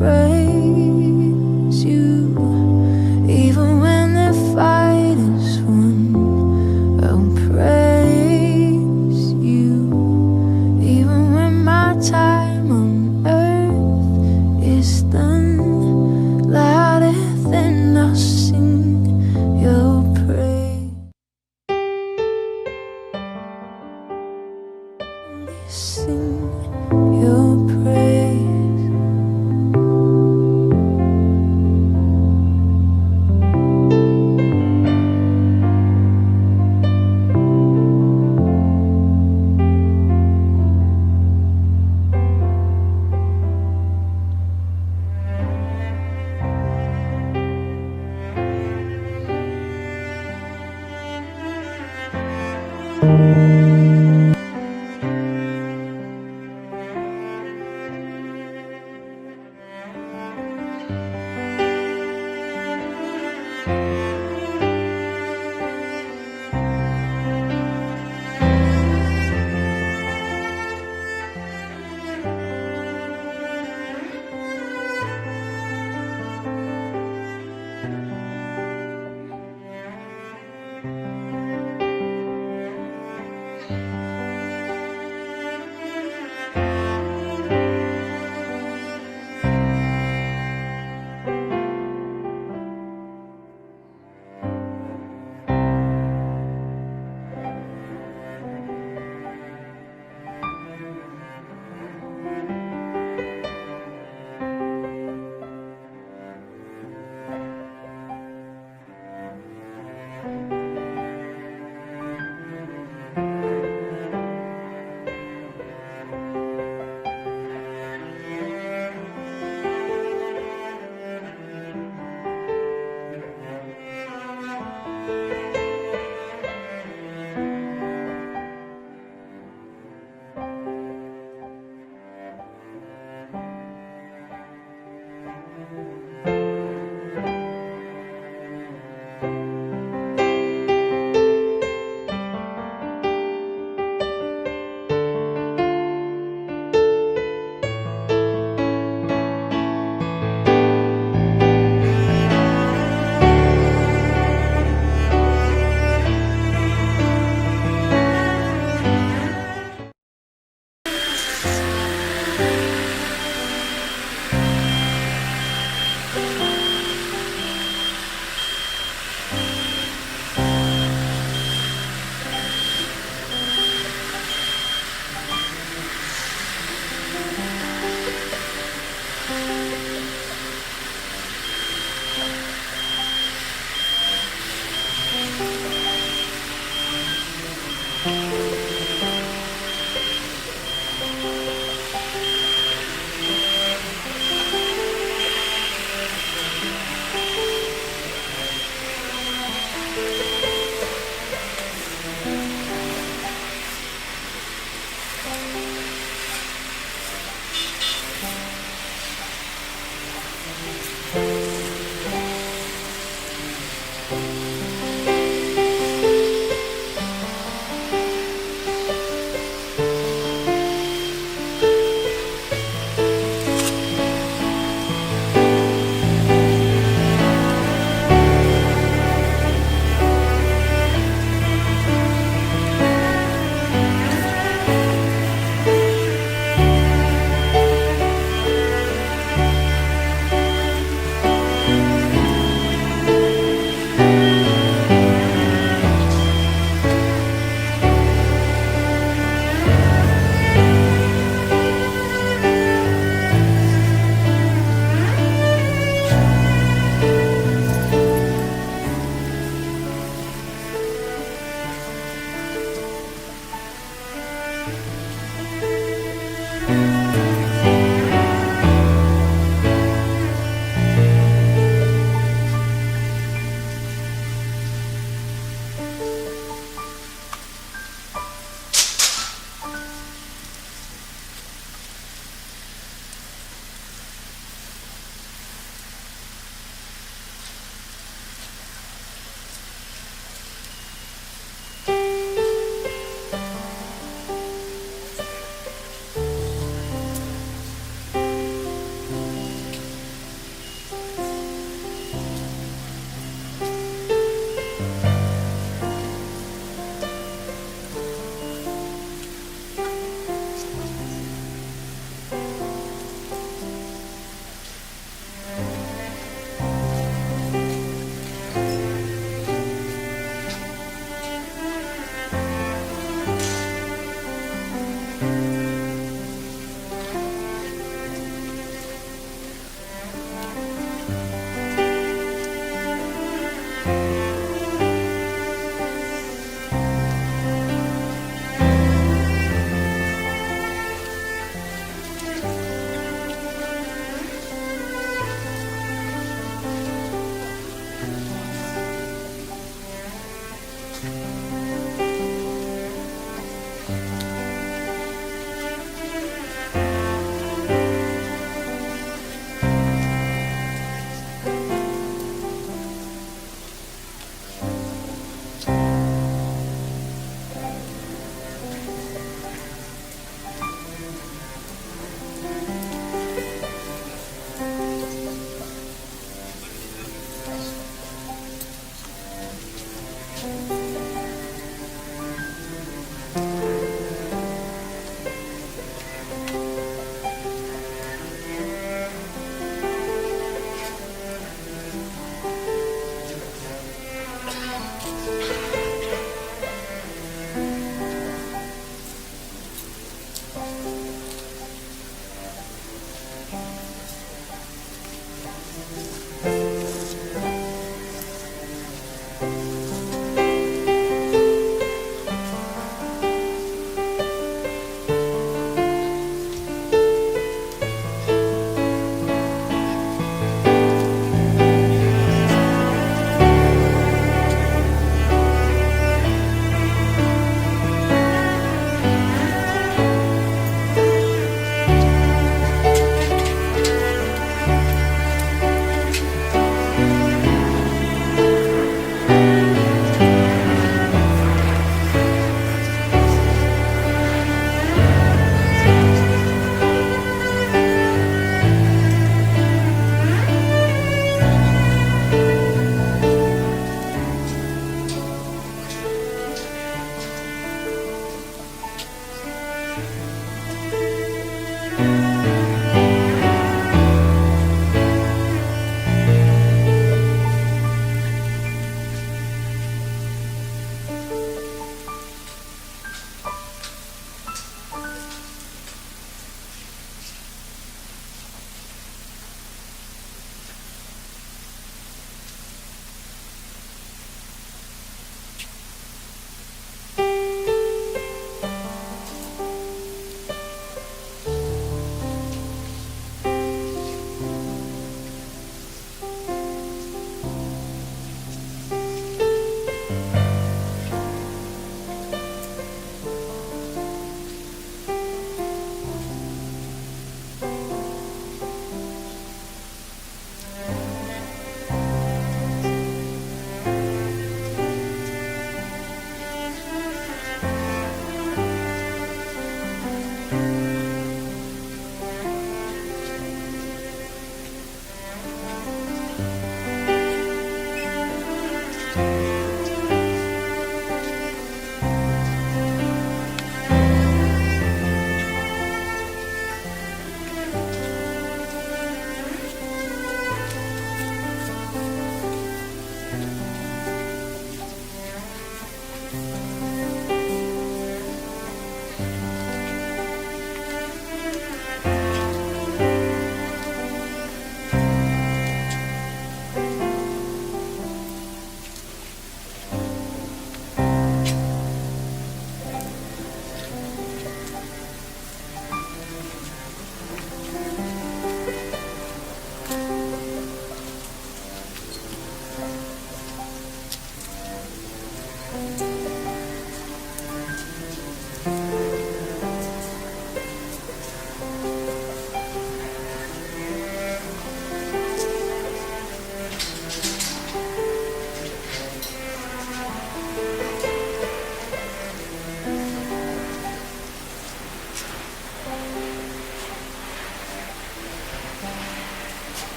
praise you. Even when the fight is won, I'll praise you. Even when my time on earth is done, louder than I'll sing your praise. Sing your praise.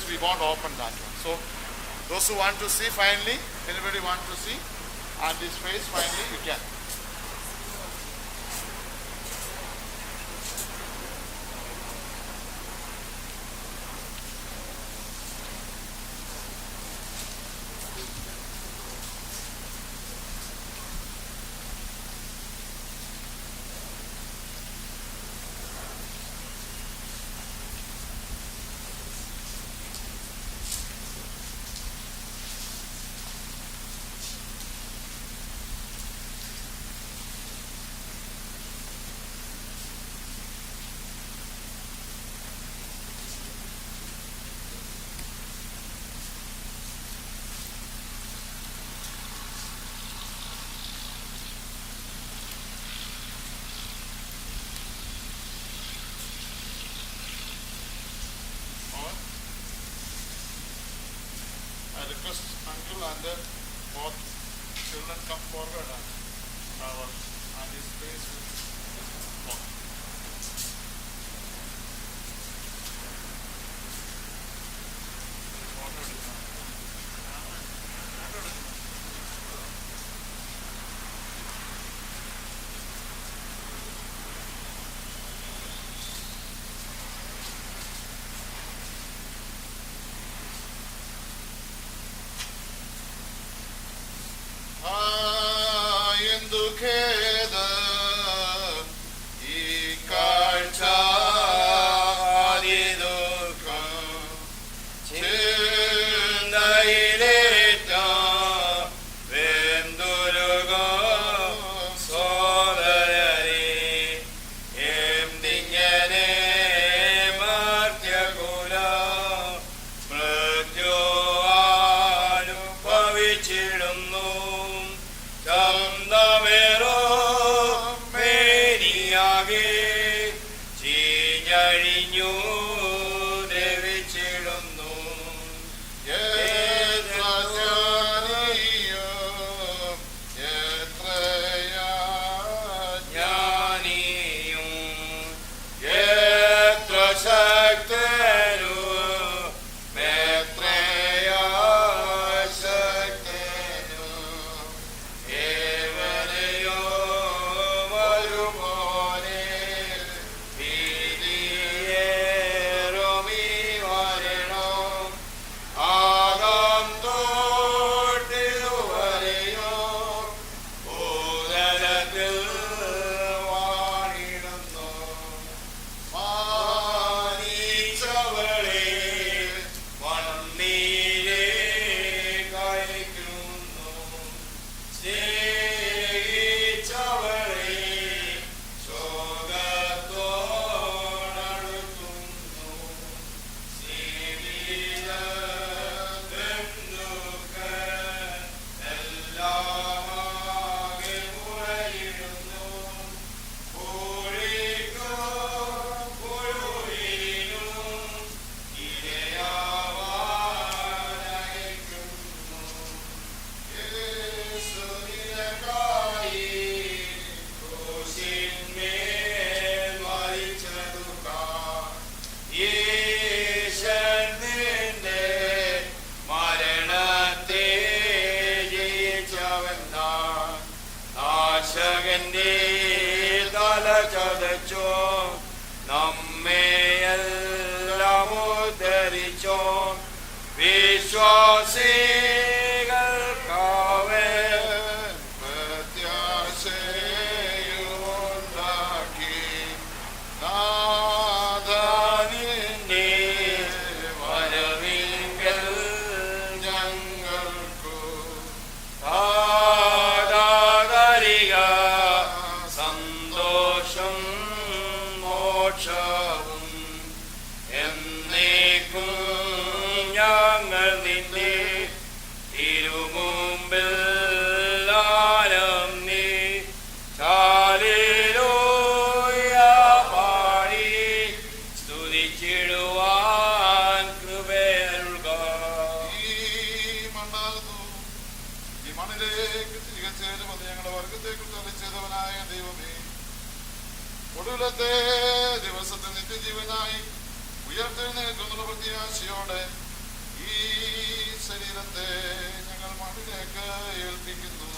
otherwise we won't open that one. So those who want to see finally, anybody want to see on this face finally, you can. I request uncle and both children come forward and our auntie's face will walk. ദിവസത്തെ നിത്യജീവനായി ഉയർത്തെഴുന്നേൽക്കുന്നുള്ള പ്രത്യാശയോടെ ഈ ശരീരത്തെ ഞങ്ങൾ മണ്ണിലേക്ക് ഏൽപ്പിക്കുന്നു.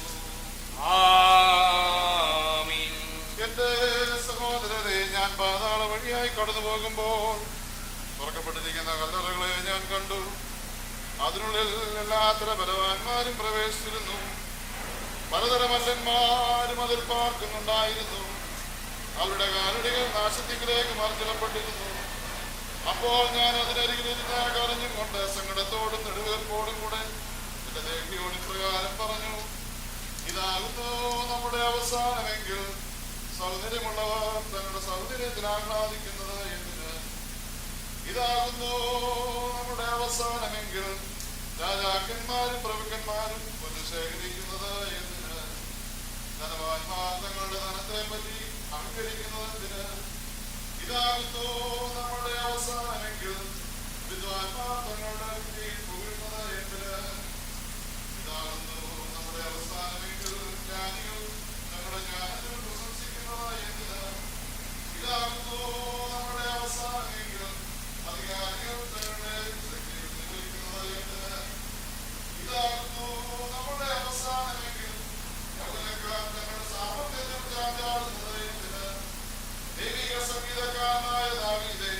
എന്റെ സഹോദരരെ, ഞാൻ പാതാള വഴിയായി കടന്നു പോകുമ്പോൾ തുറക്കപ്പെട്ടിരിക്കുന്ന കല്ലറകളെ ഞാൻ കണ്ടു. അതിനുള്ളിൽ എല്ലാത്തര ബലവാന്മാരും പ്രവേശിച്ചിരുന്നു. പലതരം മല്ലന്മാരും അതിൽ പാർക്കുന്നുണ്ടായിരുന്നു. അവരുടെ കാലടികൾ നാശത്തിലേക്ക് മറിച്ചിടപ്പെട്ടിരുന്നു. അപ്പോൾ ഞാൻ അതിനരികിലിരുന്ന് കരഞ്ഞും കൊണ്ട് സങ്കടത്തോടും നെടുവേർപ്പോടും കൂടെ എന്റെ ദേഹിയോട് പ്രകാരം പറഞ്ഞു, ഇതാകുന്നു നമ്മുടെ അവസാനമെങ്കിൽ സൗന്ദര്യമുള്ളവർ തങ്ങളുടെ സൗന്ദര്യത്തിൽ ആഹ്ലാദിക്കുന്നത് എന്തിന്? ഇതാകുന്നു നമ്മുടെ അവസാനമെങ്കിൽ രാജാക്കന്മാരും പ്രഭുക്കന്മാരും പൊന്നു ശേഖരിക്കുന്നത് എന്തിന്? ധനവാന്മാർ തങ്ങളുടെ ധനത്തെ പറ്റി അഹങ്കരിക്കുന്നതിന്? ഇതാകുന്നു നമ്മുടെ അവസാനമെങ്കിൽ വിദ്വാൻമാർ തങ്ങളുടെ വിദ്യയിൽ പുകഴുന്നത് എന്തിന്? ഇതാകുന്നു നമ്മുടെ അവസാനമെങ്കിൽ ജ്ഞാനികൾ തങ്ങളുടെ ജ്ഞാനത്തിൽ പ്രശംസിക്കുന്നത് എന്തിന്? ഇതാകുന്നു നമ്മുടെ അവസാനമെങ്കിൽ അധികാരികൾ തങ്ങളുടെ ശക്തിയിൽ നിർവഹിക്കുന്നത് എന്തിന്? ഇതാകുന്നു നമ്മുടെ അവസാനമെങ്കിൽ യൗവനക്കാർ തങ്ങളുടെ സാമർത്ഥ്യത്തിൽ ചാഞ്ചാടുന്നത് എന്തിന്? ദൈവിക സംഗീതക്കാരനായ ദാവീദേ,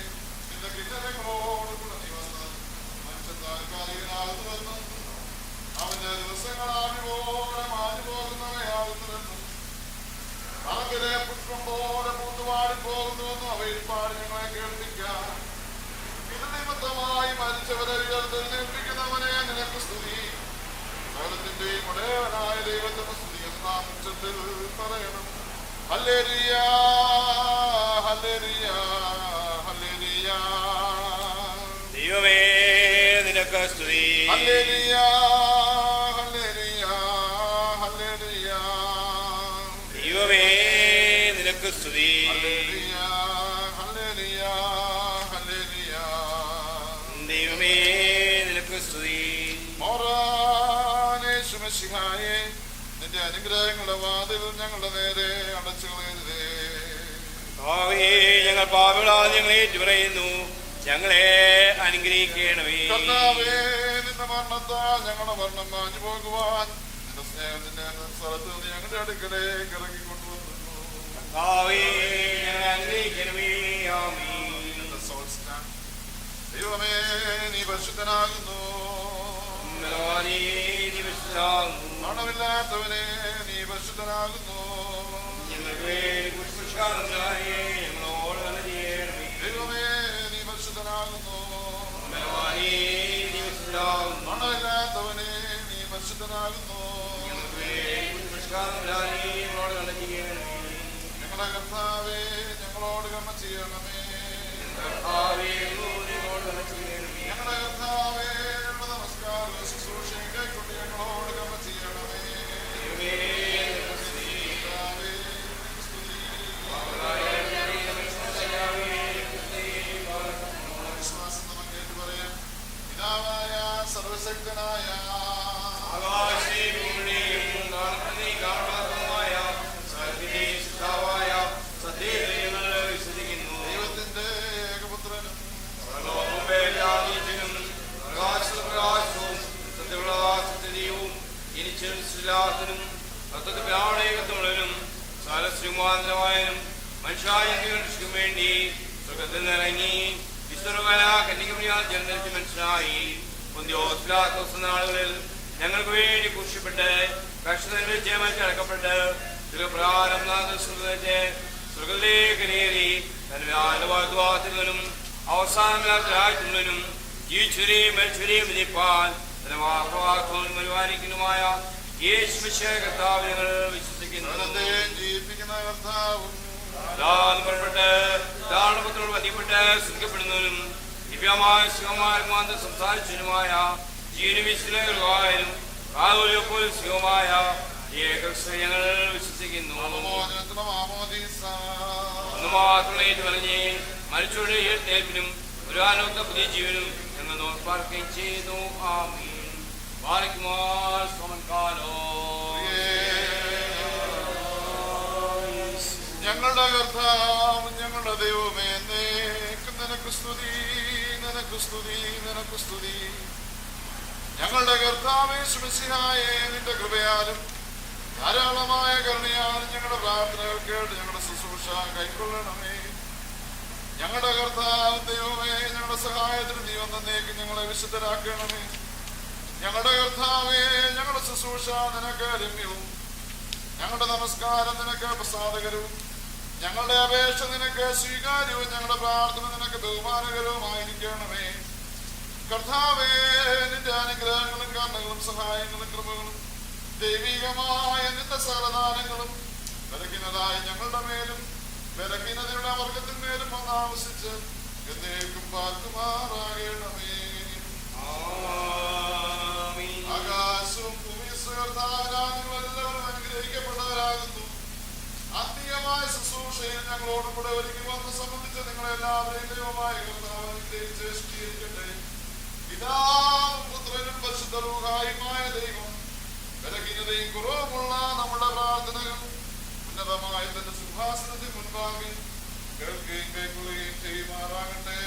നിന്റെ കിന്നരങ്ങളോടുകൂടെ നീ വന്ന് മനുഷ്യൻ താൽക്കാലികനാകുന്നുവെന്നും അവന്റെ ദിവസങ്ങൾ ആവിപോലെ മാഞ്ഞുപോകുന്നവയാകുന്നുവെന്നും പറമ്പിലെ പുഷ്പം പോലെ പൂത്തുവാടിപ്പോകുന്നുവെന്നും അവയിൽ പാടി ഞങ്ങളെ കേൾപ്പിക്കാം. ഇത് നിമിത്തമായി മരിച്ചവരെ ഉയർത്തെഴുന്നേൽപ്പിക്കുന്നവനെ നിനക്ക് സ്തുതി. സകലത്തിന്റെയും ഉടയവനായ ദൈവത്തിന് സ്തുതി എന്നാം ഉച്ചത്തിൽ പറയണം. Hallelujah, hallelujah, hallelujah. ദൈവമേ നിനക്ക് സ്തുതി. Hallelujah, hallelujah, hallelujah. ദൈവമേ നിനക്ക് സ്തുതി. Hallelujah, hallelujah, hallelujah. ദൈവമേ നിനക്ക് സ്തുതി. മോറാനേശു മിശിഹായേ, നിന്റെ അനുഗ്രഹങ്ങളുടെ വാതിൽ ഞങ്ങളുടെ നേരെ അടച്ചു കളയരുതേ. ഞങ്ങൾ പാപികളാൽ ഞങ്ങളെ ഏറ്റുപറയുന്നു, ഞങ്ങളെ അനുഗ്രഹിക്കണമേ. കർത്താവേ, നിന്റെ മരണത്താൽ ഞങ്ങളുടെ മരണം മാഞ്ഞു പോകുവാൻ നിന്റെ സ്നേഹത്തിന്റെ സ്ഥലത്ത് നിന്ന് ഞങ്ങളുടെ അടുക്കലേക്ക് ഇറങ്ങിക്കൊണ്ടുവന്നു. ഞങ്ങളെ അനുഗ്രഹിക്കണമേ. ആമേൻ. ദൈവമേ, നീ പരിശുദ്ധനാകുന്നു. മരണമില്ലാത്തവനെ, നീ പരിശുദ്ധനാകുന്നു. ദൈവമേ, നീ പരിശുദ്ധനാകുന്നു. മരണമില്ലാത്തവനെ, നീ പരിശുദ്ധനാകുന്നു. ഞങ്ങളുടെ കർത്താവേ, ഞങ്ങളോട് കർമ്മ ചെയ്യണമേ. ഞങ്ങളുടെ കർത്താവേ, ഞങ്ങളുടെ നമസ്കാര ശുശ്രൂഷയും കൈക്കൊണ്ട് ഞങ്ങളോട് കർമ്മ ചെയ്യണമേ. വിശ്വാസം നമുക്ക് കേട്ടു പറയാം. പിതാവായ സർവശക്തനായ ദൈവത്തിന്റെ ഏകപുത്രനും മനുഷ്യായും വേണ്ടി സുഖത്തിൽ നിറങ്ങി ജനത്തിൽ മനസ്സിലായി നാളുകളിൽ ഞങ്ങൾക്ക് വേണ്ടി കുറിച്ചപ്പെട്ട് കർഷകർക്ക് അടക്കപ്പെട്ട് പ്രകാരം സ്വർഗത്തിലേക്ക് നേരി തന്റെ അവസാനത്തിലും ജീവിച്ചവരെയും മരിച്ചവരെയും വിധിപ്പാൻ പരിപാലിക്കുന്നതുമായ കർത്താവ് ഞങ്ങൾ വിശ്വസിക്കുന്നു. പുറപ്പെട്ട് ബന്ധപ്പെട്ട് ശ്രദ്ധിക്കപ്പെടുന്നവരും ദിവ്യമായ ശിവമാർമാന്ത സംസാരിച്ചവരുമായ ജീവനിശ്വരായാലും പോലെ ശിവമായ ഞങ്ങൾ വിശ്വസിക്കുന്നു. ഒന്ന് മാത്രം ഏറ്റുപറഞ്ഞ് മരിച്ചവരുടെ എഴുന്നേൽപ്പിനും ഒരു ആനോക്ത പുതിയ ജീവനും ഞങ്ങൾ നോർപ്പാർക്കുകയും ചെയ്യുന്നു. ആമീൻ. ഞങ്ങളുടെ കർത്താവ്, ഞങ്ങളുടെ ദൈവമേ, നിനക്ക് സ്തുതി, നിനക്ക് സ്തുതി, നിനക്ക് സ്തുതി. ഞങ്ങളുടെ കർത്താവേ മിശിഹായേ, നിന്റെ കൃപയാലും ധാരാളമായ കരുണയാലും ഞങ്ങളുടെ പ്രാർത്ഥനകൾ കേട്ട് ഞങ്ങളുടെ ശുശ്രൂഷ കൈക്കൊള്ളണമേ. ഞങ്ങളുടെ കർത്താവ് ദൈവമേ, ഞങ്ങളുടെ സഹായത്തിന് നീ വന്നേക്ക് ഞങ്ങളെ വിശുദ്ധരാക്കണമേ. ഞങ്ങളുടെ കർത്താവേ, ഞങ്ങളുടെ ശുശ്രൂഷ നിനക്ക് രമ്യവും ഞങ്ങളുടെ നമസ്കാരം നിനക്ക് പ്രസാദകരവും ഞങ്ങളുടെ അപേക്ഷ നിനക്ക് സ്വീകാര്യവും ഞങ്ങളുടെ പ്രാർത്ഥന നിനക്ക് ബഹുമാനകരവുമായിരിക്കണമേ. കർത്താവേ, നിന്റെ അനുഗ്രഹങ്ങളും കരുണകളും സഹായങ്ങളും കൃപകളും ദൈവികമായ നിന്റെ സകലദാനങ്ങളും ബലഹീനതായ ഞങ്ങളുടെ മേലും ബലഹീനതയുടെ വർഗത്തിന്മേലും വന്നാവസിച്ച് എന്നേക്കും പാർക്കുമാറാകണമേ. ആകാശവും ഭൂമിയും നിങ്ങളെല്ലാവരും അനുഗ്രഹിക്കപ്പെട്ടവരാകുന്നു. ആത്മീയമായ ശുശ്രൂഷയിൽ ഞങ്ങളോടും കൂടെ ഒരുക്കി വന്ന് സംബന്ധിച്ച് നിങ്ങളെല്ലാവരെയും ദൈവമായ കർത്താവ് അനുഗ്രഹിച്ച് സ്വീകരിക്കട്ടെ. പിതാവും പുത്രനും പരിശുദ്ധ റൂഹായുമായ ദൈവം ബലഹീനതയും കുറവുമുള്ള നമ്മുടെ പ്രാർത്ഥനകൾ ഉന്നതമായ തന്റെ സിംഹാസനത്തിൽ മുൻപാകെ കേൾക്കുകയും കേൾക്കുകയും ചെയ്യുമാറാകട്ടെ.